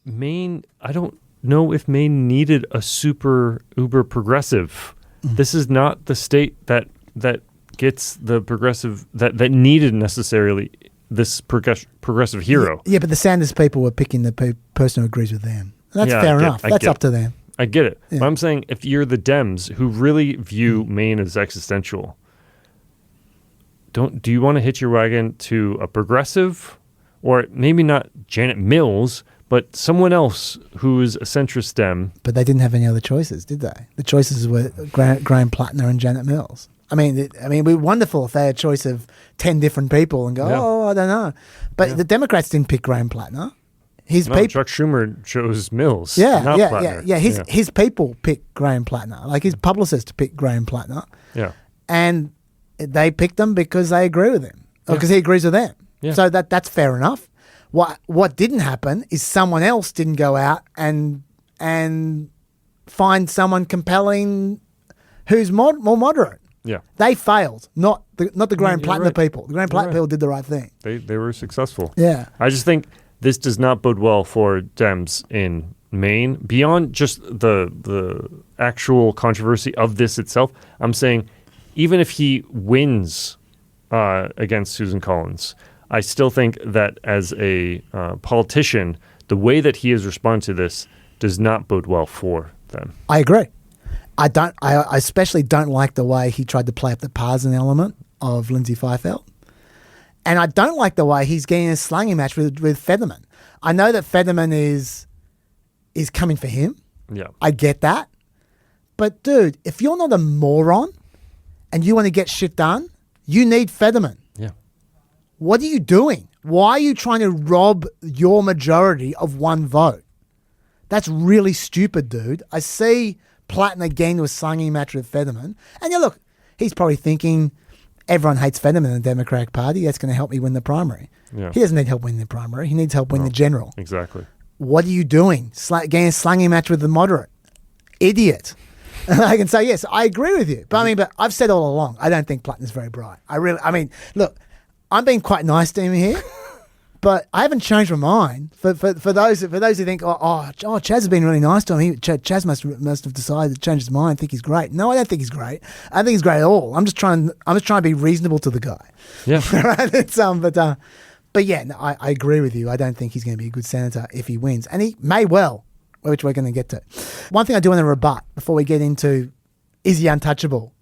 Maine, I don't know if Maine needed a super uber progressive. This is not the state that gets the progressive that needed necessarily this progressive hero. Yeah, but the Sanders people were picking the person who agrees with them. That's fair enough. That's up to them. I get it. Yeah. But I'm saying if you're the Dems who really view Maine as existential, do you want to hitch your wagon to a progressive, or maybe not Janet Mills, but someone else who is a centrist Dem? But they didn't have any other choices, did they? The choices were Graham Platner and Janet Mills. I mean, it'd be wonderful if they had a choice of 10 different people and go, I don't know. But the Democrats didn't pick Graham Platner. Chuck Schumer chose Mills. Yeah, not Platner. Yeah. His people picked Graham Platner. Like his publicist picked Graham Platner. Yeah. And they picked him because they agree with him. Or because he agrees with them. Yeah. So that's fair enough. What didn't happen is someone else didn't go out and find someone compelling who's more moderate. Yeah. They failed, not the Graham Platner right. people. The Graham Platner people did the right thing. They were successful. Yeah. I just think this does not bode well for Dems in Maine. Beyond just the actual controversy of this itself, I'm saying even if he wins against Susan Collins, I still think that as a politician, the way that he has responded to this does not bode well for them. I agree. I especially don't like the way he tried to play up the partisan element of Lindsay Fifield. And I don't like the way he's getting a slanging match with Fetterman. I know that Fetterman is coming for him. Yeah. I get that. But dude, if you're not a moron and you want to get shit done, you need Fetterman. Yeah. What are you doing? Why are you trying to rob your majority of one vote? That's really stupid, dude. I see Platner getting to a slanging match with Fetterman. And yeah, look, he's probably thinking everyone hates Fetterman in the Democratic Party. That's going to help me win the primary. Yeah. He doesn't need help winning the primary. He needs help winning the general. Exactly. What are you doing? Getting a slanging match with the moderate? Idiot. I can say, yes, I agree with you. But but I've said all along, I don't think Platner's very bright. Look, I'm being quite nice to him here. But I haven't changed my mind. For those who think, Chaz has been really nice to him. Chaz must have decided to change his mind. Think he's great. No, I don't think he's great. I don't think he's great at all. I'm just trying to be reasonable to the guy. Yeah. Right. But yeah, no, I agree with you. I don't think he's going to be a good senator if he wins, and he may well, which we're going to get to. One thing I do want to rebut before we get into, is he untouchable?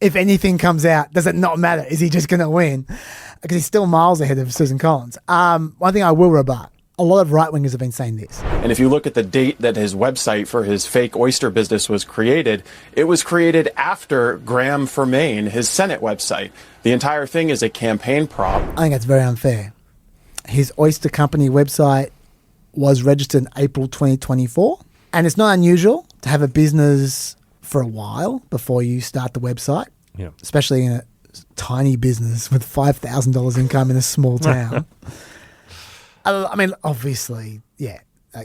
If anything comes out, does it not matter? Is he just going to win? Because he's still miles ahead of Susan Collins. One thing I will rebut, a lot of right-wingers have been saying this. And if you look at the date that his website for his fake oyster business was created, it was created after Graham for Maine, his Senate website. The entire thing is a campaign prop. I think that's very unfair. His oyster company website was registered in April 2024. And it's not unusual to have a business for a while before you start the website. Yeah. Especially in a tiny business with $5,000 income in a small town. Obviously, yeah,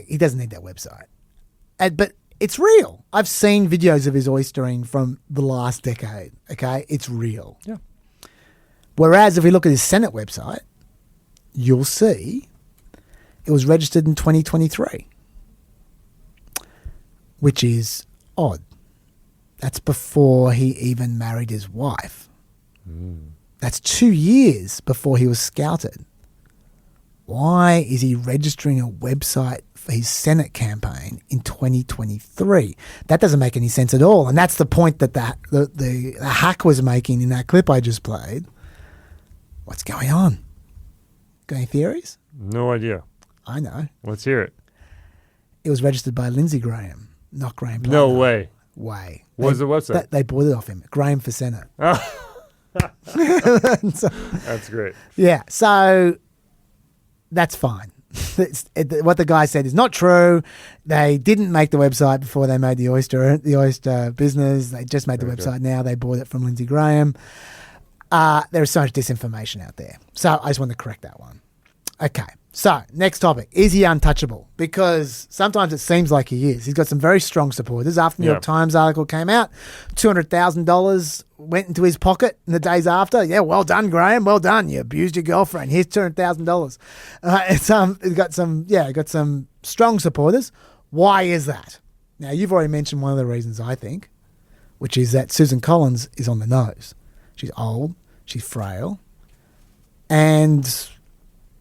he doesn't need that website. But it's real. I've seen videos of his oystering from the last decade, okay? It's real. Yeah. Whereas if we look at his Senate website, you'll see it was registered in 2023, which is odd. That's before he even married his wife. That's 2 years before he was scouted. Why is he registering a website for his Senate campaign in 2023? That doesn't make any sense at all. And that's the point that the hack was making in that clip I just played. What's going on? Got any theories? No idea. I know. Let's hear it. it was registered by Lindsey Graham, not Graham Platner. No way. Way. What was the website? They bought it off him. Graham for Senate. So, that's great. Yeah, so that's fine. What the guy said is not true. They didn't make the website before they made the oyster business. They just made the website now. They bought it from Lindsey Graham. There is so much disinformation out there. So I just want to correct that one. Okay, so next topic. Is he untouchable? Because sometimes it seems like he is. He's got some very strong supporters. After the New York Times article came out, $200,000 went into his pocket in the days after. Yeah, well done, Graham. Well done. You abused your girlfriend. Here's $200,000. It's got some strong supporters. Why is that? Now, you've already mentioned one of the reasons, I think, which is that Susan Collins is on the nose. She's old. She's frail. And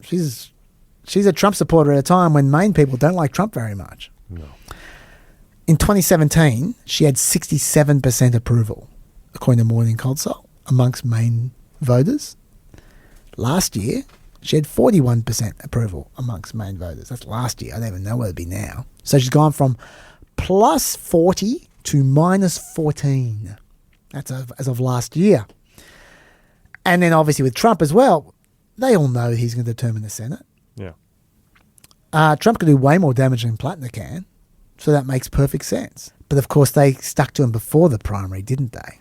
she's a Trump supporter at a time when Maine people don't like Trump very much. No. In 2017, she had 67% approval, according to Morning Consult, amongst Maine voters. Last year, she had 41% approval amongst Maine voters. That's last year. I don't even know what it'd be now. So she's gone from plus 40 to minus 14. That's as of last year. And then obviously with Trump as well, they all know he's going to determine the Senate. Yeah. Trump can do way more damage than Platner can, so that makes perfect sense. But of course, they stuck to him before the primary, didn't they?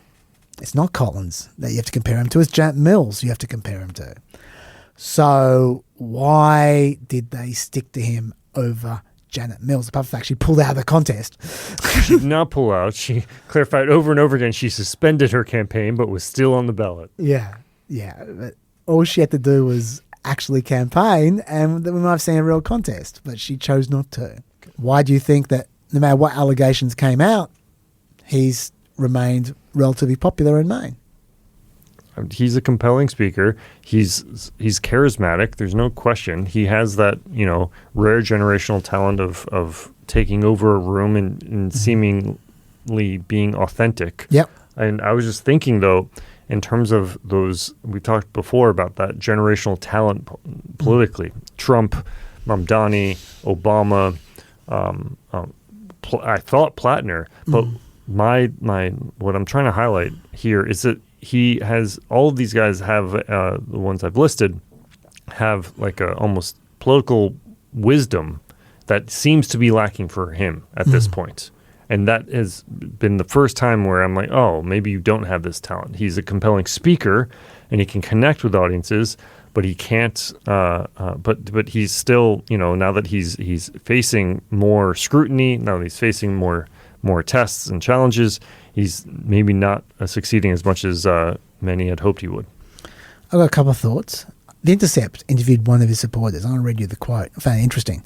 It's not Collins that you have to compare him to. It's Janet Mills you have to compare him to. So why did they stick to him over Janet Mills? Apart from the fact she pulled out of the contest. She did not pull out. She clarified over and over again she suspended her campaign but was still on the ballot. Yeah. But all she had to do was actually campaign and we might have seen a real contest, but she chose not to. Why do you think that no matter what allegations came out, he's remained relatively popular in Maine? He's a compelling speaker. He's charismatic. There's no question. He has that, rare generational talent of taking over a room and seemingly being authentic. Yep. And I was just thinking, though, in terms of those, we talked before about that generational talent politically. Trump, Mamdani, Obama, I thought Platner, but my what I'm trying to highlight here is that he has, all of these guys have, the ones I've listed, have like a almost political wisdom that seems to be lacking for him at this point. And that has been the first time where I'm like, oh, maybe you don't have this talent. He's a compelling speaker, and he can connect with audiences, but he can't. But he's still, now that he's facing more scrutiny, now that he's facing more tests and challenges, he's maybe not succeeding as much as many had hoped he would. I've got a couple of thoughts. The Intercept interviewed one of his supporters. I'm going to read you the quote. I found it interesting.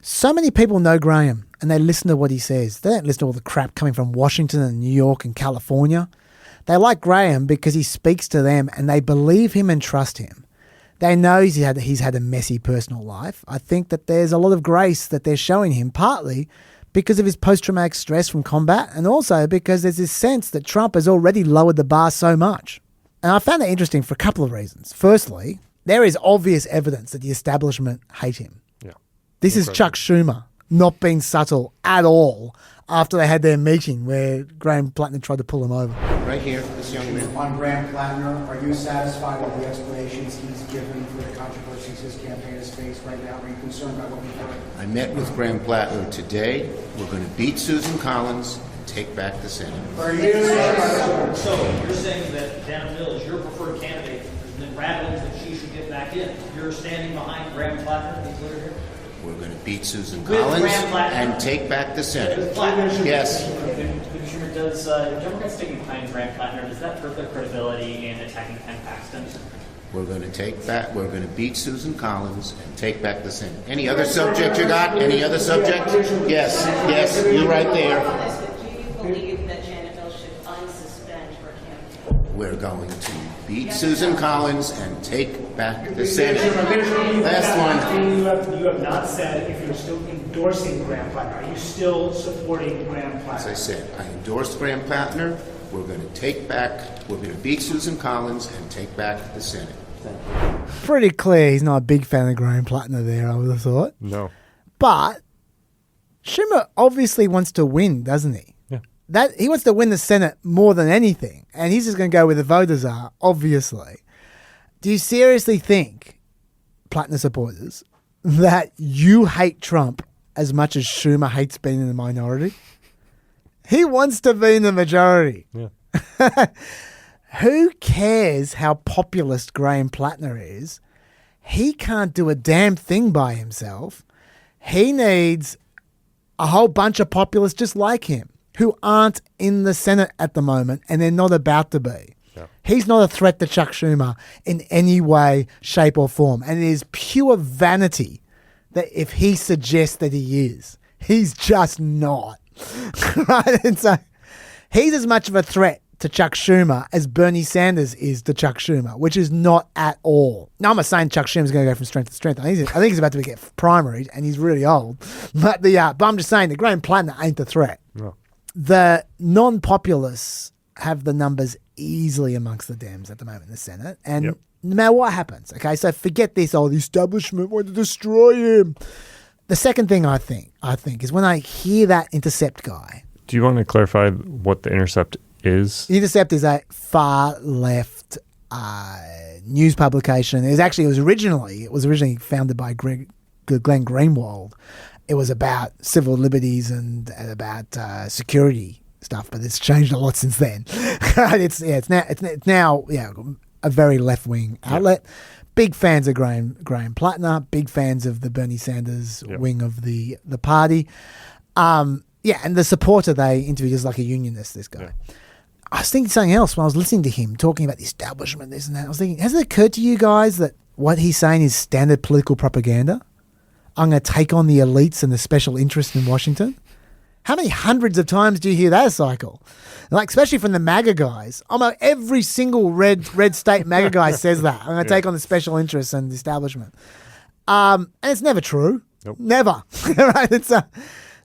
So many people know Graham and they listen to what he says. They don't listen to all the crap coming from Washington and New York and California. They like Graham because he speaks to them and they believe him and trust him. They know he's had a messy personal life. I think that there's a lot of grace that they're showing him, partly because of his post-traumatic stress from combat and also because there's this sense that Trump has already lowered the bar so much. And I found that interesting for a couple of reasons. Firstly, there is obvious evidence that the establishment hate him. Yeah. This is Chuck Schumer not being subtle at all after they had their meeting where Graham Platner tried to pull him over. Right here, this young man. On Graham Platner, are you satisfied with the explanations he's given for the controversies his campaign has faced right now? Are you concerned about what we've heard? I met with Graham Platner today. We're going to beat Susan Collins and take back the Senate. Are you? So you're saying that Janet Mills is your preferred candidate. There's been rattlings that she should get back in. You're standing behind Graham Platner. He's here. We're going to beat Susan Collins and take back the Senate. Yes. Commissioner, does Democrats taking behind Graham Platner, does that hurt their credibility in attacking Ken Paxton? We're going to beat Susan Collins and take back the Senate. Any other subject you got? Any other subject? Yes, you're right there. Do you believe that Janet Mills should unsuspend her campaign? We're going to beat Susan Collins and take back the Senate. Last one. You have not said if you're still endorsing Graham Platner. Are you still supporting Graham Platner? As I said, I endorse Graham Platner. We're going to beat Susan Collins and take back the Senate. Pretty clear he's not a big fan of Graham Platner there, I would have thought. No. But Schumer obviously wants to win, doesn't he? Yeah. That he wants to win the Senate more than anything, and he's just going to go where the voters are, obviously. Do you seriously think, Platner supporters, that you hate Trump as much as Schumer hates being in the minority? He wants to be in the majority. Yeah. Who cares how populist Graham Platner is? He can't do a damn thing by himself. He needs a whole bunch of populists just like him who aren't in the Senate at the moment, and they're not about to be. Yeah. He's not a threat to Chuck Schumer in any way, shape, or form. And it is pure vanity that if he suggests that he is, he's just not. Right? And so he's as much of a threat to Chuck Schumer as Bernie Sanders is to Chuck Schumer, which is not at all. Now, I'm not saying Chuck Schumer's going to go from strength to strength. I think he's about to get primaried, and he's really old. But I'm just saying that Graham Platner ain't the threat. No. The non-populists have the numbers easily amongst the Dems at the moment in the Senate, and no matter what happens, okay, so forget this, the establishment want to destroy him. The second thing I think is when I hear that Intercept guy. Do you want to clarify what the Intercept is? The Intercept is a far left news publication. It was originally founded by Glenn Greenwald. It was about civil liberties and about security stuff, but it's changed a lot since then. It's now a very left wing outlet. Big fans of Graham Platner. Big fans of the Bernie Sanders wing of the party. And the supporter they interviewed is like a unionist. This guy. Yeah. I was thinking something else when I was listening to him talking about the establishment, this and that. I was thinking, has it occurred to you guys that what he's saying is standard political propaganda? I'm going to take on the elites and the special interests in Washington. How many hundreds of times do you hear that cycle? Like, especially from the MAGA guys. Every single red state MAGA guy says that. I'm going to take on the special interests and the establishment. And it's never true. Nope. Never. Right? It's the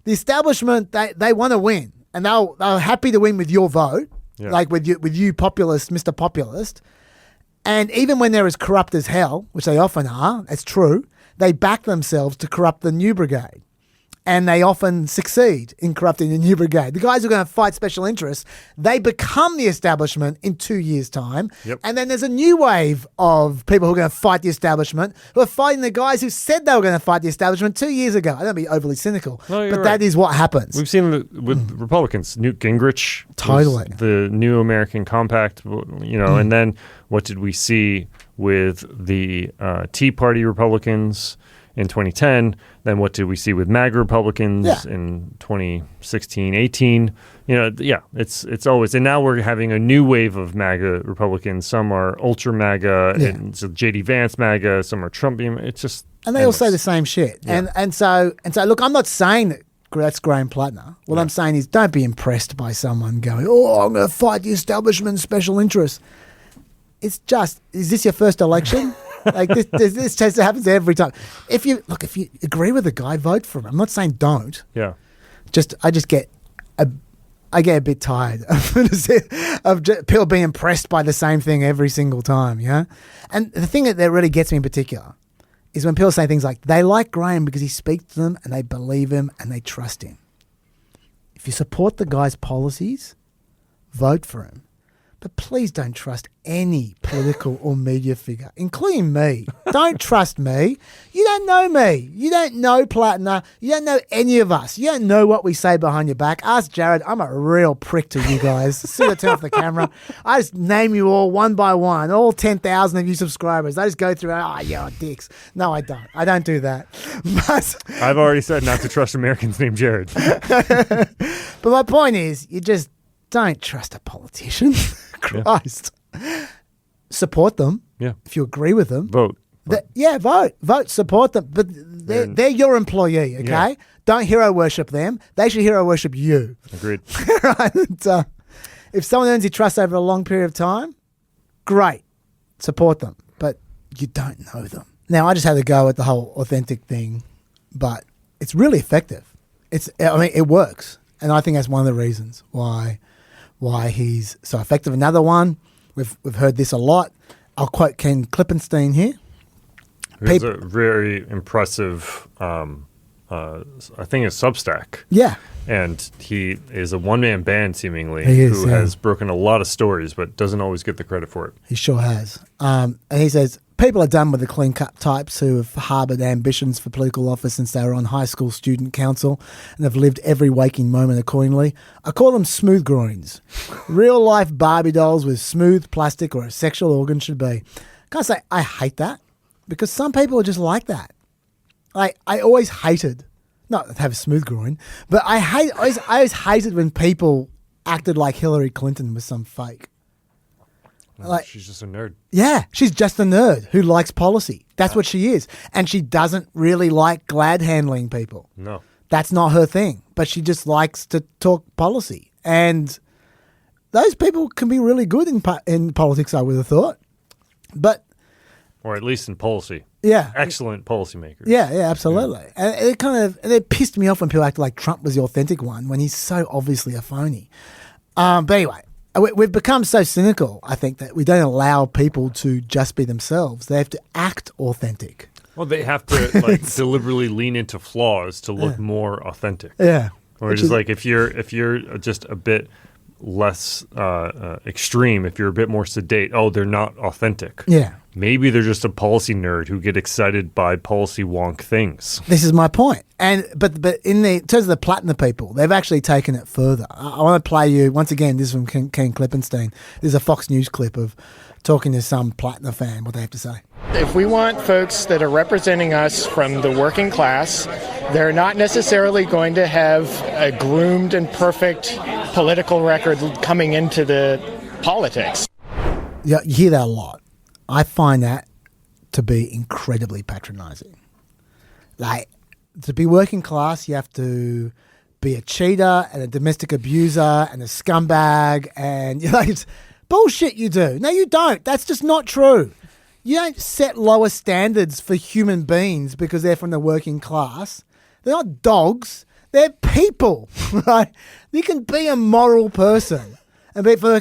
establishment, they want to win. And they're happy to win with your vote. Yeah. Like with you populist, Mr. Populist. And even when they're as corrupt as hell, which they often are, it's true, they back themselves to corrupt the new brigade. And they often succeed in corrupting the new brigade. The guys who are going to fight special interests, they become the establishment in 2 years' time. Yep. And then there's a new wave of people who are going to fight the establishment, who are fighting the guys who said they were going to fight the establishment 2 years ago. I don't be overly cynical, but that is what happens. We've seen it with Republicans. Newt Gingrich, totally, the New American Compact, and then what did we see with the Tea Party Republicans in 2010? Then what did we see with MAGA Republicans in 2016, 18? It's always. And now we're having a new wave of MAGA Republicans. Some are ultra MAGA, and so J.D. Vance MAGA. Some are Trump. It's just and they all say the same shit. Yeah. And so look, I'm not saying that that's Graham Platner. What I'm saying is, don't be impressed by someone going, "Oh, I'm going to fight the establishment special interests." It's just, is this your first election? Like this test happens every time. If you agree with the guy, vote for him. I'm not saying don't. Yeah. I get a bit tired of people being impressed by the same thing every single time. Yeah. And the thing that really gets me in particular is when people say things like they like Graham because he speaks to them and they believe him and they trust him. If you support the guy's policies, vote for him. But please don't trust any political or media figure, including me. Don't trust me. You don't know me. You don't know Platner. You don't know any of us. You don't know what we say behind your back. Ask Jared. I'm a real prick to you guys. As soon as I turn off the camera, I just name you all one by one, all 10,000 of you subscribers. I just go through, dicks. No, I don't. I don't do that. But I've already said not to trust Americans named Jared. But my point is, you just don't trust a politician. Christ. Yeah. Support them. Yeah. If you agree with them. Vote. Vote. Support them. But they're your employee, okay? Yeah. Don't hero worship them. They should hero worship you. Agreed. Right? And, if someone earns your trust over a long period of time, great. Support them. But you don't know them. Now, I just had to go at the whole authentic thing, but it's really effective. It works. And I think that's one of the reasons why he's so effective. Another one, we've heard this a lot. I'll quote Ken Klippenstein here. He's a very impressive I think it's Substack. Yeah. And he is a one-man band, seemingly, He is, who yeah. has broken a lot of stories, but doesn't always get the credit for it. He sure has. And he says, people are done with the clean-cut types who have harboured ambitions for political office since they were on high school student council and have lived every waking moment accordingly. I call them smooth groins. Real-life Barbie dolls with smooth plastic or a sexual organ should be. Can I say, I hate that? Because some people are just like that. I always hated, not to have a smooth groin, but I always hated when people acted like Hillary Clinton was some fake. Like, she's just a nerd. Yeah, she's just a nerd who likes policy. That's what she is. And she doesn't really like glad handling people. No. That's not her thing. But she just likes to talk policy. And those people can be really good in politics, I would have thought. But... Or at least in policy. Yeah. Excellent policymakers. Yeah, absolutely. Yeah. And it pissed me off when people acted like Trump was the authentic one when he's so obviously a phony. But anyway... We've become so cynical, I think, that we don't allow people to just be themselves. They have to act authentic. Well, they have to deliberately lean into flaws to look more authentic. Yeah. Or just like if you're just a bit less extreme, if you're a bit more sedate, they're not authentic. Yeah. Maybe they're just a policy nerd who get excited by policy wonk things. This is my point. But in terms of the Platner people, they've actually taken it further. I want to play you, once again, this is from Ken Klippenstein. There's a Fox News clip of talking to some Platner fan, what they have to say. If we want folks that are representing us from the working class, they're not necessarily going to have a groomed and perfect political record coming into the politics. Yeah, you hear that a lot. I find that to be incredibly patronizing. Like, to be working class, you have to be a cheater and a domestic abuser and a scumbag, and it's bullshit you do. No, you don't. That's just not true. You don't set lower standards for human beings because they're from the working class. They're not dogs. They're people, right? You can be a moral person and be for.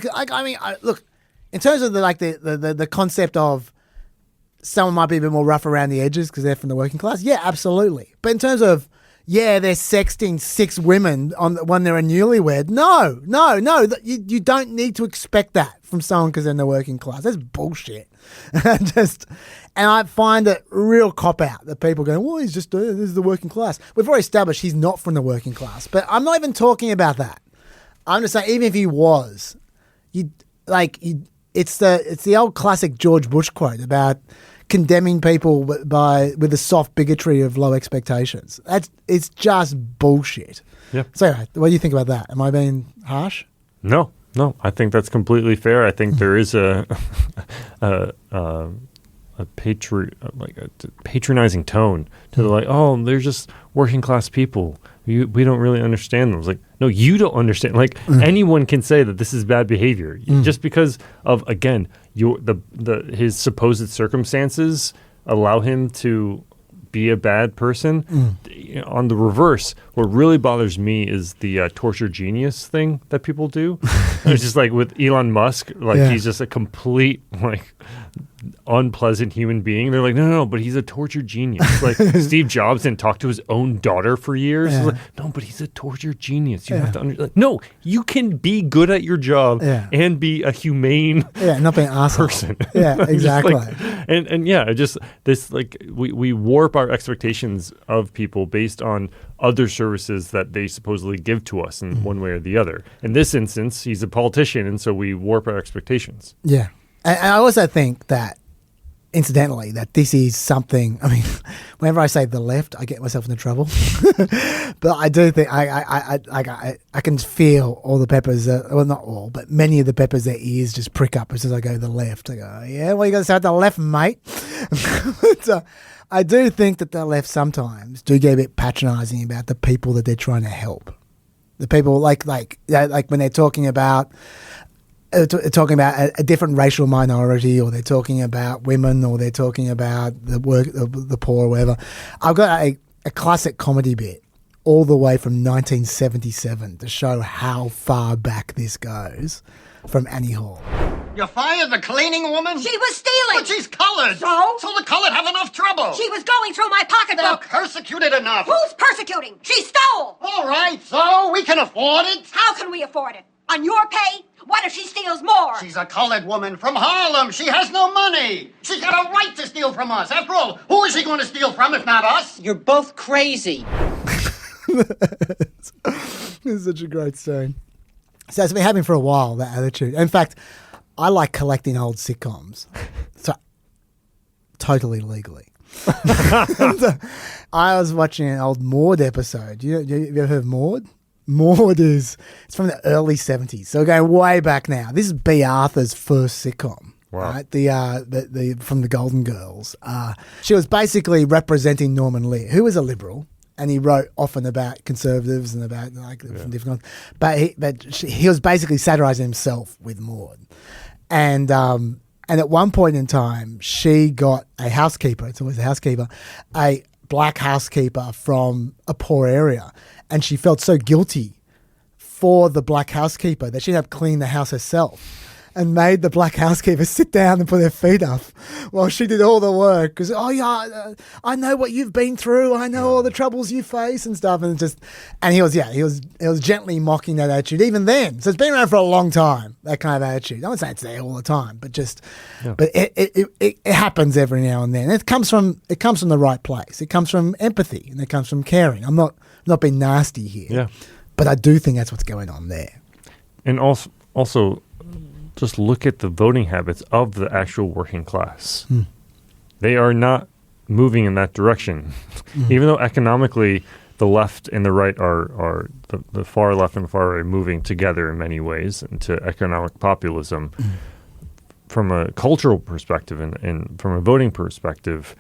Look. In terms of the concept of someone might be a bit more rough around the edges because they're from the working class, yeah, absolutely. But in terms of, they're sexting 6 women when they're a newlywed, no. You don't need to expect that from someone because they're in the working class. That's bullshit. And I find it real cop-out that people go, well, he's just, this is the working class. We've already established he's not from the working class. But I'm not even talking about that. I'm just saying, even if he was, it's the old classic George Bush quote about condemning people with the soft bigotry of low expectations. It's just bullshit. Yeah. So, what do you think about that? Am I being harsh? No. I think that's completely fair. I think there is a patronizing tone to they're just working class people. We don't really understand them. It's like, no, you don't understand. Anyone can say that this is bad behavior just because of, again, his supposed circumstances allow him to be a bad person. On the reverse, what really bothers me is the torture genius thing that people do. It's just like with Elon Musk, he's just a complete unpleasant human being. They're like, no, but he's a torture genius. Steve Jobs didn't talk to his own daughter for years. Yeah. No, but he's a torture genius. You have to understand. No, you can be good at your job and be a humane not being an asshole person. Yeah, exactly. We warp our expectations of people based on other services that they supposedly give to us in one way or the other. In this instance, he's a politician, and so we warp our expectations. Yeah. And I also think that, incidentally, that this is something, whenever I say the left, I get myself into trouble. But I do think, I can feel all the peppers, well, not all, but many of the peppers, their ears just prick up as soon as I go the left. I go, yeah, well, you got to start the left, mate. So I do think that the left sometimes do get a bit patronizing about the people that they're trying to help. The people, like when they're talking about a different racial minority, or they're talking about women, or they're talking about the poor or whatever. I've got a classic comedy bit all the way from 1977 to show how far back this goes from Annie Hall. You fired the cleaning woman? She was stealing. But she's colored. So the colored have enough trouble. she was going through my pocketbook. They're persecuted enough. Who's persecuting? She stole. All right, so we can afford it. How can we afford it? On your pay? What if she steals more? She's a colored woman from Harlem. She has no money. She's got a right to steal from us. After all, who is she going to steal from if not us? You're both crazy. This is such a great scene. So it's been happening for a while, that attitude. In fact, I like collecting old sitcoms. So, totally legally. I was watching an old Maude episode. You ever heard of Maude? Maude it's from the early 70s. So going way back now. This is B. Arthur's first sitcom. Wow. Right? The from the Golden Girls. She was basically representing Norman Lear, who was a liberal. And he wrote often about conservatives and about from different. But he was basically satirizing himself with Maude, and at one point in time, she got a housekeeper. It's always a housekeeper, a black housekeeper from a poor area, and she felt so guilty for the black housekeeper that she ended up cleaning the house herself. And made the black housekeeper sit down and put her feet up while she did all the work. Because, I know what you've been through. I know all the troubles you face and stuff. And he was gently mocking that attitude even then. So it's been around for a long time, that kind of attitude. I won't say it's there all the time, but but it happens every now and then. And it comes from the right place. It comes from empathy and it comes from caring. I'm not being nasty here, but I do think that's what's going on there. And also. Just look at the voting habits of the actual working class. They are not moving in that direction. Even though economically the left and the right are the far left and the far right moving together in many ways into economic populism. From a cultural perspective and from a voting perspective,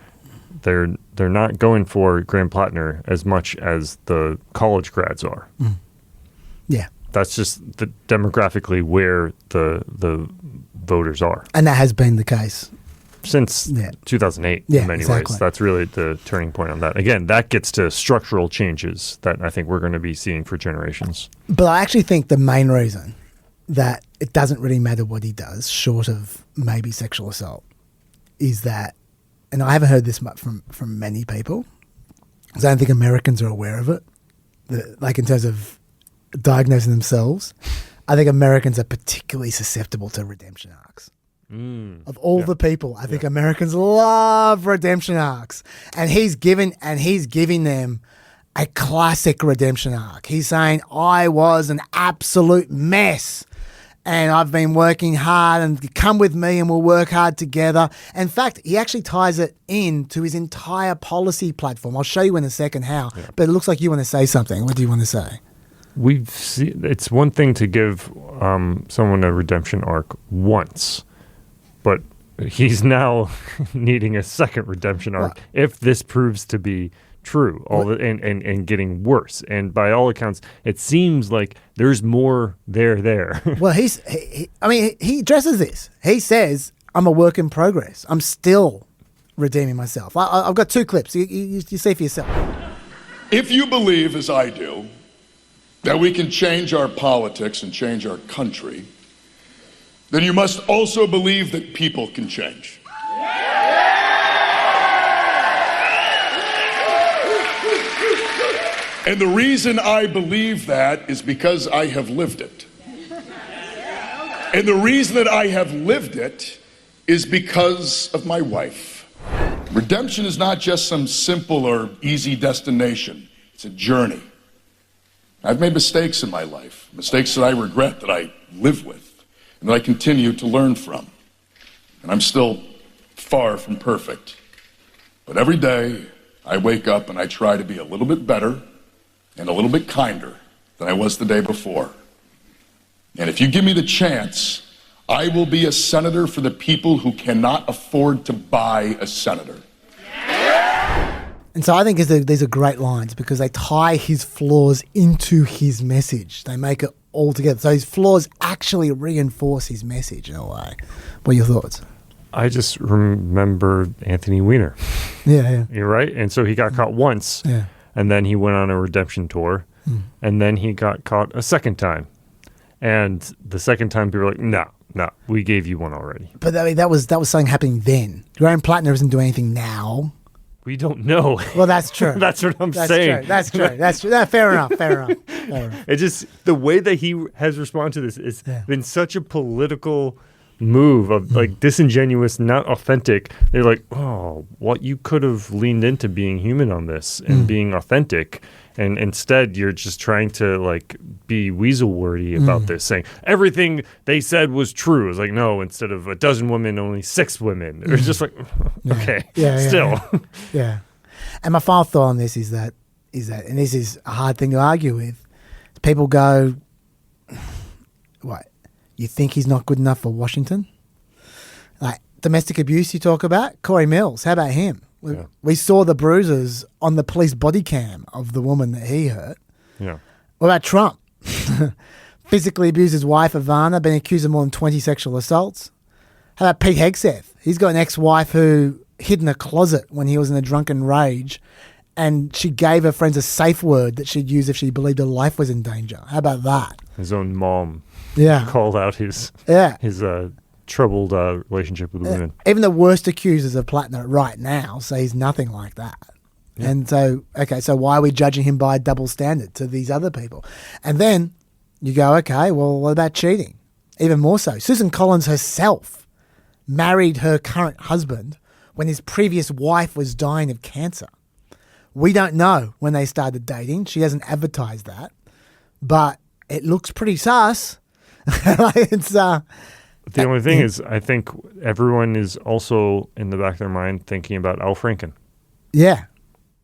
they're not going for Graham Platner as much as the college grads are. Yeah. That's just demographically where the voters are. And that has been the case. Since 2008 in many ways. That's really the turning point on that. Again, that gets to structural changes that I think we're going to be seeing for generations. But I actually think the main reason that it doesn't really matter what he does, short of maybe sexual assault, is that, and I haven't heard this much from many people, because I don't think Americans are aware of it, like in terms of diagnosing themselves. I think Americans are particularly susceptible to redemption arcs. Of all the people, I think Americans love redemption arcs, and he's giving them a classic redemption arc. He's saying, I was an absolute mess and I've been working hard, and come with me and we'll work hard together. In fact, he actually ties it into his entire policy platform. I'll show you in a second how, but it looks like you want to say something. What do you want to say? We've seen, it's one thing to give someone a redemption arc once, but he's now needing a second redemption arc if this proves to be true, and getting worse. And by all accounts, it seems like there's more there. Well, he addresses this. He says, I'm a work in progress. I'm still redeeming myself. I've got two clips. You see for yourself. If you believe, as I do, that we can change our politics and change our country, then you must also believe that people can change. And the reason I believe that is because I have lived it. And the reason that I have lived it is because of my wife. Redemption is not just some simple or easy destination. It's a journey. I've made mistakes in my life, mistakes that I regret, that I live with, and that I continue to learn from. And I'm still far from perfect. But every day, I wake up and I try to be a little bit better and a little bit kinder than I was the day before. And if you give me the chance, I will be a senator for the people who cannot afford to buy a senator. And so I think these are great lines because they tie his flaws into his message. They make it all together. So his flaws actually reinforce his message in a way. What are your thoughts? I just remember Anthony Weiner. Yeah. You're right. And so he got caught once, and then he went on a redemption tour, and then he got caught a second time. And the second time, people were like, no, we gave you one already. But I mean, that was something happening then. Graham Platner isn't doing anything now. We don't know. Well, that's true. That's what I'm saying. That's true. No, fair enough. It's just the way that he has responded to this has been such a political move of like disingenuous, not authentic. They're like, oh, what you could have leaned into being human on this and being authentic. And instead, you're just trying to like be weasel-wordy about this, saying everything they said was true. It's like, no, instead of a dozen women, only 6 women. It's just like, okay, still. Yeah. And my final thought on this is that, and this is a hard thing to argue with, people go, what, you think he's not good enough for Washington? Like domestic abuse you talk about? Corey Mills, how about him? We saw the bruises on the police body cam of the woman that he hurt. Yeah. What about Trump? Physically abused his wife, Ivana, been accused of more than 20 sexual assaults. How about Pete Hegseth? He's got an ex-wife who hid in a closet when he was in a drunken rage, and she gave her friends a safe word that she'd use if she believed her life was in danger. How about that? His own mom called out his troubled relationship with women. Even the worst accusers of Platner right now say he's nothing like that. Yeah. And so, so why are we judging him by a double standard to these other people? And then you go, okay, well, what about cheating? Even more so. Susan Collins herself married her current husband when his previous wife was dying of cancer. We don't know when they started dating. She hasn't advertised that. But it looks pretty sus. The only thing is, I think everyone is also in the back of their mind thinking about Al Franken. Yeah.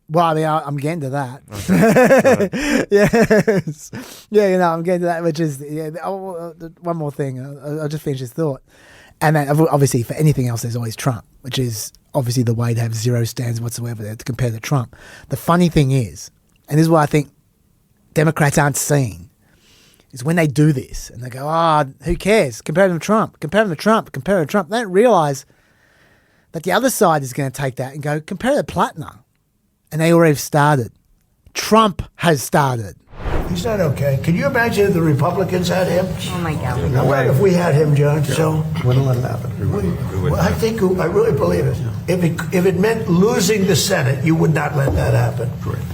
Well, I mean, I'm getting to that. Okay. Yes. Yeah, I'm getting to that, which is, one more thing. I'll just finish this thought. And then, obviously, for anything else, there's always Trump, which is obviously the way to have zero stands whatsoever there to compare to Trump. The funny thing is, and this is what I think Democrats aren't seeing, is when they do this and they go, who cares? Compare them to Trump, compare them to Trump, compare them to Trump. They don't realize that the other side is going to take that and go, compare it to Platner. And they already have started. Trump has started. He's not okay. Can you imagine if the Republicans had him? Oh, my God. How about if we had him, John? So wouldn't let it happen. I really believe it. If it meant losing the Senate, you would not let that happen. Correct.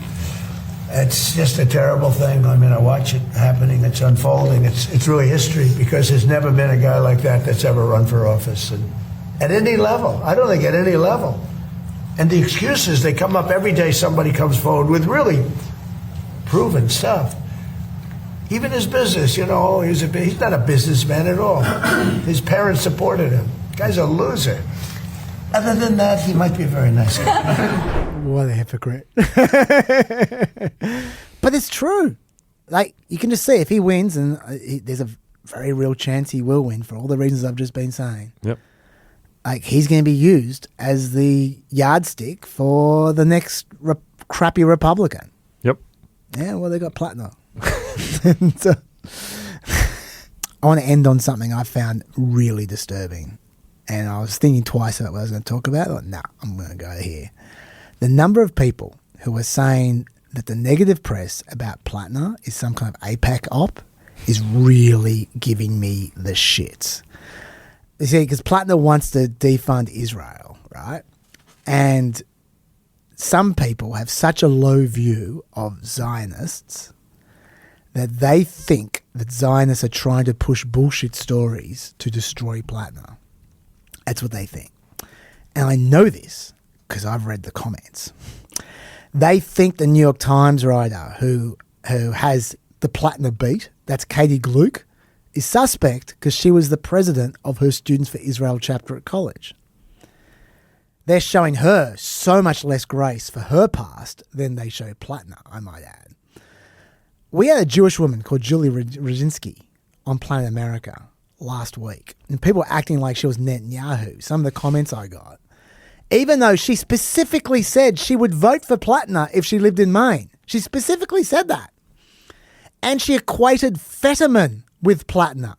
It's just a terrible thing. I mean, I watch it happening. It's unfolding. It's really history because there's never been a guy like that that's ever run for office. And at any level. I don't think at any level. And the excuses, they come up every day. Somebody comes forward with really proven stuff. Even his business, he's not a businessman at all. His parents supported him. The guy's a loser. Other than that, he might be a very nice guy. What a hypocrite. But it's true. Like, you can just see if he wins, and there's a very real chance he will win for all the reasons I've just been saying. Yep. Like, he's going to be used as the yardstick for the next crappy Republican. Yep. Yeah, well, they got Platner. So, I want to end on something I found really disturbing. And I was thinking twice about what I was going to talk about. I'm going to go here. The number of people who are saying that the negative press about Platner is some kind of AIPAC op is really giving me the shits. You see, because Platner wants to defund Israel, right? And some people have such a low view of Zionists that they think that Zionists are trying to push bullshit stories to destroy Platner. That's what they think. And I know this because I've read the comments. They think the New York Times writer who has the Platner beat, that's Katie Gluck, is suspect because she was the president of her Students for Israel chapter at college. They're showing her so much less grace for her past than they show Platner, I might add. We had a Jewish woman called Julie Roginski on Planet America last week, and people were acting like she was Netanyahu. Some of the comments I got, even though she specifically said she would vote for Platner if she lived in Maine. She specifically said that. And she equated Fetterman with Platner.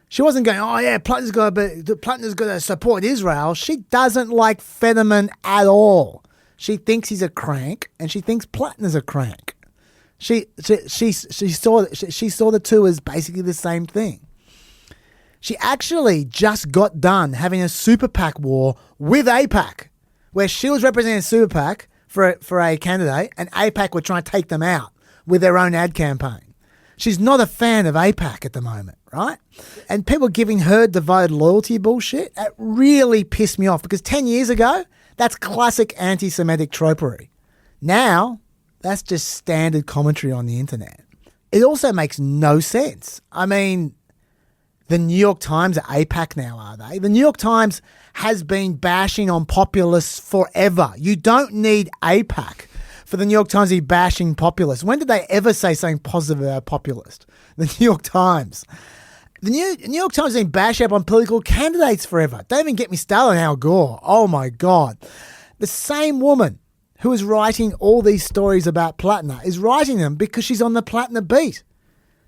She wasn't going, oh yeah, Platner's got to support Israel. She doesn't like Fetterman at all. She thinks he's a crank, and she thinks Platner's a crank. She saw the two as basically the same thing. She actually just got done having a super PAC war with AIPAC, where she was representing a super PAC for a candidate, and AIPAC were trying to take them out with their own ad campaign. She's not a fan of AIPAC at the moment, right? And people giving her divided loyalty bullshit, it really pissed me off because 10 years ago, that's classic anti-Semitic tropery. Now, that's just standard commentary on the internet. It also makes no sense. I mean, the New York Times are AIPAC now, are they? The New York Times has been bashing on populists forever. You don't need AIPAC for the New York Times to be bashing populists. When did they ever say something positive about populist? The New York Times. The New York Times has been bashing up on political candidates forever. Don't even get me started on Al Gore. Oh my God. The same woman who is writing all these stories about Platner is writing them because she's on the Platner beat.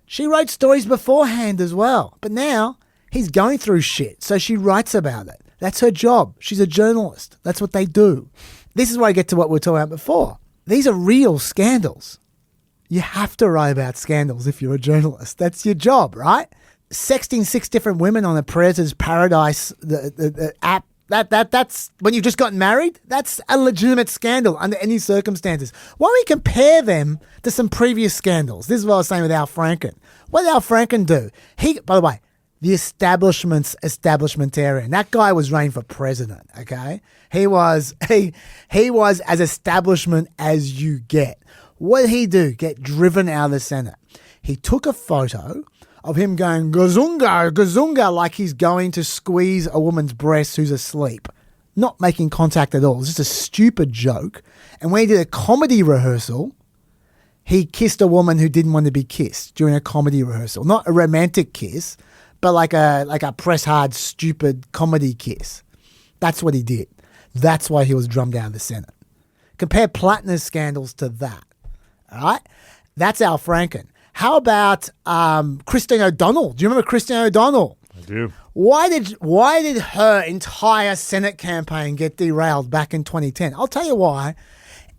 She wrote stories beforehand as well. But now he's going through shit, so she writes about it. That's her job. She's a journalist. That's what they do. This is where I get to what we were talking about before. These are real scandals. You have to write about scandals if you're a journalist. That's your job, right? Sexting 6 different women on a Predator's Paradise the app, that's when you've just gotten married. That's a legitimate scandal under any circumstances. Why don't we compare them to some previous scandals? This is what I was saying with Al Franken. What did Al Franken do? He, by the way, the establishment's establishmentarian. That guy was running for president, okay? He was as establishment as you get. What did he do? Get driven out of the Senate. He took a photo of him going gazunga, gazunga, like he's going to squeeze a woman's breast who's asleep. Not making contact at all. It's just a stupid joke. And when he did a comedy rehearsal, he kissed a woman who didn't want to be kissed during a comedy rehearsal. Not a romantic kiss, but like a press hard, stupid comedy kiss. That's what he did. That's why he was drummed out of the Senate. Compare Platner's scandals to that. All right? That's Al Franken. How about Christine O'Donnell? Do you remember Christine O'Donnell? I do. Why did her entire Senate campaign get derailed back in 2010? I'll tell you why.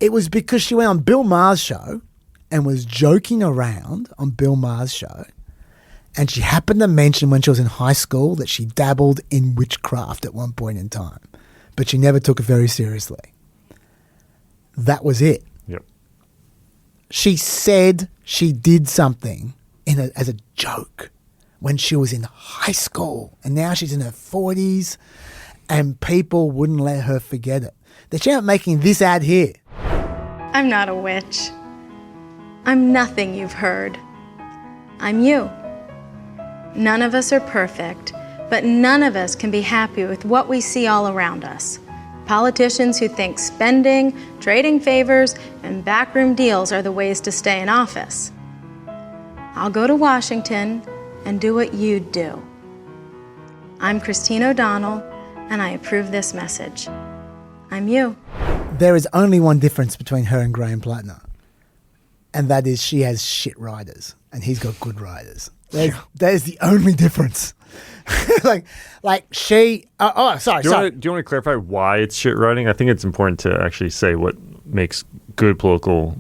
It was because she went on Bill Maher's show and was joking around on Bill Maher's show. And she happened to mention when she was in high school that she dabbled in witchcraft at one point in time. But she never took it very seriously. That was it. Yep. She said she did something as a joke when she was in high school. And now she's in her 40s and people wouldn't let her forget it. They ended up making this ad here. I'm not a witch. I'm nothing you've heard. I'm you. None of us are perfect, but none of us can be happy with what we see all around us. Politicians who think spending, trading favors, and backroom deals are the ways to stay in office. I'll go to Washington and do what you'd do. I'm Christine O'Donnell, and I approve this message. I'm you. There is only one difference between her and Graham Platner, and that is she has shit riders, and he's got good riders. That is the only difference. like she. Sorry. Do you want to clarify why it's shit writing? I think it's important to actually say what makes good political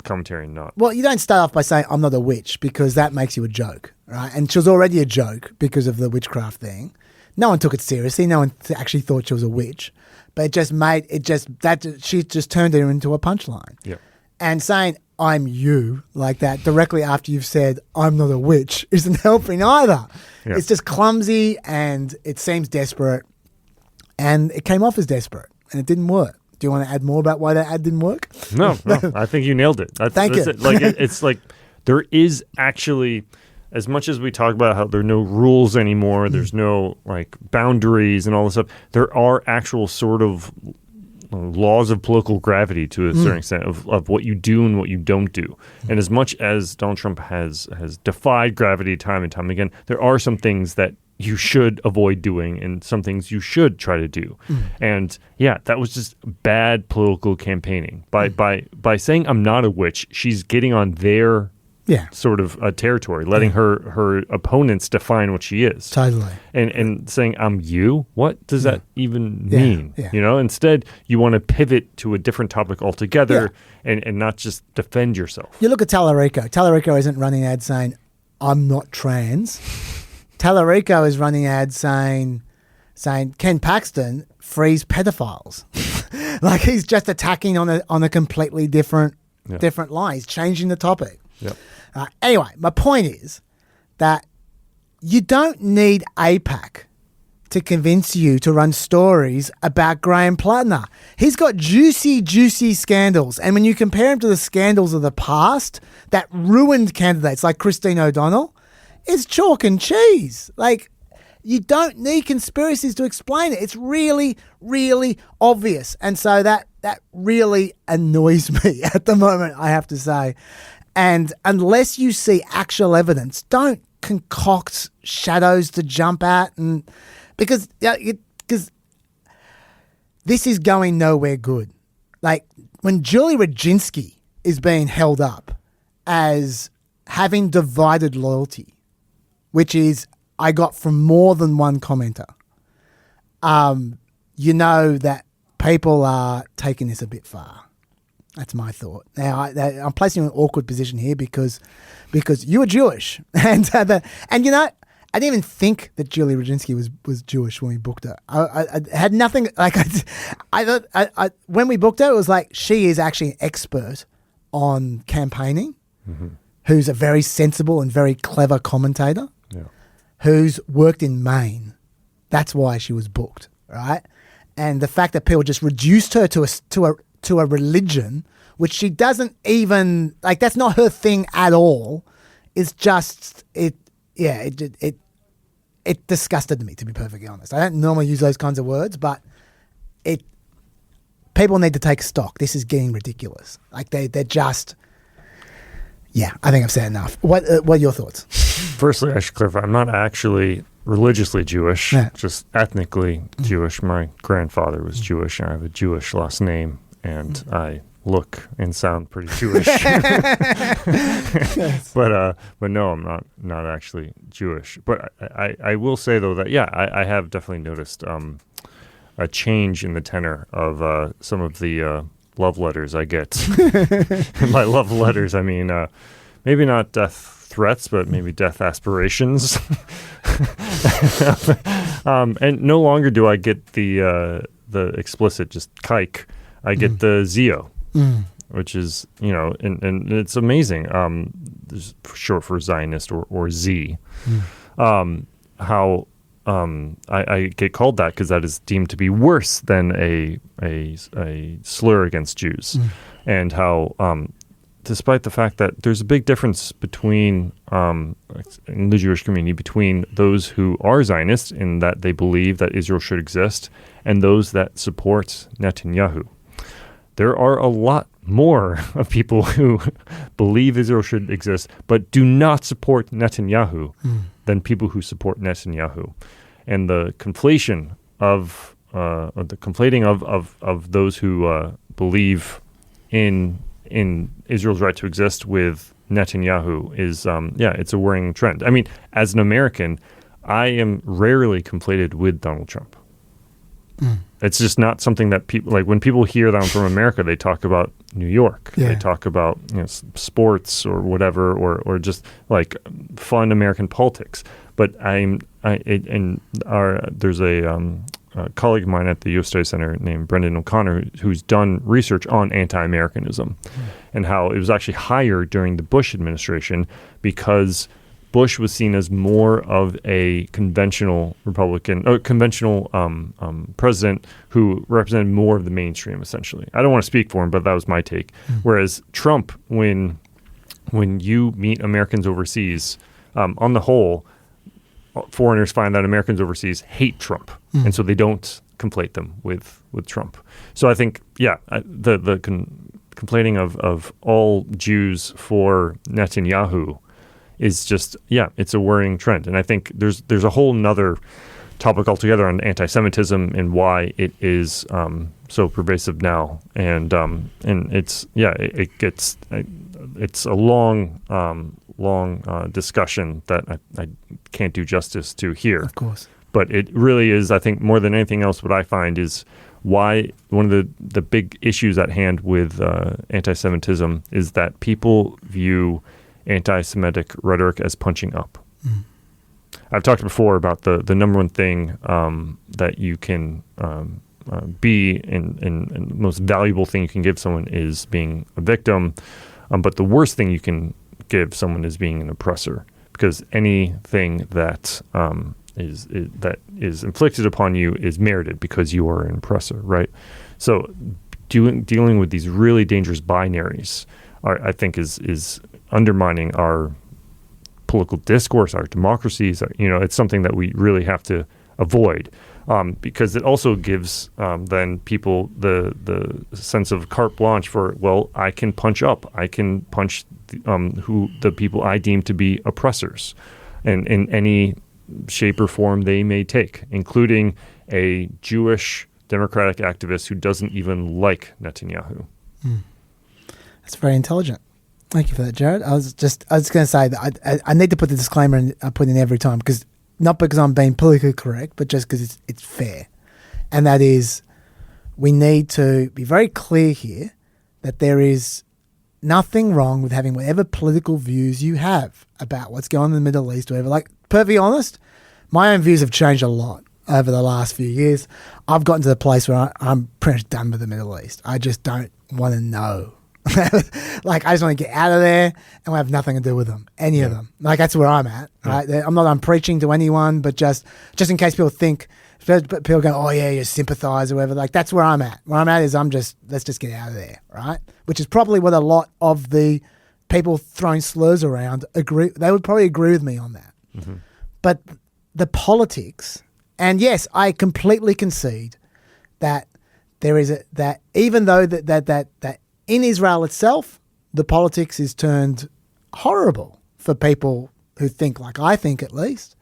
commentary and not. Well, you don't start off by saying I'm not a witch because that makes you a joke, right? And she was already a joke because of the witchcraft thing. No one took it seriously. No one actually thought she was a witch, but she just turned her into a punchline. Yeah. And saying I'm you like that directly after you've said I'm not a witch isn't helping either. Yeah. It's just clumsy and it seems desperate, and it came off as desperate and it didn't work. Do you want to add more about why that ad didn't work? No. I think you nailed it. Thank you. It's like there is actually, as much as we talk about how there are no rules anymore, there's no like boundaries and all this stuff, there are actual sort of laws of political gravity to a certain extent of what you do and what you don't do. And as much as Donald Trump has defied gravity time and time again, there are some things that you should avoid doing and some things you should try to do. And yeah, that was just bad political campaigning. By saying I'm not a witch, she's getting on their sort of territory, letting her opponents define what she is. Totally. And saying, I'm you? What does that even Yeah. mean? Yeah. You know, instead, you want to pivot to a different topic altogether and not just defend yourself. You look at Tallarico. Tallarico isn't running ads saying, I'm not trans. Tallarico is running ads saying Ken Paxton frees pedophiles. Like he's just attacking on a completely different line. He's changing the topic. Yep. Anyway, my point is that you don't need APAC to convince you to run stories about Graham Platner. He's got juicy scandals. And when you compare him to the scandals of the past that ruined candidates like Christine O'Donnell, it's chalk and cheese. Like, you don't need conspiracies to explain it. It's really, really obvious. And so that really annoys me at the moment, I have to say. And unless you see actual evidence, don't concoct shadows to jump at, and because this is going nowhere good. Like when Julie Rodzinski is being held up as having divided loyalty, which is I got from more than one commenter, you know that people are taking this a bit far. That's my thought. Now, I'm placing you in an awkward position here because you are Jewish. And you know, I didn't even think that Julie Rodzinski was Jewish when we booked her. I had nothing, like, I thought, when we booked her, it was like, she is actually an expert on campaigning, who's a very sensible and very clever commentator, who's worked in Maine. That's why she was booked, right? And the fact that people just reduced her to a religion, which she doesn't even, like, that's not her thing at all, is just, it disgusted me, to be perfectly honest. I don't normally use those kinds of words, but people need to take stock. This is getting ridiculous. Like, they're just, I think I've said enough. What are your thoughts? Firstly, I should clarify, I'm not actually religiously Jewish, just ethnically Jewish. My grandfather was Jewish, and I have a Jewish last name, and I look and sound pretty Jewish. But no, I'm not actually Jewish. But I will say, though, that, I have definitely noticed a change in the tenor of some of the love letters I get. And by love letters, I mean maybe not death threats, but maybe death aspirations. And no longer do I get the explicit, just kike. I get the Zio, which is, and it's amazing. There's short for Zionist or Z. How I get called that because that is deemed to be worse than a slur against Jews, and how despite the fact that there's a big difference between in the Jewish community between those who are Zionists in that they believe that Israel should exist and those that support Netanyahu. There are a lot more of people who believe Israel should exist but do not support Netanyahu than people who support Netanyahu. And the conflation of those who believe in Israel's right to exist with Netanyahu is it's a worrying trend. I mean, as an American, I am rarely conflated with Donald Trump. It's just not something that people, like, when people hear that I'm from America, they talk about New York. They talk about sports or whatever, or just like fun American politics. But there's a colleague of mine at the U.S. Study Center named Brendan O'Connor who's done research on anti-Americanism and how it was actually higher during the Bush administration because Bush was seen as more of a conventional president who represented more of the mainstream, essentially. I don't want to speak for him, but that was my take. Whereas Trump, when you meet Americans overseas, on the whole, foreigners find that Americans overseas hate Trump, and so they don't conflate them with Trump. So I think, the conflating of all Jews for Netanyahu is just, it's a worrying trend. And I think there's a whole nother topic altogether on anti-Semitism and why it is so pervasive now. And it's, it gets it's a long discussion that I can't do justice to here. Of course. But it really is, I think, more than anything else, what I find is why one of the big issues at hand with anti-Semitism is that people view anti-Semitic rhetoric as punching up. Mm. I've talked before about the number one thing that you can be and most valuable thing you can give someone is being a victim. But the worst thing you can give someone is being an oppressor, because anything that is inflicted upon you is merited because you are an oppressor, right? So dealing with these really dangerous binaries, I think, is undermining our political discourse, our democracies. It's something that we really have to avoid, because it also gives then people the sense of carte blanche for, well, I can punch up, I can punch the people I deem to be oppressors, and in any shape or form they may take, including a Jewish democratic activist who doesn't even like Netanyahu. That's very intelligent. Thank you for that, Jared. I was going to say that I need to put the disclaimer in, I put in every time, because not because I'm being politically correct, but just because it's fair. And that is, we need to be very clear here that there is nothing wrong with having whatever political views you have about what's going on in the Middle East or whatever. Like, perfectly honest, my own views have changed a lot over the last few years. I've gotten to the place where I'm pretty much done with the Middle East. I just don't want to know. Like, I just want to get out of there and have nothing to do with them, any of them. Like, that's where I'm at, right? I'm preaching to anyone, but just in case people think, people go, oh yeah, you sympathize or whatever. Like, that's where I'm at. Where I'm at is let's just get out of there, right? Which is probably what a lot of the people throwing slurs around agree. They would probably agree with me on that. Mm-hmm. But the politics, and yes, I completely concede that there is that even though that in Israel itself, the politics is turned horrible for people who think like I think, at least.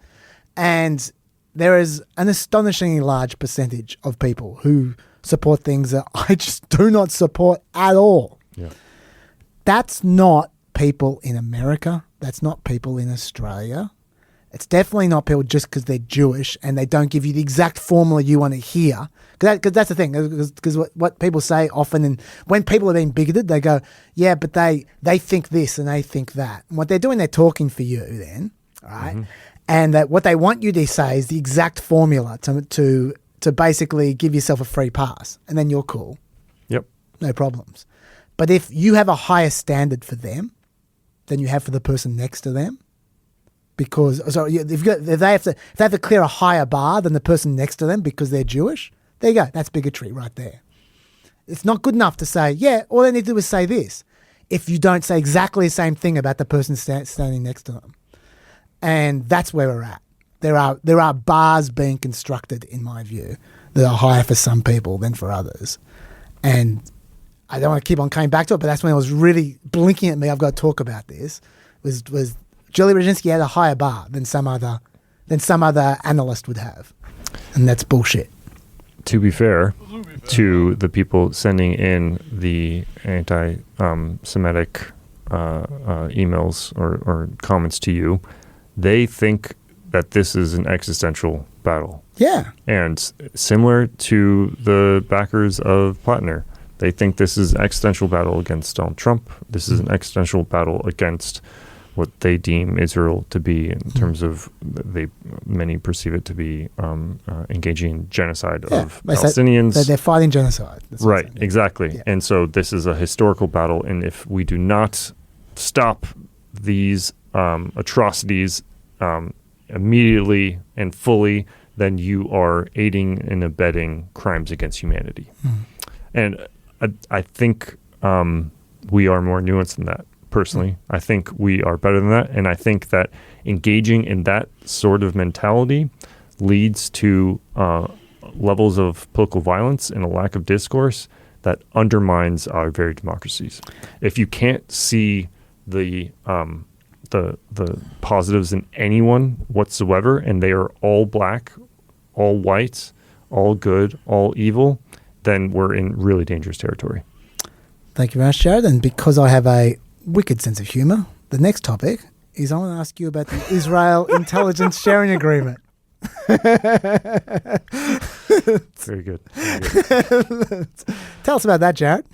And there is an astonishingly large percentage of people who support things that I just do not support at all. Yeah. That's not people in America. That's not people in Australia. It's definitely not people just because they're Jewish and they don't give you the exact formula you want to hear. Because that's the thing. Because what people say often, and when people are being bigoted, they go, yeah, but they think this and they think that. And what they're doing, they're talking for you then, right? Mm-hmm. And that what they want you to say is the exact formula to basically give yourself a free pass. And then you're cool. Yep. No problems. But if you have a higher standard for them than you have for the person next to them, because if they have to clear a higher bar than the person next to them because they're Jewish, there you go. That's bigotry right there. It's not good enough to say, yeah, all they need to do is say this, if you don't say exactly the same thing about the person standing next to them. And that's where we're at. There are bars being constructed, in my view, that are higher for some people than for others. And I don't want to keep on coming back to it, but that's when I was really blinking at me, I've got to talk about this, was Julie Brzezinski had a higher bar than some other analyst would have. And that's bullshit. To be fair to the people sending in the anti-Semitic emails or comments to you, they think that this is an existential battle. Yeah. And similar to the backers of Platner, they think this is an existential battle against Donald Trump. This is an existential battle against what they deem Israel to be in terms of many perceive it to be engaging in genocide of Palestinians. They're fighting genocide. That's right, exactly. Yeah. And so this is a historical battle, and if we do not stop these atrocities immediately and fully, then you are aiding and abetting crimes against humanity. And I think we are more nuanced than that. Personally, I think we are better than that. And I think that engaging in that sort of mentality leads to levels of political violence and a lack of discourse that undermines our very democracies. If you can't see the positives in anyone whatsoever, and they are all black, all white, all good, all evil, then we're in really dangerous territory. Thank you very much, Jared. And because I have a wicked sense of humour. The next topic is I want to ask you about the Israel Intelligence Sharing Agreement. Very good. Tell us about that, Jared.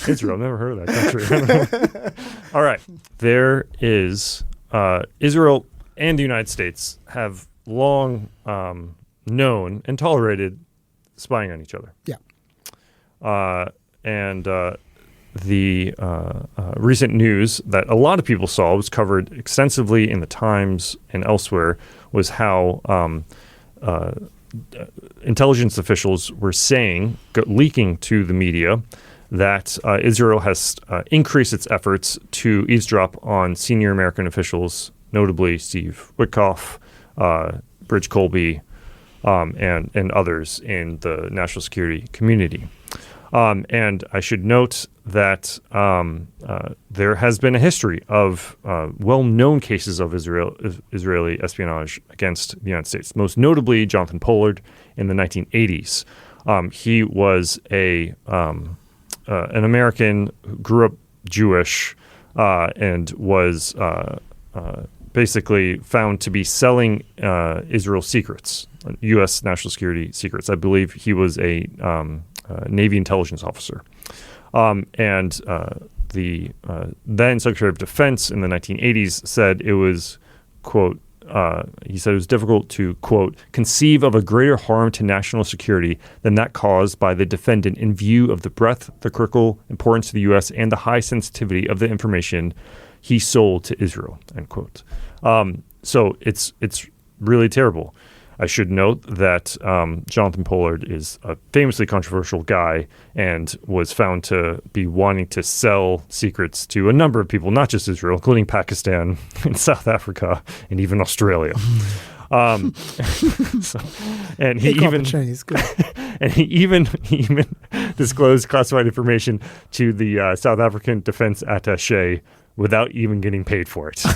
Israel, never heard of that country. All right. There is Israel and the United States have long known and tolerated spying on each other. Yeah. And the recent news that a lot of people saw was covered extensively in the Times and elsewhere was how intelligence officials were leaking to the media that Israel has increased its efforts to eavesdrop on senior American officials, notably Steve Witkoff, Bridge Colby, and others in the national security community. And I should note that there has been a history of well-known cases of Israeli espionage against the United States, most notably Jonathan Pollard in the 1980s. He was an American who grew up Jewish and was basically found to be selling Israel's secrets, U.S. national security secrets. I believe he was a Navy intelligence officer. And the then Secretary of Defense in the 1980s said it was, quote, he said it was difficult to, quote, conceive of a greater harm to national security than that caused by the defendant in view of the breadth, the critical importance to the U.S., and the high sensitivity of the information he sold to Israel, end quote. So it's really terrible. I should note that Jonathan Pollard is a famously controversial guy and was found to be wanting to sell secrets to a number of people, not just Israel, including Pakistan and South Africa and even Australia. And he even disclosed classified information to the South African defense attaché without even getting paid for it. So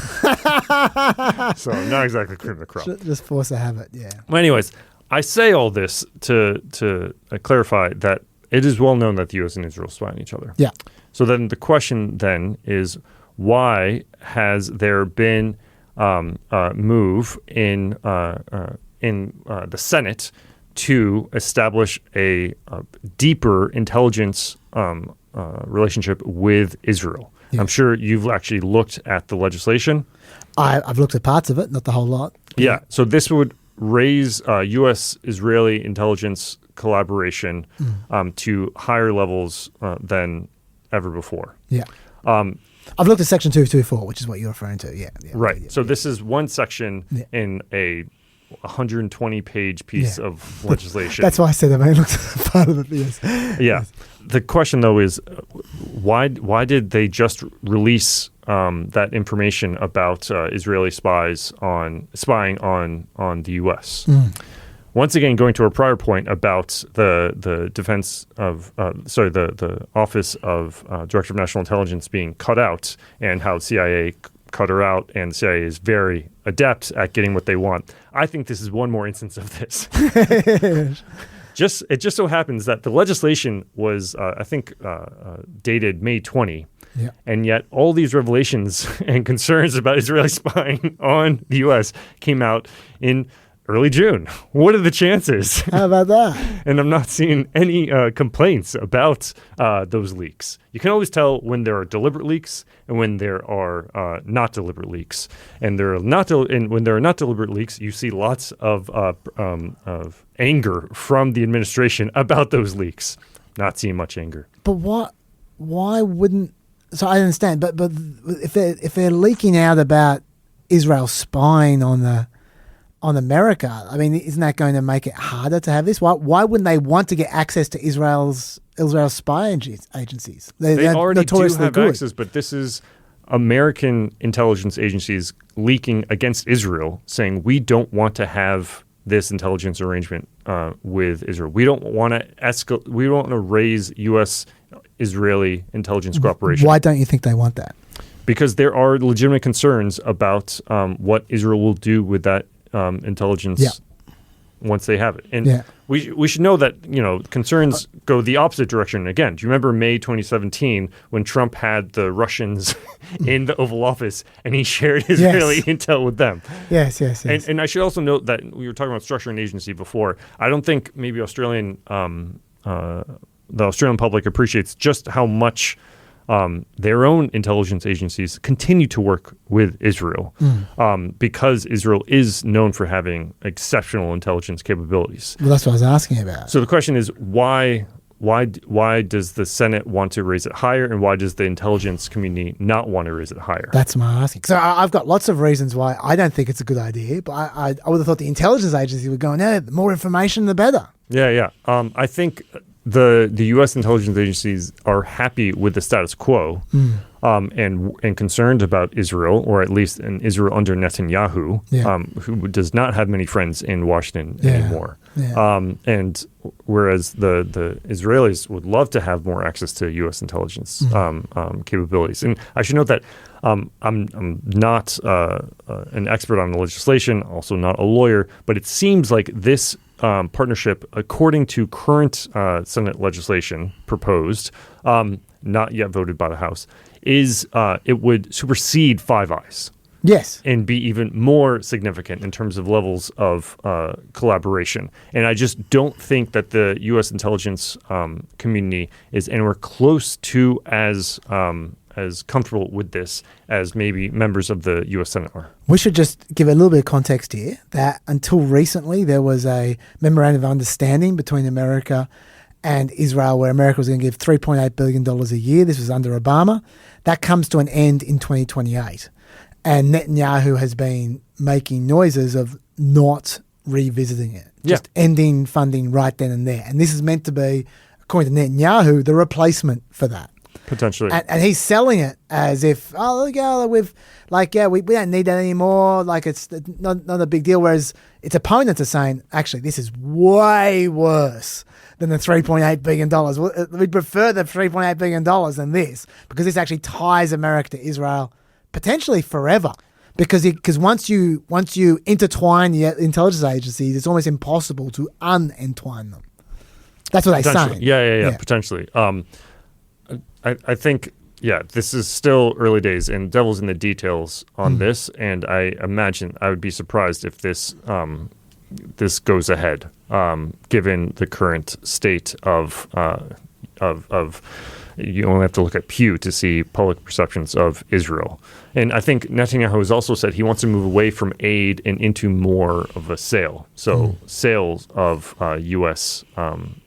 not exactly cream of the crop. Just force a habit, yeah. Well, anyways, I say all this to clarify that it is well known that the U.S. and Israel spy on each other. Yeah. So then the question then is, why has there been a move in the Senate to establish a deeper intelligence relationship with Israel? Yeah. I'm sure you've actually looked at the legislation. I've looked at parts of it, not the whole lot. Yeah. So this would raise U.S.-Israeli intelligence collaboration to higher levels than ever before. Yeah. I've looked at Section 224, which is what you're referring to. Yeah. Right. Yeah. So this is one section in a 120-page piece of legislation. That's why I said I've only looked at part of it. Yes. Yeah. Yes. The question, though, is why did they just release that information about Israeli spying on the U.S.? Once again, going to our prior point about the defense of the Office of Director of National Intelligence being cut out, and how CIA cut her out, and the CIA is very adept at getting what they want. I think this is one more instance of this. It just so happens that the legislation was, dated May 20, and yet all these revelations and concerns about Israeli spying on the U.S. came out in early June. What are the chances? How about that? And I'm not seeing any complaints about those leaks. You can always tell when there are deliberate leaks and when there are not deliberate leaks. And when there are not deliberate leaks, you see lots of anger from the administration about those leaks. Not seeing much anger. But why wouldn't? So I understand, but if they're leaking out about Israel spying on America, I mean, isn't that going to make it harder to have this? Why wouldn't they want to get access to Israel's spy agencies? They already do have access, but this is American intelligence agencies leaking against Israel, saying we don't want to have this intelligence arrangement with Israel. We don't want to escalate. We don't want to raise U.S.-Israeli intelligence cooperation. Why don't you think they want that? Because there are legitimate concerns about what Israel will do with that intelligence once they have it. And Yeah. we should know that, concerns go the opposite direction. Again, do you remember May 2017 when Trump had the Russians in the Oval Office and he shared Israeli intel with them? Yes. And I should also note that we were talking about structure and agency before. I don't think maybe the Australian public appreciates just how much their own intelligence agencies continue to work with Israel because Israel is known for having exceptional intelligence capabilities. Well, that's what I was asking about. So the question is, why does the Senate want to raise it higher, and why does the intelligence community not want to raise it higher? That's my asking. So I've got lots of reasons why I don't think it's a good idea, but I would have thought the intelligence agency would go, no, the more information, the better. Yeah. I think the U.S. intelligence agencies are happy with the status quo and concerned about Israel, or at least in Israel under Netanyahu, who does not have many friends in Washington anymore. Yeah. And whereas the Israelis would love to have more access to U.S. intelligence capabilities. And I should note that I'm not an expert on the legislation, also not a lawyer, but it seems like this partnership, according to current Senate legislation proposed, not yet voted by the House, is it would supersede Five Eyes. Yes. And be even more significant in terms of levels of collaboration. And I just don't think that the U.S. intelligence community is anywhere close to as comfortable with this as maybe members of the U.S. Senate are. We should just give a little bit of context here that until recently there was a memorandum of understanding between America and Israel where America was going to give $3.8 billion a year. This was under Obama. That comes to an end in 2028. And Netanyahu has been making noises of not revisiting it, just ending funding right then and there. And this is meant to be, according to Netanyahu, the replacement for that. Potentially. And he's selling it as if, we don't need that anymore. Like, it's not a big deal. Whereas its opponents are saying, actually, this is way worse than the $3.8 billion. We'd prefer the $3.8 billion than this, because this actually ties America to Israel potentially forever. Because once you intertwine the intelligence agencies, it's almost impossible to unentwine them. That's what they're saying. Yeah, potentially. I think, this is still early days, and devil's in the details on this. And I imagine I would be surprised if this goes ahead, given the current state of you only have to look at Pew to see public perceptions of Israel. And I think Netanyahu has also said he wants to move away from aid and into more of a sale. So sales of U.S.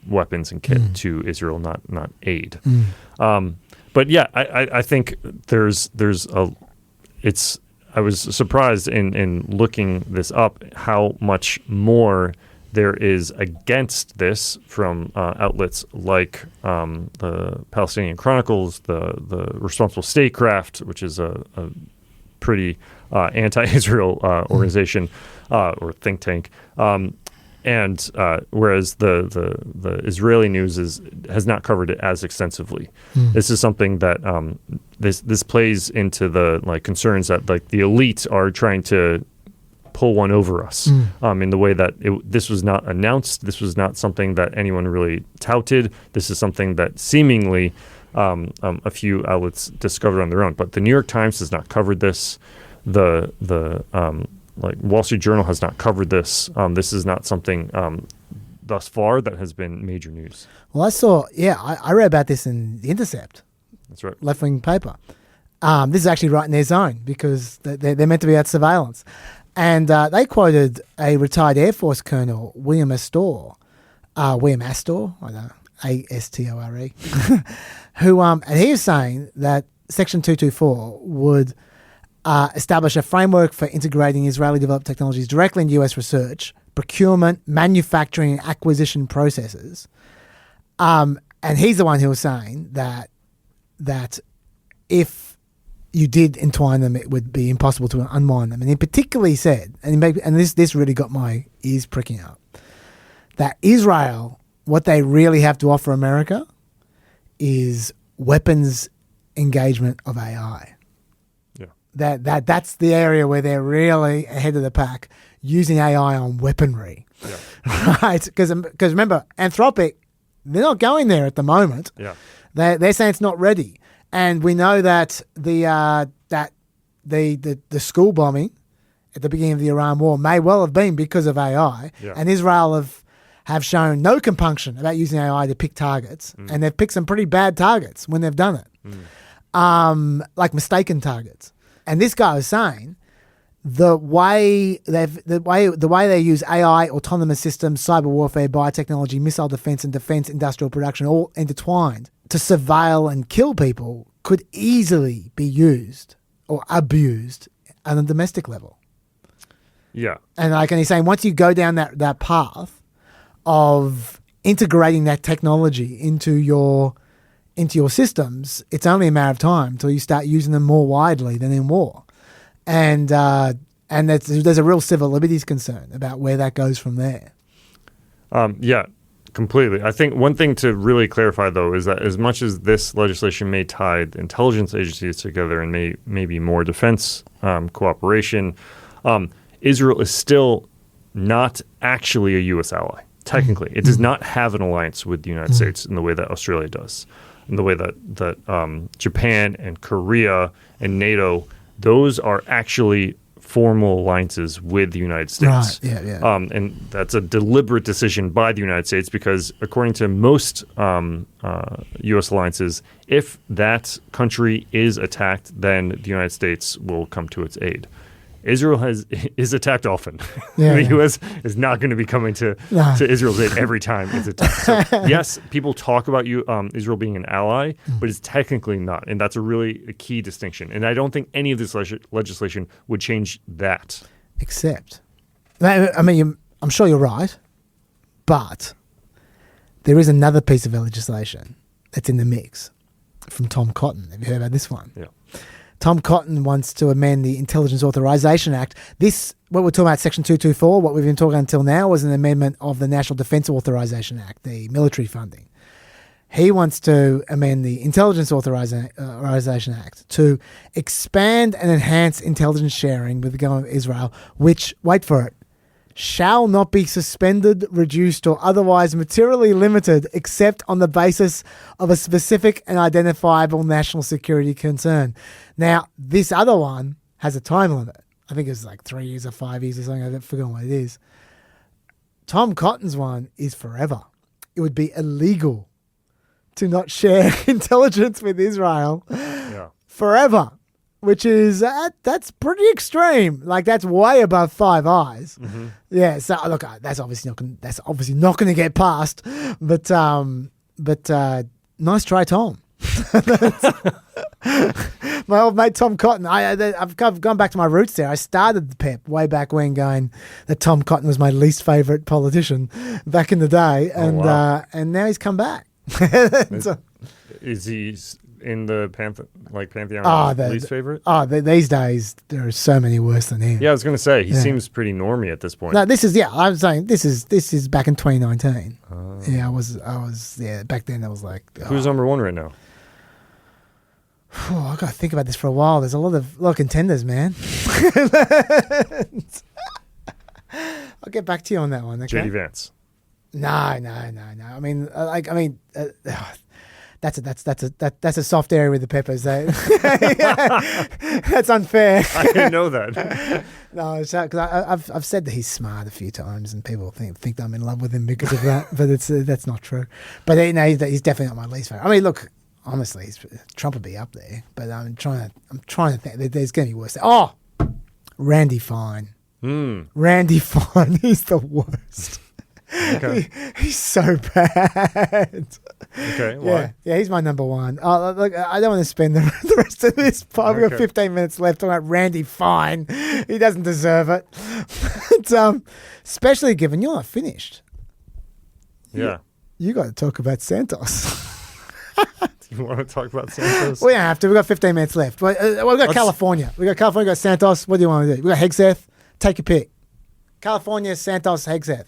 Weapons and kit to Israel, not aid. But I think I was surprised in looking this up how much more there is against this from outlets like the Palestinian Chronicles, the Responsible Statecraft, which is a pretty anti-Israel organization or think tank, and whereas the Israeli news has not covered it as extensively. This is something that this plays into the concerns that the elite are trying to pull one over us in the way that this was not announced. This was not something that anyone really touted. This is something that seemingly a few outlets discovered on their own. But the New York Times has not covered this. The Wall Street Journal has not covered this. This is not something thus far that has been major news. Well, I read about this in The Intercept. That's right. Left-wing paper. This is actually right in their zone because they're meant to be at surveillance. And they quoted a retired Air Force Colonel, William Astor, I don't know, A-S-T-O-R-E, who, and he was saying that Section 224 would establish a framework for integrating Israeli-developed technologies directly into U.S. research, procurement, manufacturing, and acquisition processes. And he's the one who was saying that if you did entwine them, it would be impossible to unwind them. And he particularly said, and this really got my ears pricking up, that Israel, what they really have to offer America is weapons engagement of AI. Yeah. that's the area where they're really ahead of the pack, using AI on weaponry. Yeah. Right? Because remember, Anthropic, they're not going there at the moment. Yeah. They're saying it's not ready. And we know that the school bombing at the beginning of the Iran war may well have been because of AI. Yeah. And Israel have shown no compunction about using AI to pick targets. And they've picked some pretty bad targets when they've done it. Like mistaken targets. And this guy was saying the way they use AI, autonomous systems, cyber warfare, biotechnology, missile defense, and defense industrial production all intertwined to surveil and kill people could easily be used or abused at a domestic level. Yeah. And he's saying once you go down that path of integrating that technology into your systems, it's only a matter of time till you start using them more widely than in war. And there's a real civil liberties concern about where that goes from there. Yeah, completely. I think one thing to really clarify, though, is that as much as this legislation may tie the intelligence agencies together and maybe more defense cooperation, Israel is still not actually a U.S. ally. Technically, it does not have an alliance with the United States in the way that Australia does, in the way that Japan and Korea and NATO, those are actually formal alliances with the United States. Right. Yeah. And that's a deliberate decision by the United States because according to most U.S. alliances, if that country is attacked, then the United States will come to its aid. Israel is attacked often. Yeah, the U.S. is not going to be coming to Israel's aid every time it's attacked. So, yes, people talk about Israel being an ally, but it's technically not. And that's a key distinction. And I don't think any of this legislation would change that. Except, I mean, I'm sure you're right, but there is another piece of legislation that's in the mix from Tom Cotton. Have you heard about this one? Yeah. Tom Cotton wants to amend the Intelligence Authorization Act. What we're talking about, Section 224, what we've been talking until now was an amendment of the National Defense Authorization Act, the military funding. He wants to amend the Intelligence Authorization Act to expand and enhance intelligence sharing with the government of Israel, which, wait for it, shall not be suspended, reduced, or otherwise materially limited except on the basis of a specific and identifiable national security concern. Now, this other one has a time limit. I think it's like 3 years or 5 years or something. I've forgotten what it is. Tom Cotton's one is forever. It would be illegal to not share intelligence with Israel forever. Which is that's pretty extreme. Like that's way above Five Eyes. Mm-hmm. Yeah. So look, that's obviously not going to get passed. But nice try, Tom. My old mate Tom Cotton. I've gone back to my roots there. I started the PEP way back when, going that Tom Cotton was my least favorite politician back in the day, and now he's come back. Is he in the Pantheon least favorite? These days there are so many worse than him. Yeah, I was going to say he seems pretty normy at this point. No, I was saying this is back in 2019. Yeah, I was back then. I was like, who's number one right now? I got to think about this for a while. There's a lot of contenders, man. I'll get back to you on that one. Okay? JD Vance. No. I mean, that's a soft area with the Peppers. That's unfair. I didn't know that. No, because I've said that he's smart a few times, and people think I'm in love with him because of that. But that's not true. But he's definitely not my least favorite. I mean, look, honestly, Trump would be up there. But I'm trying to think. There's going to be worse. Oh, Randy Fine. Randy Fine. He's the worst. Okay. He's so bad. Okay, why? Yeah, he's my number one. Look, I don't want to spend the rest of this pod. We've got 15 minutes left talking about Randy Fine. He doesn't deserve it. But, especially given you're not finished. Yeah. You got to talk about Santos. Do you want to talk about Santos? We don't have to. We've got 15 minutes left. We've got California. We've got Santos. What do you want to do? We've got Hegseth. Take your pick. California, Santos, Hegseth.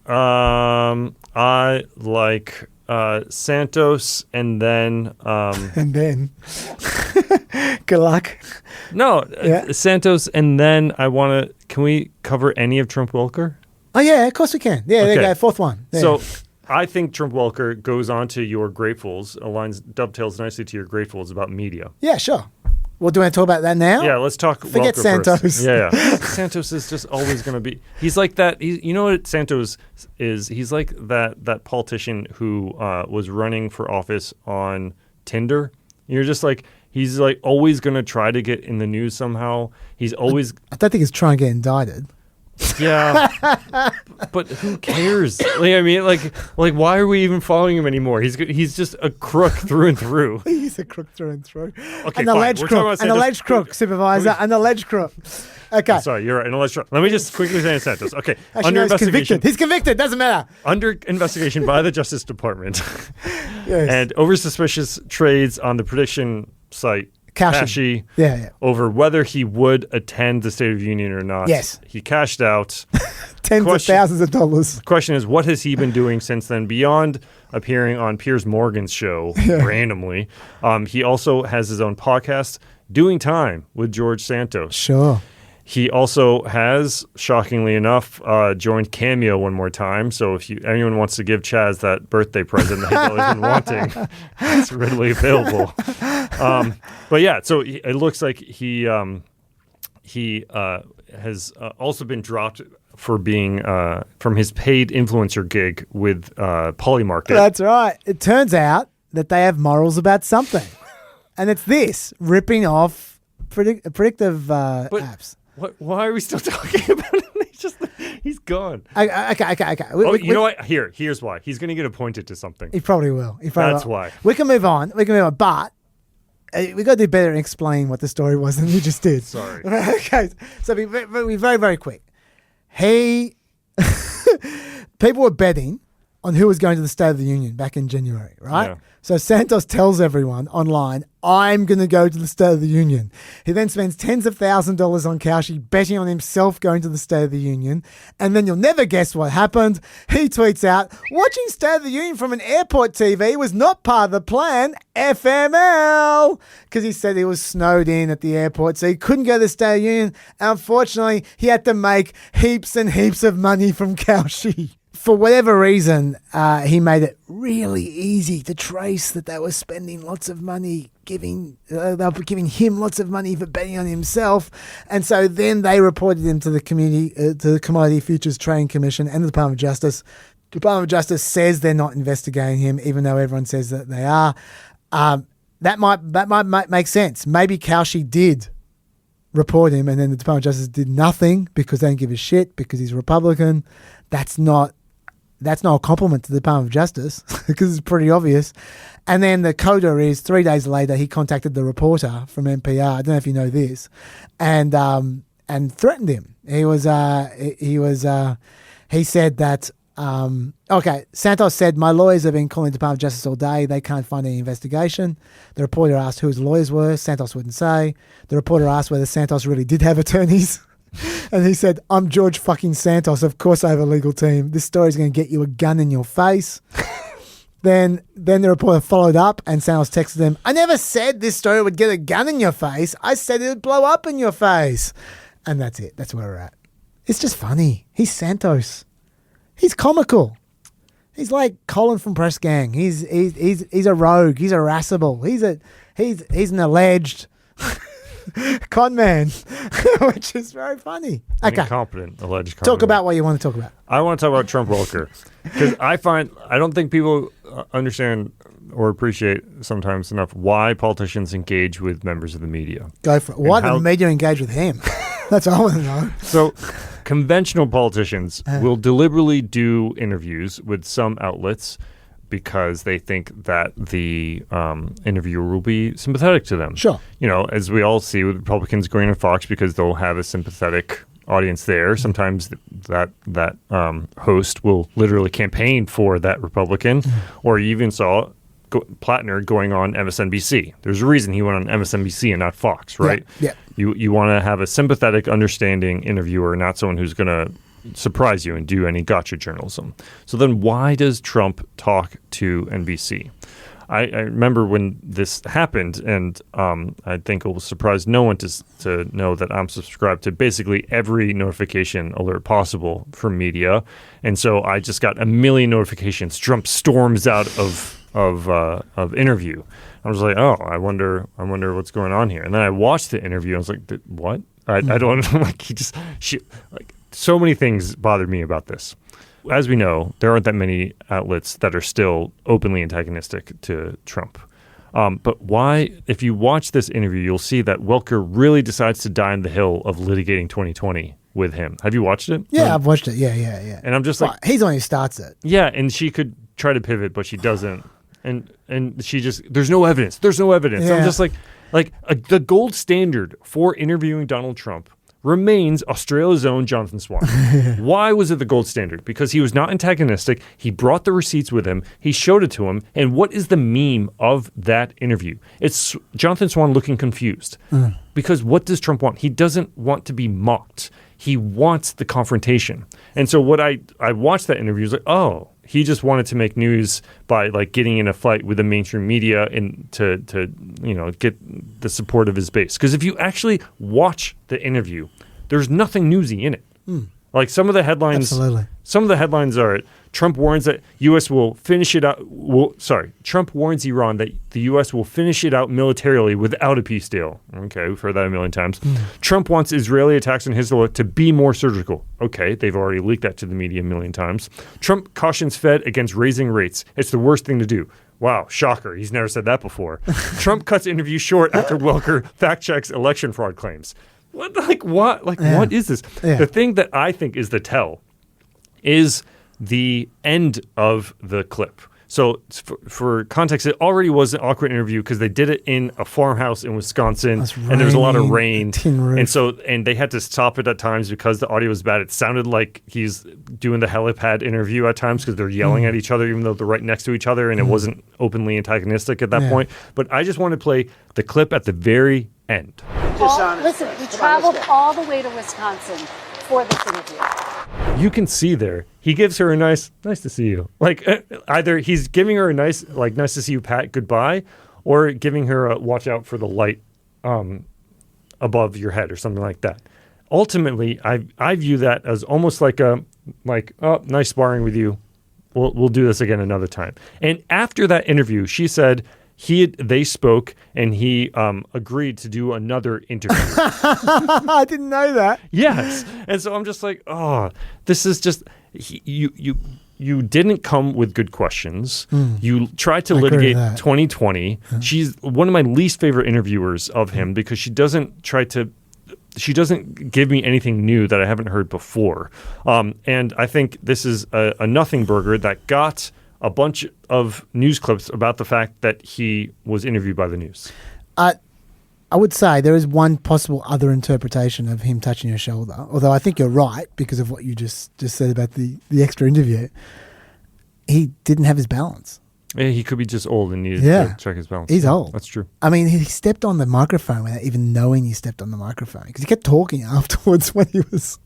I like Santos, and then Good luck. No, Yeah. Santos, and then can we cover any of Trump Welker? Oh, yeah, of course we can. Yeah, there you go. Fourth one. There. So I think Trump Welker goes on to your gratefuls, dovetails nicely to your gratefuls about media. Yeah, sure. Well, do you want to talk about that now? Yeah, let's talk. Forget Welker Santos. First. Yeah. Santos is just always going to be. He's like that. You know what Santos is? He's like that politician who was running for office on Tinder. You're just like, he's like always going to try to get in the news somehow. He's always. I don't think he's trying to get indicted. Yeah, but who cares? Like, I mean, like, why are we even following him anymore? He's just a crook through and through. He's a crook through and through. Okay, an fine. alleged We're talking crook. about An alleged crook, supervisor. An alleged crook. Okay. Sorry, you're right. An alleged crook. Let me just quickly say Santos. Okay, Actually, under no, he's investigation. convicted. He's convicted. Doesn't matter. Under investigation by the Justice Department. Yes. And over suspicious trades on the prediction site. Kashi. Yeah. Over whether he would attend the State of the Union or not. Yes. He cashed out tens of thousands of dollars. The question is, what has he been doing since then beyond appearing on Piers Morgan's show randomly? He also has his own podcast, Doing Time with George Santos. Sure. He also has, shockingly enough, joined Cameo one more time. So if anyone wants to give Chaz that birthday present that he's always been wanting, it's readily available. But yeah, so it looks like he has also been dropped for being from his paid influencer gig with Polymarket. That's right. It turns out that they have morals about something, and it's this: ripping off predictive apps. Why are we still talking about him? He's gone. Okay. You know what? Here's why. He's going to get appointed to something. He probably will. That's why. We can move on. But we got to do better in explaining what the story was than we just did. Sorry. Okay. So be very, very quick. People were betting on who was going to the State of the Union back in January, right? Yeah. So Santos tells everyone online, I'm going to go to the State of the Union. He then spends tens of thousands of dollars on Kashi, betting on himself going to the State of the Union. And then you'll never guess what happened. He tweets out, watching State of the Union from an airport TV was not part of the plan, FML. Because he said he was snowed in at the airport, so he couldn't go to the State of the Union. Unfortunately, he had to make heaps and heaps of money from Kashi. For whatever reason, he made it really easy to trace that they were spending lots of money, they were giving him lots of money for betting on himself, and so then they reported him to the Commodity Futures Trading Commission and the Department of Justice. The Department of Justice says they're not investigating him, even though everyone says that they are. That might make sense. Maybe Kashi did report him, and then the Department of Justice did nothing because they don't give a shit because he's Republican. That's not a compliment to the Department of Justice because it's pretty obvious. And then the coda is 3 days later, he contacted the reporter from NPR. I don't know if you know this, and threatened him. He said that, Santos said, my lawyers have been calling the Department of Justice all day. They can't find any investigation. The reporter asked who his lawyers were. Santos wouldn't say. The reporter asked whether Santos really did have attorneys. And he said, I'm George fucking Santos. Of course I have a legal team. This story's going to get you a gun in your face. Then the reporter followed up and Santos texted him, I never said this story would get a gun in your face. I said it would blow up in your face. And that's it. That's where we're at. It's just funny. He's Santos. He's comical. He's like Colin from Press Gang. He's a rogue. He's irascible. He's an alleged con man, which is very funny. Okay. Incompetent, alleged con Talk man. about what you want to talk about. I want to talk about Trump Welker because I don't think people understand or appreciate sometimes enough why politicians engage with members of the media. Go for it. Why did the media engage with him? That's all I want to know. So conventional politicians will deliberately do interviews with some outlets because they think that the interviewer will be sympathetic to them. Sure. You know, as we all see with Republicans going to Fox because they'll have a sympathetic audience there. Sometimes that host will literally campaign for that Republican. Or you even saw Platner going on MSNBC. There's a reason he went on MSNBC and not Fox, right? Yeah. You want to have a sympathetic, understanding interviewer, not someone who's going to surprise you and do any gotcha journalism. So then why does Trump talk to NBC? I remember when this happened, and I think it will surprise no one to know that I'm subscribed to basically every notification alert possible from media, and so I just got a million notifications. Trump storms out of interview. I was like, oh, I wonder what's going on here. And then I watched the interview. I was like, what? I don't like. So many things bothered me about this. As we know, there aren't that many outlets that are still openly antagonistic to Trump. But why, if you watch this interview, you'll see that Welker really decides to die on the hill of litigating 2020 with him. Have you watched it? Yeah, I've watched it. Yeah. And I'm just like... he's the one who starts it. Yeah, and she could try to pivot, but she doesn't. And she just... There's no evidence. Yeah. I'm just like the gold standard for interviewing Donald Trump remains Australia's own Jonathan Swan. Why was it the gold standard? Because he was not antagonistic. He brought the receipts with him. He showed it to him. And what is the meme of that interview? It's Jonathan Swan looking confused. Because what does Trump want? He doesn't want to be mocked. He wants the confrontation. And so what I watched that interview was like, oh, he just wanted to make news by like getting in a fight with the mainstream media and to get the support of his base. Because if you actually watch the interview, there's nothing newsy in it. Like some of the headlines, are Trump warns that U.S. will finish it out. Trump warns Iran that the U.S. will finish it out militarily without a peace deal. Okay, we've heard that a million times. Trump wants Israeli attacks on Hezbollah to be more surgical. Okay, they've already leaked that to the media a million times. Trump cautions Fed against raising rates. It's the worst thing to do. Wow, shocker. He's never said that before. Trump cuts interview short after Welker fact checks election fraud claims. What is this? Yeah. The thing that I think is the tell is the end of the clip. So for context, it already was an awkward interview because they did it in a farmhouse in Wisconsin, and there was a lot of rain. And they had to stop it at times because the audio was bad. It sounded like he's doing the helipad interview at times because they're yelling at each other, even though they're right next to each other, and it wasn't openly antagonistic at that point. But I just want to play the clip at the very end. Listen, we traveled all the way to Wisconsin for this interview. You can see there, he gives her a nice to see you. Like either he's giving her a nice to see you, Pat, goodbye, or giving her a watch out for the light above your head or something like that. Ultimately, I view that as almost like nice sparring with you. We'll do this again another time. And after that interview, she said they spoke and he agreed to do another interview. I didn't know that. Yes. And so I'm just like, oh, this is just you didn't come with good questions. You tried to litigate 2020. She's one of my least favorite interviewers of him because she doesn't give me anything new that I haven't heard before. And I think this is a nothing burger that got a bunch of news clips about the fact that he was interviewed by the news. I would say there is one possible other interpretation of him touching your shoulder, although I think you're right because of what you just said about the extra interview. He didn't have his balance. Yeah, he could be just old and needed to check his balance. He's old. That's true. I mean, he stepped on the microphone without even knowing he stepped on the microphone because he kept talking afterwards when he was...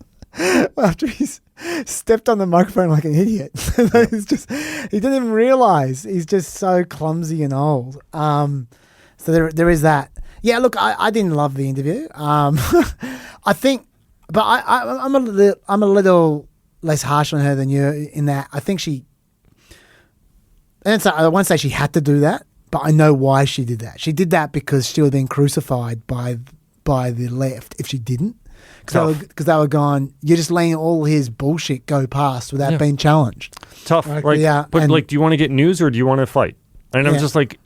after he's stepped on the microphone like an idiot. He didn't even realize he's just so clumsy and old. So there is that. Yeah, look, I didn't love the interview. I think, but I'm a little less harsh on her than you in that I think I won't say she had to do that, but I know why she did that. She did that because she would have been crucified by the left if she didn't. Because they were going, you're just letting all his bullshit go past without being challenged. Tough. But do you want to get news or do you want to fight? And I'm just like,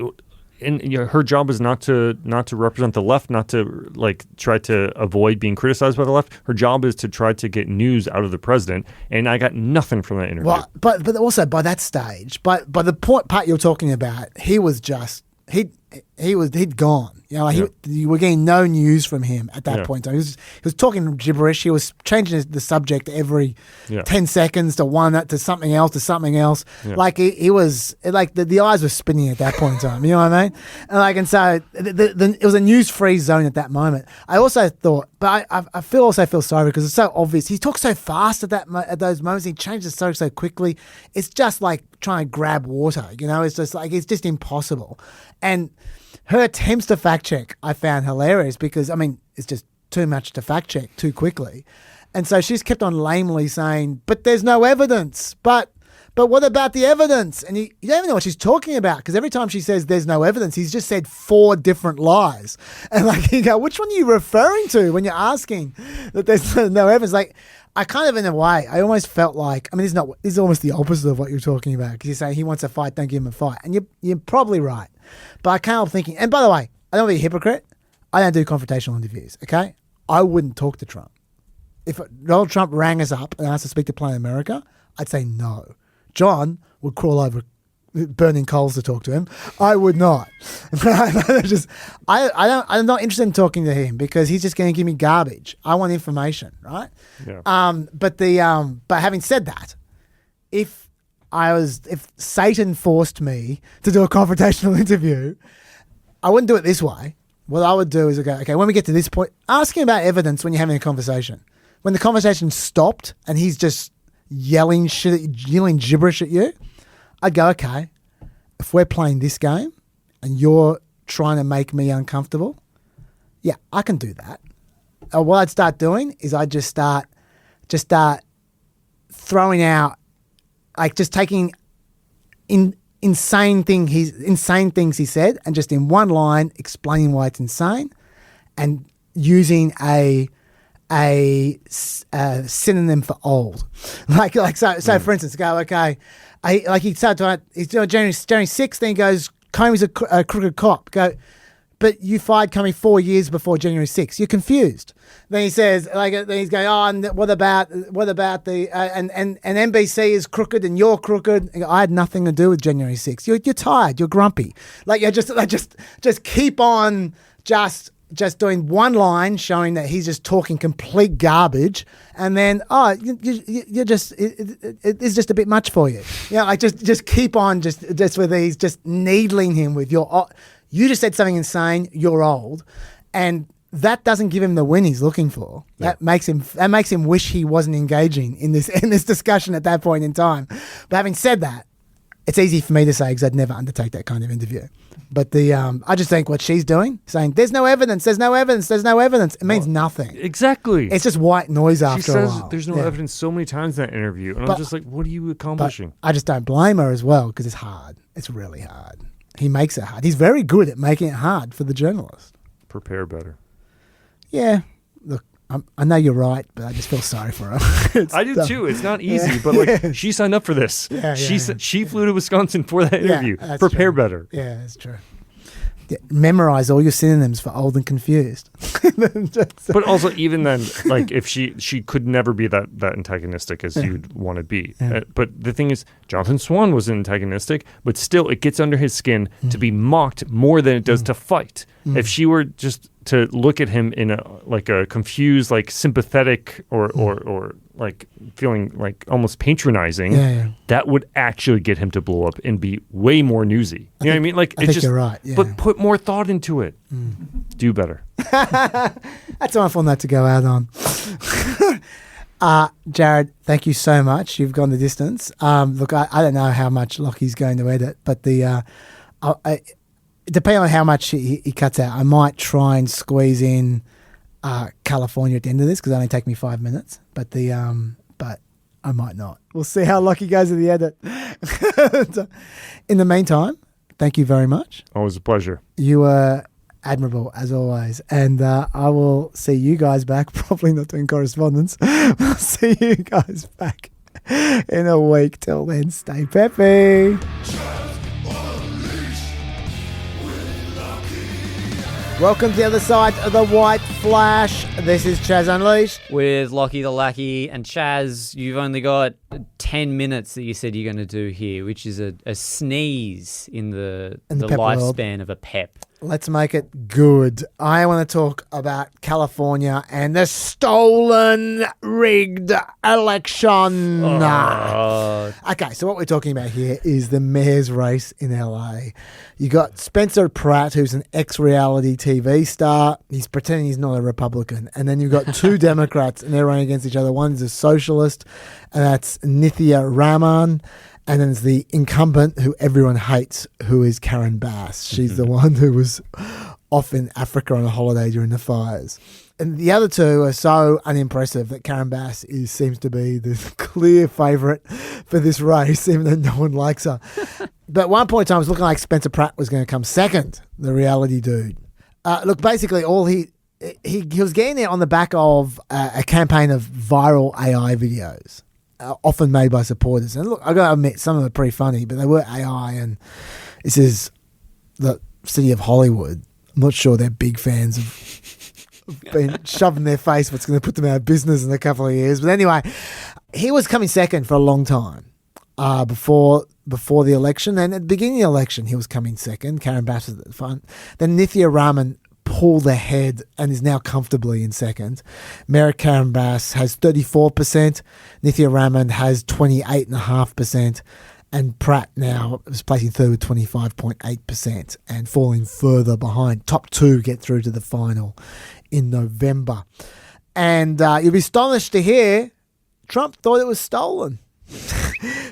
her job is not to represent the left, not to try to avoid being criticized by the left. Her job is to try to get news out of the president. And I got nothing from that interview. Well, but also by that stage, but the part you're talking about, he was just he'd gone. You know, like you were getting no news from him at that point. So he was talking gibberish. He was changing the subject every 10 seconds to something else. Yeah. Like he was like the eyes were spinning at that point in time. You know what I mean? And so it was a news-free zone at that moment. I also thought, but I also feel sorry because it's so obvious. He talks so fast at those moments. He changes so quickly. It's just like trying to grab water. You know, it's just impossible. And her attempts to fact check I found hilarious because, I mean, it's just too much to fact check too quickly. And so she's kept on lamely saying, but there's no evidence. But what about the evidence? And you don't even know what she's talking about because every time she says there's no evidence, he's just said 4 different lies. And like, you go, which one are you referring to when you're asking that there's no evidence? Like, I kind of, in a way, I almost felt like, I mean, this is almost the opposite of what you're talking about because you're saying he wants a fight, don't give him a fight. And you're probably right. But I can't help thinking, and by the way, I don't want to be a hypocrite. I don't do confrontational interviews, okay? I wouldn't talk to Trump. If Donald Trump rang us up and asked to speak to Planet America, I'd say no. John would crawl over burning coals to talk to him. I would not. I'm not interested in talking to him because he's just going to give me garbage. I want information, right? Yeah. But having said that, if Satan forced me to do a confrontational interview, I wouldn't do it this way. What I would do is go, okay, when we get to this point, ask him about evidence when you're having a conversation. When the conversation stopped and he's just yelling gibberish at you, I'd go, okay, if we're playing this game and you're trying to make me uncomfortable, yeah, I can do that. What I'd start doing is I'd just start throwing out, like just taking insane things he said and just in one line explaining why it's insane and using a synonym for old. So for instance, go, okay, he started he's doing January 6th, then he goes, Comey's a crooked cop. Go, but you fired Comey 4 years before January 6th. You're confused. Then he says, then he's going, and what about the and NBC is crooked and you're crooked. And I had nothing to do with January 6th. You're tired. You're grumpy. Like you just keep on just doing one line showing that he's just talking complete garbage, and then you're just it's just a bit much for you. Yeah, like just keep on just with these, just needling him with you just said something insane. You're old, and that doesn't give him the win he's looking for. Yeah. That makes him wish he wasn't engaging in this discussion at that point in time. But having said that, it's easy for me to say because I'd never undertake that kind of interview. But I just think what she's doing, saying there's no evidence, it means nothing. Exactly. It's just white noise after a while. She says there's no evidence so many times in that interview. And I'm just like, what are you accomplishing? I just don't blame her as well because it's hard. It's really hard. He makes it hard. He's very good at making it hard for the journalist. Prepare better. Yeah. Look, I know you're right, but I just feel sorry for her. I do too. It's not easy, but like she signed up for this. She flew to Wisconsin for that interview. Prepare better. Yeah, that's true. Yeah, memorize all your synonyms for old and confused. But also, even then, like if she could never be that antagonistic as you'd want to be. Yeah. But the thing is, Jonathan Swan was antagonistic, but still, it gets under his skin to be mocked more than it does to fight. If she were just to look at him in a confused, like sympathetic or like feeling like almost patronizing, that would actually get him to blow up and be way more newsy. You know what I mean? Like I think you're right. Yeah. But put more thought into it. Do better. That's an awful note to go out on. Jared, thank you so much. You've gone the distance. Look, I don't know how much Lockie's going to edit, but depending on how much he cuts out, I might try and squeeze in California at the end of this because it only take me 5 minutes. But I might not. We'll see how Lockie goes at the edit. In the meantime, thank you very much. Always a pleasure. You were admirable as always, and I will see you guys back. Probably not doing correspondence. I'll see you guys back in a week. Till then, stay peppy. Welcome to the other side of the white flash. This is Chaz Unleashed. With Lockie the Lackey. And Chaz, you've only got 10 minutes that you said you're going to do here, which is a sneeze in the PEP lifespan world. of a PEP. Let's make it good. I want to talk about California and the stolen, rigged election. Okay, so what we're talking about here is the mayor's race in LA. You got Spencer Pratt, who's an ex-reality TV star. He's pretending he's not a Republican. And then you've got two Democrats, and they're running against each other. One's a socialist, and that's Nithya Raman. And then there's the incumbent who everyone hates, who is Karen Bass. She's the one who was off in Africa on a holiday during the fires. And the other two are so unimpressive that Karen Bass seems to be the clear favourite for this race, even though no one likes her. But at one point in time, it was looking like Spencer Pratt was going to come second, the reality dude. Look, basically, all he was getting there on the back of a campaign of viral AI videos. Often made by supporters. And look, I got to admit, some of them are pretty funny, but they were AI, and this is the city of Hollywood. I'm not sure they're big fans of being shoved in their face what's going to put them out of business in a couple of years. But anyway, he was coming second for a long time before the election. And at the beginning of the election, he was coming second. Karen Bass was at the front. Then Nithya Raman pulled ahead and is now comfortably in second. Mayor Karen Bass has 34%. Nithya Raman has 28.5%. And Pratt now is placing third with 25.8% and falling further behind. Top two get through to the final in November. And you'll be astonished to hear Trump thought it was stolen.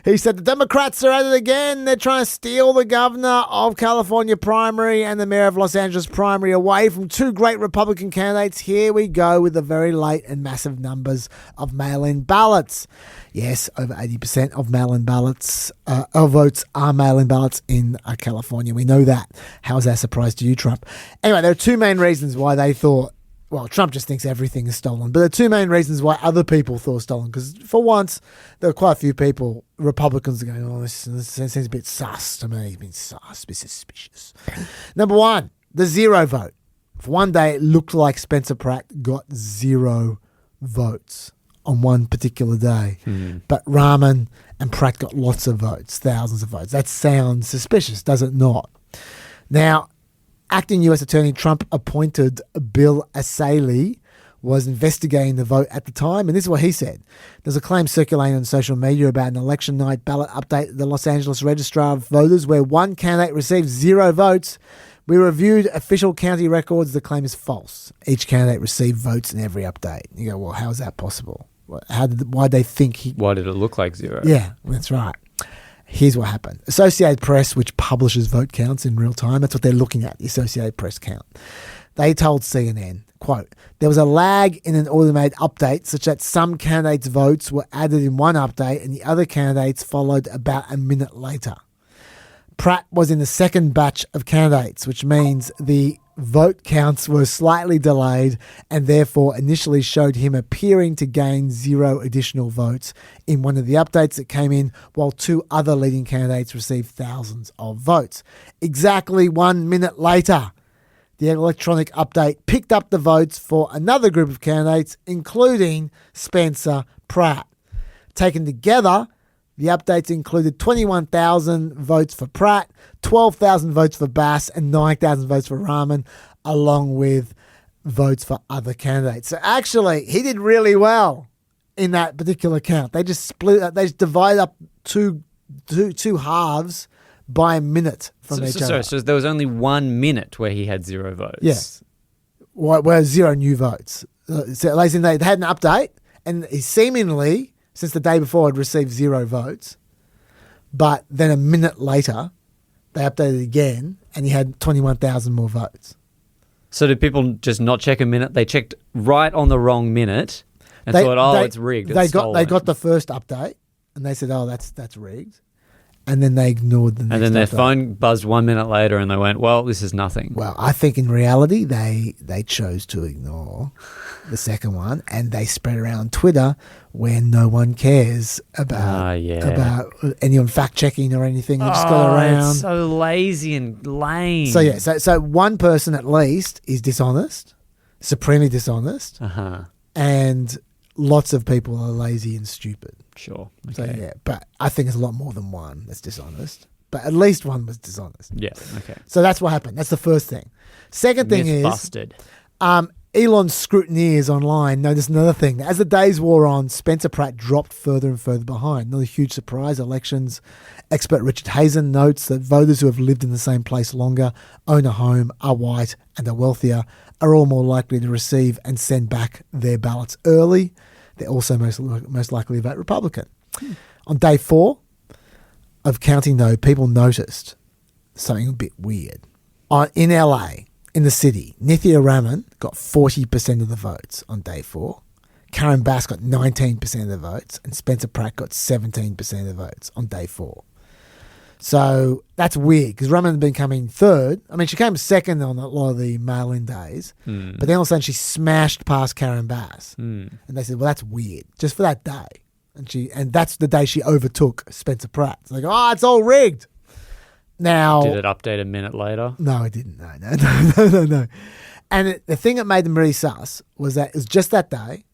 He said the Democrats are at it again. They're trying to steal the governor of California primary and the mayor of Los Angeles primary away from two great Republican candidates. Here we go with the very late and massive numbers of mail-in ballots. Yes, over 80% of mail-in ballots, votes are mail-in ballots in California. We know that. How is that a surprise to you, Trump? Anyway, there are two main reasons why they thought, well, Trump just thinks everything is stolen. But there are two main reasons why other people thought stolen. Because for once, there were quite a few people, Republicans, are going, oh, this seems a bit sus to me. It's been sus, a bit suspicious. Number one, the zero vote. For one day, it looked like Spencer Pratt got 0 votes on one particular day. But Raman and Pratt got lots of votes, thousands of votes. That sounds suspicious, does it not? Now, Acting U.S. Attorney Trump appointed Bill Asalee was investigating the vote at the time, and this is what he said. There's a claim circulating on social media about an election night ballot update at the Los Angeles Registrar of Voters where one candidate received 0 votes. We reviewed official county records. The claim is false. Each candidate received votes in every update. You go, well, how is that possible? Why they think he... Why did it look like 0? Yeah, that's right. Here's what happened. Associated Press, which publishes vote counts in real time, that's what they're looking at, the Associated Press count. They told CNN, quote, there was a lag in an automated update such that some candidates' votes were added in one update and the other candidates followed about a minute later. Pratt was in the second batch of candidates, which means the vote counts were slightly delayed and therefore initially showed him appearing to gain 0 additional votes in one of the updates that came in while 2 other leading candidates received thousands of votes. Exactly 1 minute later, the electronic update picked up the votes for another group of candidates, including Spencer Pratt. Taken together, the updates included 21,000 votes for Pratt, 12,000 votes for Bass, and 9,000 votes for Raman, along with votes for other candidates. So actually, he did really well in that particular count. They just divided up two halves by a minute from each other. So there was only 1 minute where he had 0 votes. Yes. Well, 0 new votes. So they had an update, and he seemingly, since the day before, had received 0 votes. But then a minute later, they updated again, and he had 21,000 more votes. So did people just not check a minute? They checked right on the wrong minute and thought, it's rigged. They got the first update, and they said, oh, that's rigged. And then they ignored the next And then their update. phone buzzed 1 minute later and they went, well, this is nothing. Well, I think in reality they chose to ignore the second one, and they spread around on Twitter where no one cares about anyone fact checking or anything. They just go around. It's so lazy and lame. So yeah, so one person at least is dishonest, supremely dishonest, and lots of people are lazy and stupid. Sure. So yeah, but I think it's a lot more than one that's dishonest. But at least one was dishonest. Yeah. Okay. So that's what happened. That's the first thing. Second thing Myth is busted. Elon's scrutineers online noticed another thing. As the days wore on, Spencer Pratt dropped further and further behind. Not a huge surprise. Elections expert Richard Hazen notes that voters who have lived in the same place longer, own a home, are white, and are wealthier are all more likely to receive and send back their ballots early. They're also most likely to vote Republican. On day 4 of counting, though, people noticed something a bit weird. In LA, in the city, Nithya Raman got 40% of the votes on day 4. Karen Bass got 19% of the votes, and Spencer Pratt got 17% of the votes on day 4. So that's weird because Raman had been coming third. I mean, she came second on a lot of the mail-in days, but then all of a sudden she smashed past Karen Bass, and they said, "Well, that's weird, just for that day." And that's the day she overtook Spencer Pratt. It's like, oh, it's all rigged. Now, Did it update a minute later? no, it didn't. No. And the thing that made them really sus was that it was just that day,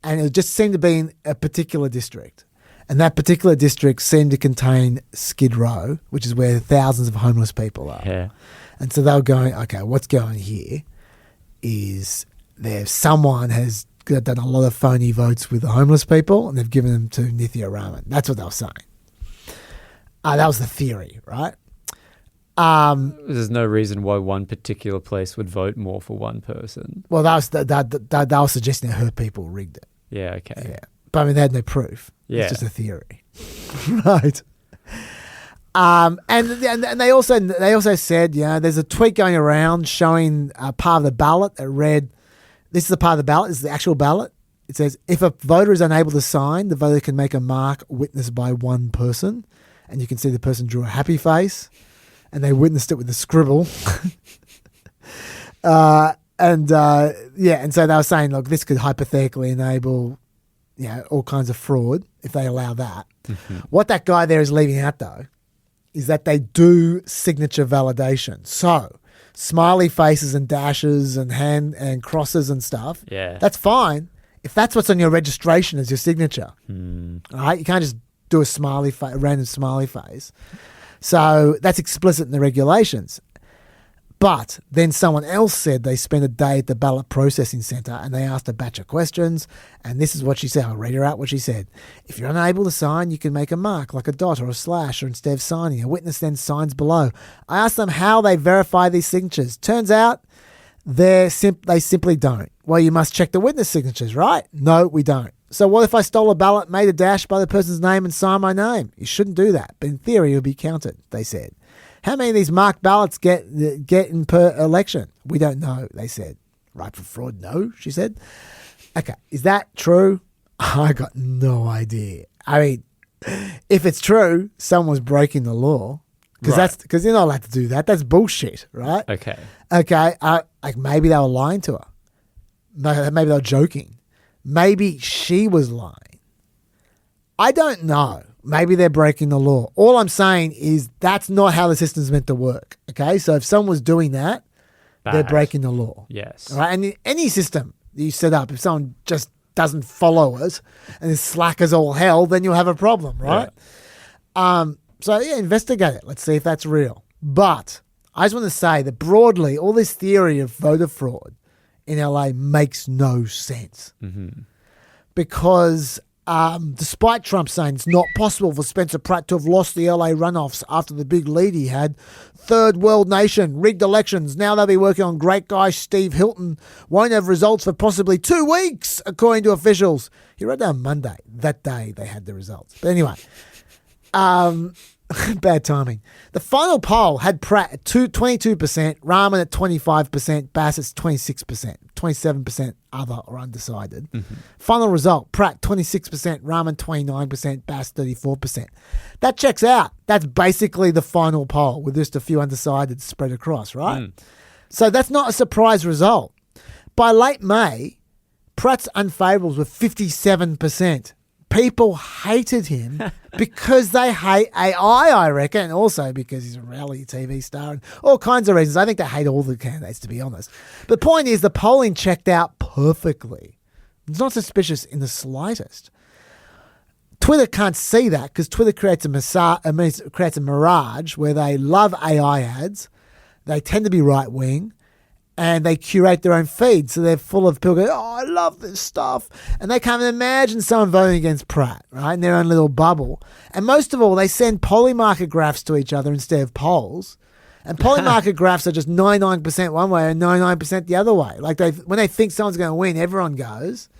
and it just seemed to be in a particular district. And that particular district seemed to contain Skid Row, which is where thousands of homeless people are. Yeah. And so they were going, okay, what's going here is someone has done a lot of phony votes with the homeless people, and they've given them to Nithya Raman. That's what they were saying. That was the theory, right? There's no reason why one particular place would vote more for one person. Well, that was suggesting that her people rigged it. Yeah, okay. Yeah. But I mean, they had no proof. Yeah. It's just a theory. Right. And they also said, there's a tweet going around showing a part of the ballot that read, this is a part of the ballot, this is the actual ballot. It says, if a voter is unable to sign, the voter can make a mark witnessed by one person. And you can see the person drew a happy face, and they witnessed it with a scribble. And so they were saying, look, this could hypothetically enable, all kinds of fraud if they allow that. Mm-hmm. What that guy there is leaving out, though, is that they do signature validation. So smiley faces and dashes and hand and crosses and stuff. Yeah. That's fine if that's what's on your registration as your signature. All right, you can't just do a random smiley face. So that's explicit in the regulations. But then someone else said they spent a day at the ballot processing centre and they asked a batch of questions. And this is what she said. I'll read her out what she said. If you're unable to sign, you can make a mark like a dot or a slash, or instead of signing, a witness then signs below. I asked them how they verify these signatures. Turns out they simply don't. Well, you must check the witness signatures, right? No, we don't. So what if I stole a ballot, made a dash by the person's name and signed my name? You shouldn't do that. But in theory, it would be counted, they said. How many of these marked ballots get in per election? We don't know, they said. Right for fraud? No, she said. Okay, is that true? I got no idea. I mean, if it's true, someone's breaking the law. Because you're not allowed to do that. That's bullshit, right? Okay. Like maybe they were lying to her. Maybe they were joking. Maybe she was lying. I don't know. Maybe they're breaking the law. All I'm saying is that's not how the system's meant to work. Okay, so if someone was doing that, they're breaking the law. Yes. All right, and in any system that you set up, if someone just doesn't follow it and is slack as all hell, then you'll have a problem, right? Yeah. So investigate it. Let's see if that's real. But I just want to say that broadly, all this theory of voter fraud in LA makes no sense. Mm-hmm. Because despite Trump saying it's not possible for Spencer Pratt to have lost the LA runoffs after the big lead he had, third world nation, rigged elections, now they'll be working on great guy Steve Hilton, won't have results for possibly 2 weeks, according to officials. He wrote down Monday. That day they had the results. But anyway, Bad timing. The final poll had Pratt at 22%, Rahman at 25%, Bass at 26%, 27% other or undecided. Final result, Pratt 26%, Rahman 29%, Bass 34%. That checks out. That's basically the final poll with just a few undecided spread across, right? So that's not a surprise result. By late May, Pratt's unfavourables were 57%. People hated him because they hate AI, I reckon, and also because he's a reality TV star and all kinds of reasons. I think they hate all the candidates, to be honest. But the point is the polling checked out perfectly. It's not suspicious in the slightest. Twitter can't see that because Twitter creates a mirage where they love AI ads. They tend to be right-wing. And they curate their own feed, so they're full of people going, oh, I love this stuff. And they can't imagine someone voting against Pratt, right, in their own little bubble. And most of all, they send polymarket graphs to each other instead of polls. And polymarket graphs are just 99% one way and 99% the other way. Like when they think someone's going to win, everyone goes.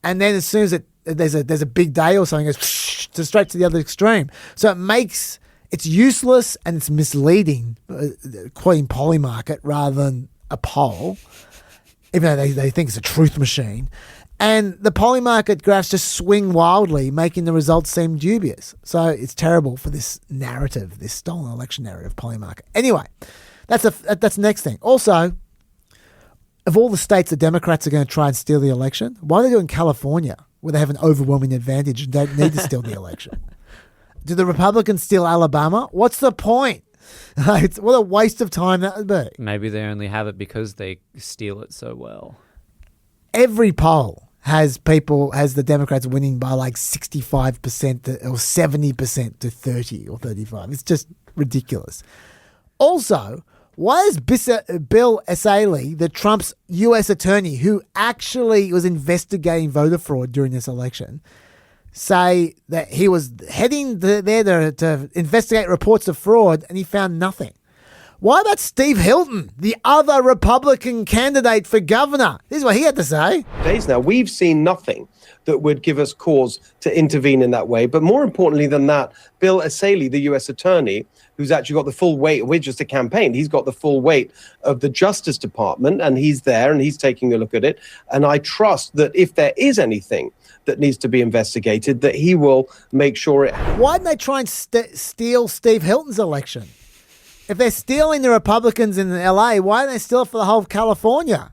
And then as soon as there's a big day or something, it goes straight to the other extreme. So it's useless and it's misleading, quoting polymarket rather than a poll, even though they think it's a truth machine. And the polymarket graphs just swing wildly, making the results seem dubious. So it's terrible for this narrative, this stolen election narrative, polymarket. Anyway, that's the next thing. Also, of all the states the Democrats are going to try and steal the election, why are they doing California, where they have an overwhelming advantage and don't need to steal the election? Do the Republicans steal Alabama? What's the point? What a waste of time that would be. Maybe they only have it because they steal it so well. Every poll has the Democrats winning by like 65% or 70% to 30 or 35. It's just ridiculous. Also, why is Bill Essayli, the Trump's U.S. attorney who actually was investigating voter fraud during this election, say that he was heading there to investigate reports of fraud and he found nothing? Why about Steve Hilton, the other Republican candidate for governor? This is what he had to say. Days now, we've seen nothing that would give us cause to intervene in that way. But more importantly than that, Bill Essayli, the U.S. attorney, who's actually got the full weight, we're just a campaign, he's got the full weight of the Justice Department, and he's there and he's taking a look at it. And I trust that if there is anything that needs to be investigated, that he will make sure it... Why didn't they try and steal Steve Hilton's election? If they're stealing the Republicans in LA, why don't they steal it for the whole of California?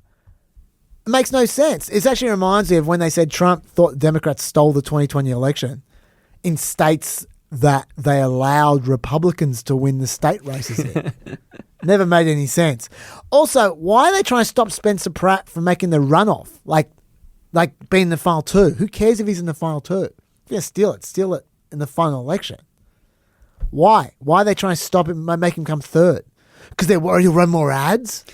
It makes no sense. It actually reminds me of when they said Trump thought the Democrats stole the 2020 election in states that they allowed Republicans to win the state races in. Never made any sense. Also, why are they trying to stop Spencer Pratt from making the runoff? Like being in the final two. Who cares if he's in the final two? If you're going to steal it in the final election. Why? Why are they trying to stop him, make him come third? Because they're worried he'll run more ads?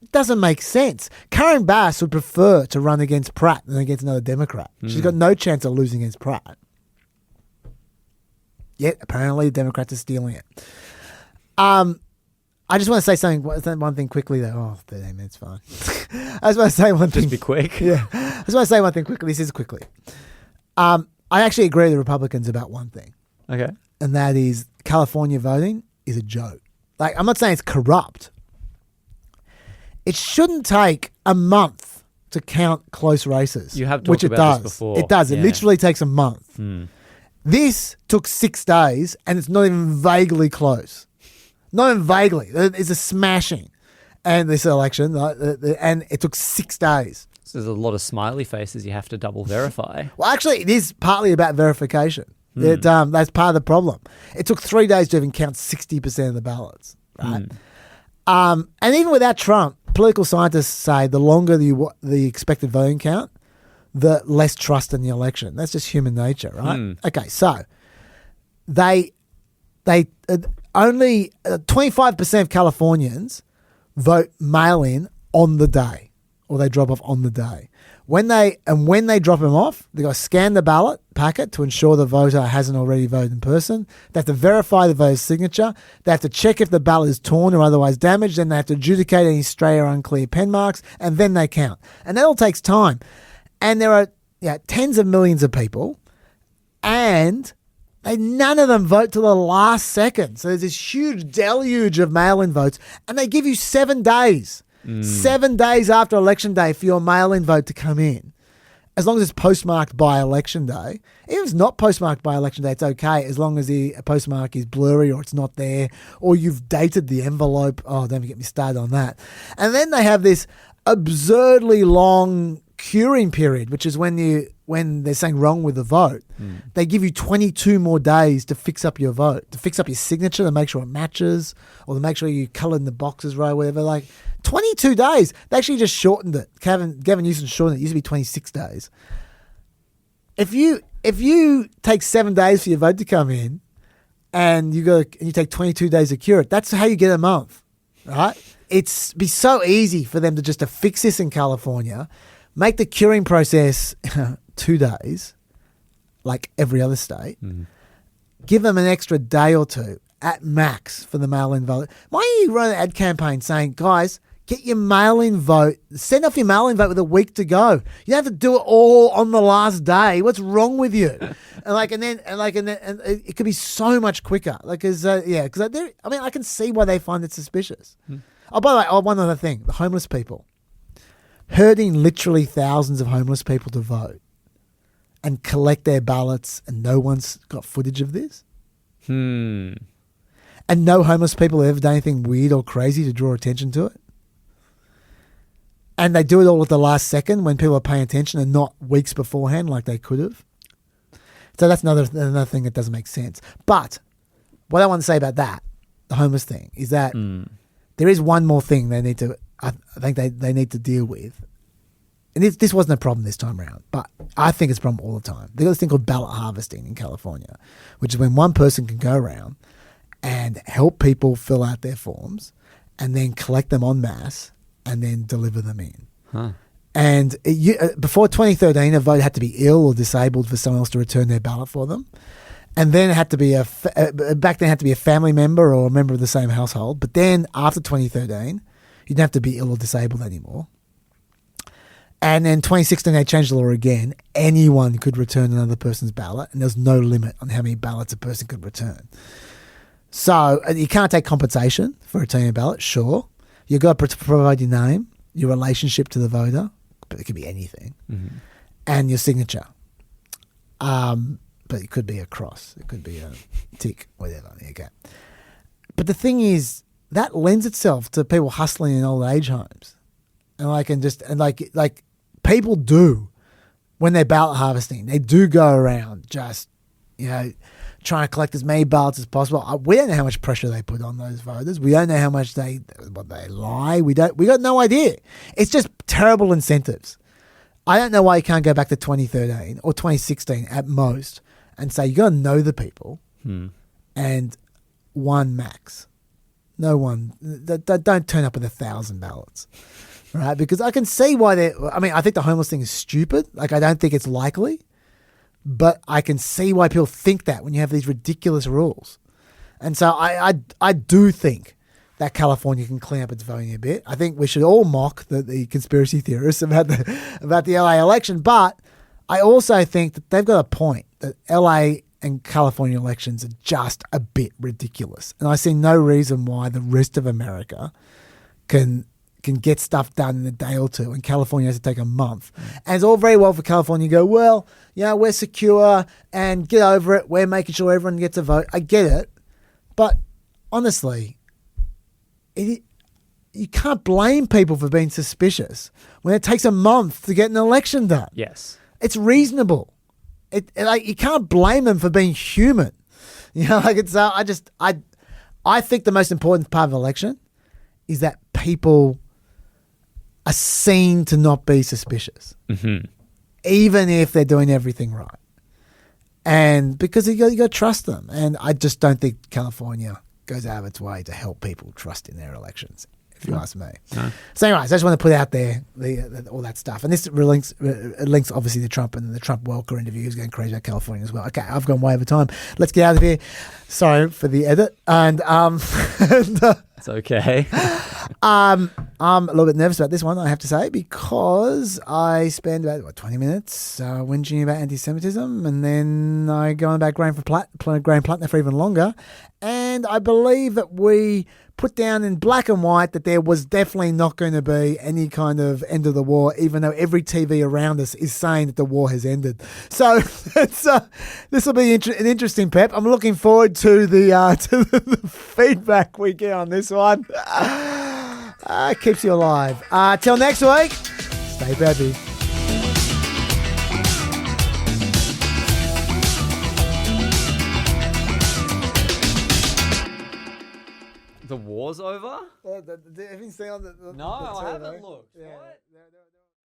It doesn't make sense. Karen Bass would prefer to run against Pratt than against another Democrat. She's got no chance of losing against Pratt. Yet, apparently, the Democrats are stealing it. I just want to say one thing quickly, though. Oh, 13 minutes, fine. I just want to say one thing. Just be quick. Yeah. I just want to say one thing quickly. This is quickly. I actually agree with the Republicans about one thing. Okay. And that is California voting is a joke. Like, I'm not saying it's corrupt. It shouldn't take a month to count close races. You have talked which it about does. this before. It does. It Yeah. literally takes a month. This took 6 days and it's not even vaguely close. Not even vaguely. It's a smashing. And this election, and it took 6 days. So there's a lot of smiley faces you have to double verify. Well, actually, it is partly about verification. That's part of the problem. It took 3 days to even count 60% of the ballots, right? And even without Trump, political scientists say the longer the expected voting count, the less trust in the election. That's just human nature, right? Okay, so they only 25% of Californians vote mail-in on the day, or they drop off on the day. When they drop them off, they got to scan the ballot packet to ensure the voter hasn't already voted in person. They have to verify the voter's signature. They have to check if the ballot is torn or otherwise damaged. Then they have to adjudicate any stray or unclear pen marks, and then they count. And that all takes time. And there are tens of millions of people, and None of them vote till the last second. So there's this huge deluge of mail-in votes, and they give you 7 days. 7 days after Election Day for your mail-in vote to come in. As long as it's postmarked by Election Day. Even if it's not postmarked by Election Day, it's okay, as long as the postmark is blurry or it's not there, or you've dated the envelope. Oh, don't get me started on that. And then they have this absurdly long curing period, which is when there's something wrong with the vote. They give you 22 more days to fix up your vote, to fix up your signature, to make sure it matches, or to make sure you colour in the boxes right, whatever. Like 22 days. They actually just shortened it. Gavin Newsom shortened it. It used to be 26 days. If you take 7 days for your vote to come in, and you take 22 days to cure it, that's how you get a month, right? It's be so easy for them to fix this in California. Make the curing process 2 days, like every other state. Give them an extra day or two at max for the mail-in vote. Why don't you run an ad campaign saying, guys, get your mail-in vote, send off your mail-in vote with a week to go. You don't have to do it all on the last day. What's wrong with you? and it could be so much quicker. I can see why they find it suspicious. Oh, by the way, one other thing, the homeless people. Herding literally thousands of homeless people to vote and collect their ballots, and no one's got footage of this. And no homeless people have ever done anything weird or crazy to draw attention to it. And they do it all at the last second when people are paying attention and not weeks beforehand like they could have. So that's another thing that doesn't make sense. But what I want to say about that, the homeless thing, is that there is one more thing they need to, I think they need to deal with. And this wasn't a problem this time around, but I think it's a problem all the time. They've got this thing called ballot harvesting in California, which is when one person can go around and help people fill out their forms and then collect them en masse and then deliver them in. And before 2013, a voter had to be ill or disabled for someone else to return their ballot for them. And then it had to be back then it had to be a family member or a member of the same household. But then after 2013, you didn't have to be ill or disabled anymore. And then 2016, they changed the law again. Anyone could return another person's ballot, and there's no limit on how many ballots a person could return. So you can't take compensation for returning a ballot, sure. You've got to provide your name, your relationship to the voter, but it could be anything, and your signature. But it could be a cross. It could be a tick, whatever. There you go. But the thing is, that lends itself to people hustling in old age homes. And people do, when they're ballot harvesting, they do go around just, trying to collect as many ballots as possible. We don't know how much pressure they put on those voters. We don't know how much they lie. We got no idea. It's just terrible incentives. I don't know why you can't go back to 2013 or 2016 at most and say you got to know the people and one max. No one. Don't turn up with 1,000 ballots. Right, because I can see why I think the homeless thing is stupid. I don't think it's likely, but I can see why people think that when you have these ridiculous rules. And so I do think that California can clean up its voting a bit. I think we should all mock the conspiracy theorists about the LA election, but I also think that they've got a point that LA and California elections are just a bit ridiculous. And I see no reason why the rest of America can get stuff done in a day or two, and California has to take a month. And it's all very well for California to go, well, we're secure and get over it. We're making sure everyone gets a vote. I get it. But honestly, you can't blame people for being suspicious when it takes a month to get an election done. Yes. It's reasonable. You can't blame them for being human. I think the most important part of an election is that people are seen to not be suspicious, even if they're doing everything right. And because you got to trust them. And I just don't think California goes out of its way to help people trust in their elections. if you ask me. So anyways, I just want to put out there all that stuff. And this links obviously to Trump and the Trump Welker interview is going crazy about California as well. Okay, I've gone way over time. Let's get out of here. Sorry for the edit. And it's okay. I'm a little bit nervous about this one, I have to say, because I spend about 20 minutes whinging about anti-Semitism, and then I go on about Graham Platner for even longer. And I believe that we put down in black and white that there was definitely not going to be any kind of end of the war, even though every TV around us is saying that the war has ended. So this will be an interesting PEP. I'm looking forward to the feedback we get on this one. Keeps you alive. Till next week, stay peppy. The war's over? Have you seen on the No, I haven't TV? looked. Yeah. What?